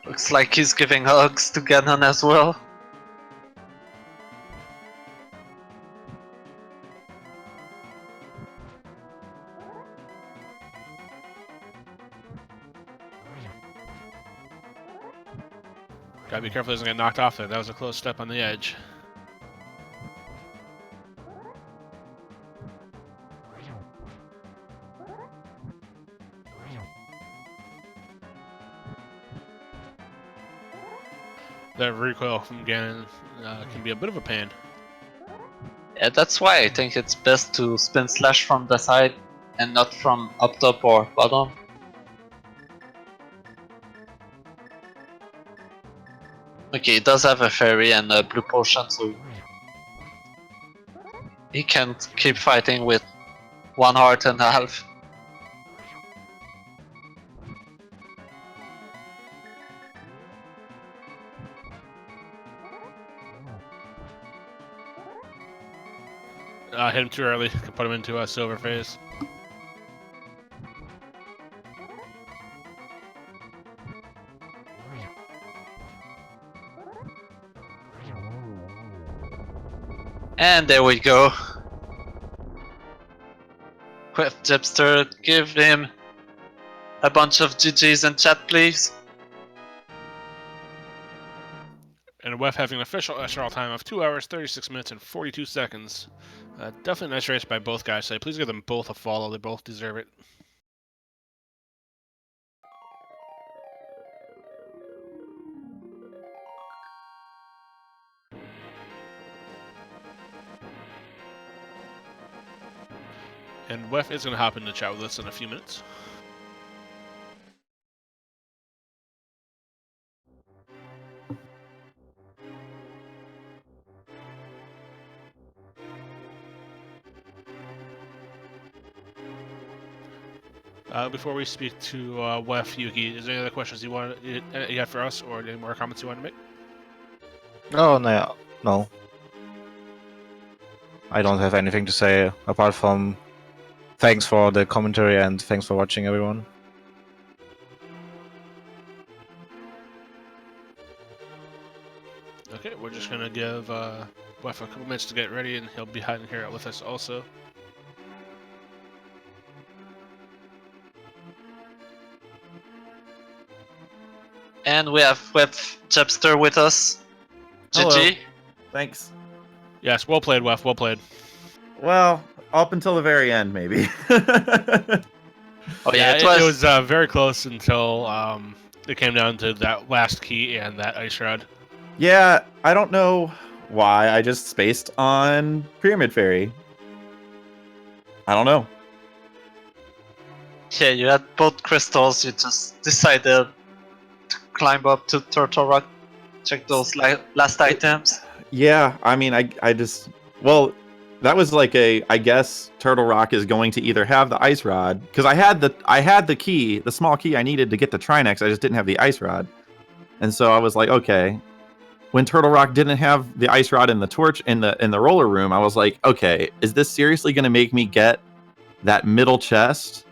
Looks like he's giving hugs to Ganon as well. Gotta be careful he doesn't get knocked off there. That was a close step on the edge. That recoil from Ganon can be a bit of a pain. Yeah, that's why I think it's best to spin slash from the side and not from up top or bottom. Okay, he does have a fairy and a blue potion, so he can keep fighting with 1 heart and a half. Hit him too early. Can put him into a silver phase. And there we go. weffjebster, give him a bunch of GGs in chat, please. And Weff having an official SRL time of 2 hours, 36 minutes, and 42 seconds. Definitely a nice race by both guys today. Please give them both a follow. They both deserve it. And Weff is going to hop into chat with us in a few minutes. Before we speak to Weff, Yuki, is there any other questions you had for us, or any more comments you want to make? Oh no, no. I don't have anything to say apart from thanks for the commentary and thanks for watching, everyone. Okay, we're just going to give Weff a couple minutes to get ready, and he'll be hiding here with us also. And we have weffjebster with us. Hello. GG. Thanks. Yes, well played, Weff. Well played. Well, up until the very end, maybe. Oh yeah, it was very close until it came down to that last key and that ice rod. Yeah, I don't know why I just spaced on Pyramid Fairy. I don't know. Yeah, you had both crystals. You just decided to climb up to Turtle Rock, check those last items. Yeah, I mean, I just, well, that was like I guess Turtle Rock is going to either have the ice rod, because I had the key, the small key I needed to get the Trinex, I just didn't have the ice rod. And so I was like, okay. When Turtle Rock didn't have the ice rod and the torch in the roller room, I was like, okay, is this seriously going to make me get that middle chest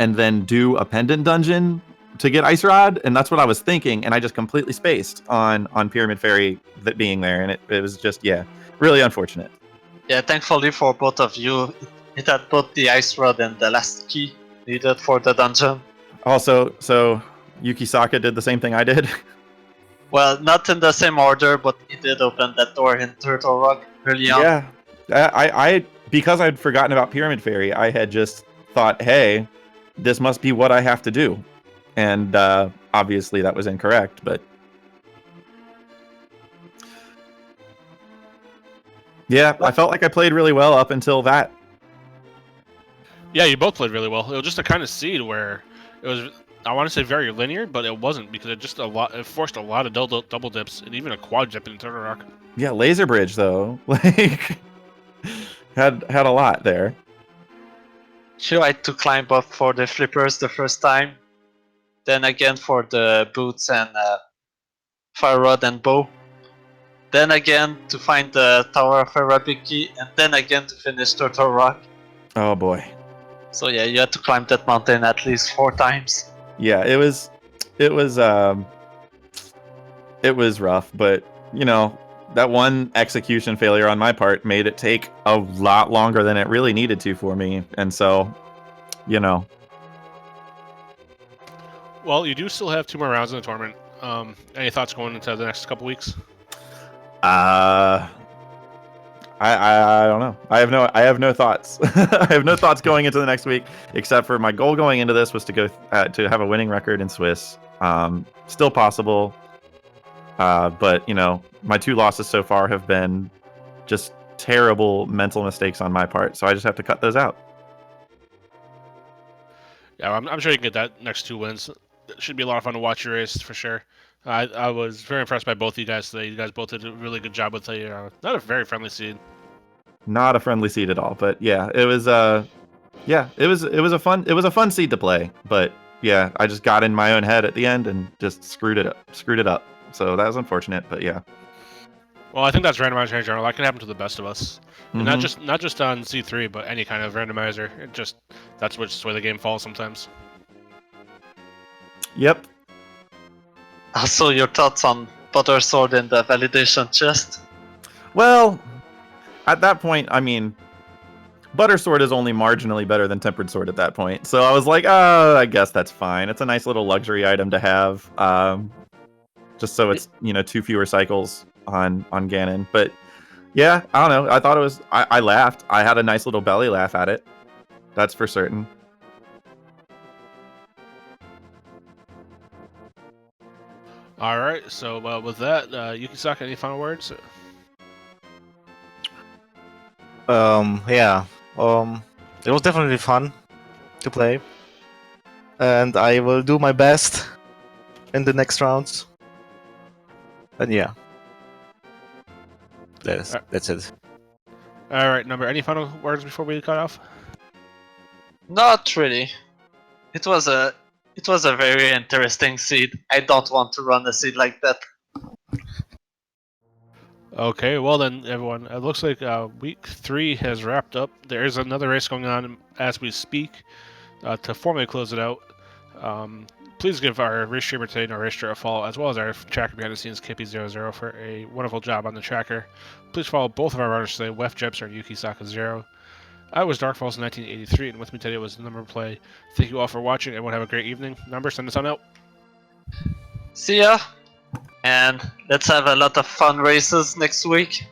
and then do a pendant dungeon to get ice rod? And that's what I was thinking, and I just completely spaced on Pyramid Fairy that being there, and it was just, yeah, really unfortunate. Yeah, thankfully for both of you, it had both the ice rod and the last key needed for the dungeon. Also, so Yukisaka did the same thing I did. Well, not in the same order, but he did open that door in Turtle Rock early on. Yeah, I because I'd forgotten about Pyramid Fairy, I had just thought, hey, this must be what I have to do, and obviously that was incorrect. But yeah, I felt like I played really well up until that. Yeah, you both played really well. It was just a kind of seed where it was, I want to say very linear, but it wasn't, because it forced a lot of double dips and even a quad dip in Turtle Rock. Yeah, Laser Bridge though, like had a lot there. Tried to climb up for the flippers the first time, then again for the boots and fire rod and bow, then again to find the Tower of Arabiki, and then again to finish Turtle Rock. Oh boy. So yeah, you had to climb that mountain at least 4 times. Yeah, it was rough, but you know, that one execution failure on my part made it take a lot longer than it really needed to for me, and so, you know. Well, you do still have 2 more rounds in the tournament. Any thoughts going into the next couple weeks? I don't know. I have no thoughts. I have no thoughts going into the next week, except for my goal going into this was to go to have a winning record in Swiss. Still possible, but you know, my 2 losses so far have been just terrible mental mistakes on my part. So I just have to cut those out. Yeah, I'm sure you can get that next 2 wins. It should be a lot of fun to watch your race for sure. I was very impressed by both of you guys today. You guys both did a really good job with not a very friendly seed. Not a friendly seed at all, but yeah, it was a fun seed to play, but yeah, I just got in my own head at the end and just screwed it up. So that was unfortunate, but yeah. Well, I think that's randomizer in general. That can happen to the best of us. And not just on C3, but any kind of randomizer. That's just the way the game falls sometimes. Yep. Also, your thoughts on Butter Sword and the validation chest? Well, at that point, I mean, Butter Sword is only marginally better than Tempered Sword at that point. So I was like, I guess that's fine. It's a nice little luxury item to have. Just so it's, you know, 2 fewer cycles on Ganon. But yeah, I don't know. I thought it was, I laughed. I had a nice little belly laugh at it. That's for certain. All right. So with that, Yukisaka, any final words? Yeah. It was definitely fun to play, and I will do my best in the next rounds. And yeah, that's it. All right, Number. Any final words before we cut off? Not really. It was a very interesting seed. I don't want to run a seed like that. Okay, well then, everyone, it looks like week 3 has wrapped up. There is another race going on as we speak. To formally close it out, please give our race streamer today, no race a follow, as well as our tracker behind the scenes, Kippy00, for a wonderful job on the tracker. Please follow both of our runners today, weffjebster and Yukisaka0. I was Darkfalls1983, and with me today was Number Play. Thank you all for watching. Everyone have a great evening. Number, send us on out. See ya, and let's have a lot of fun races next week.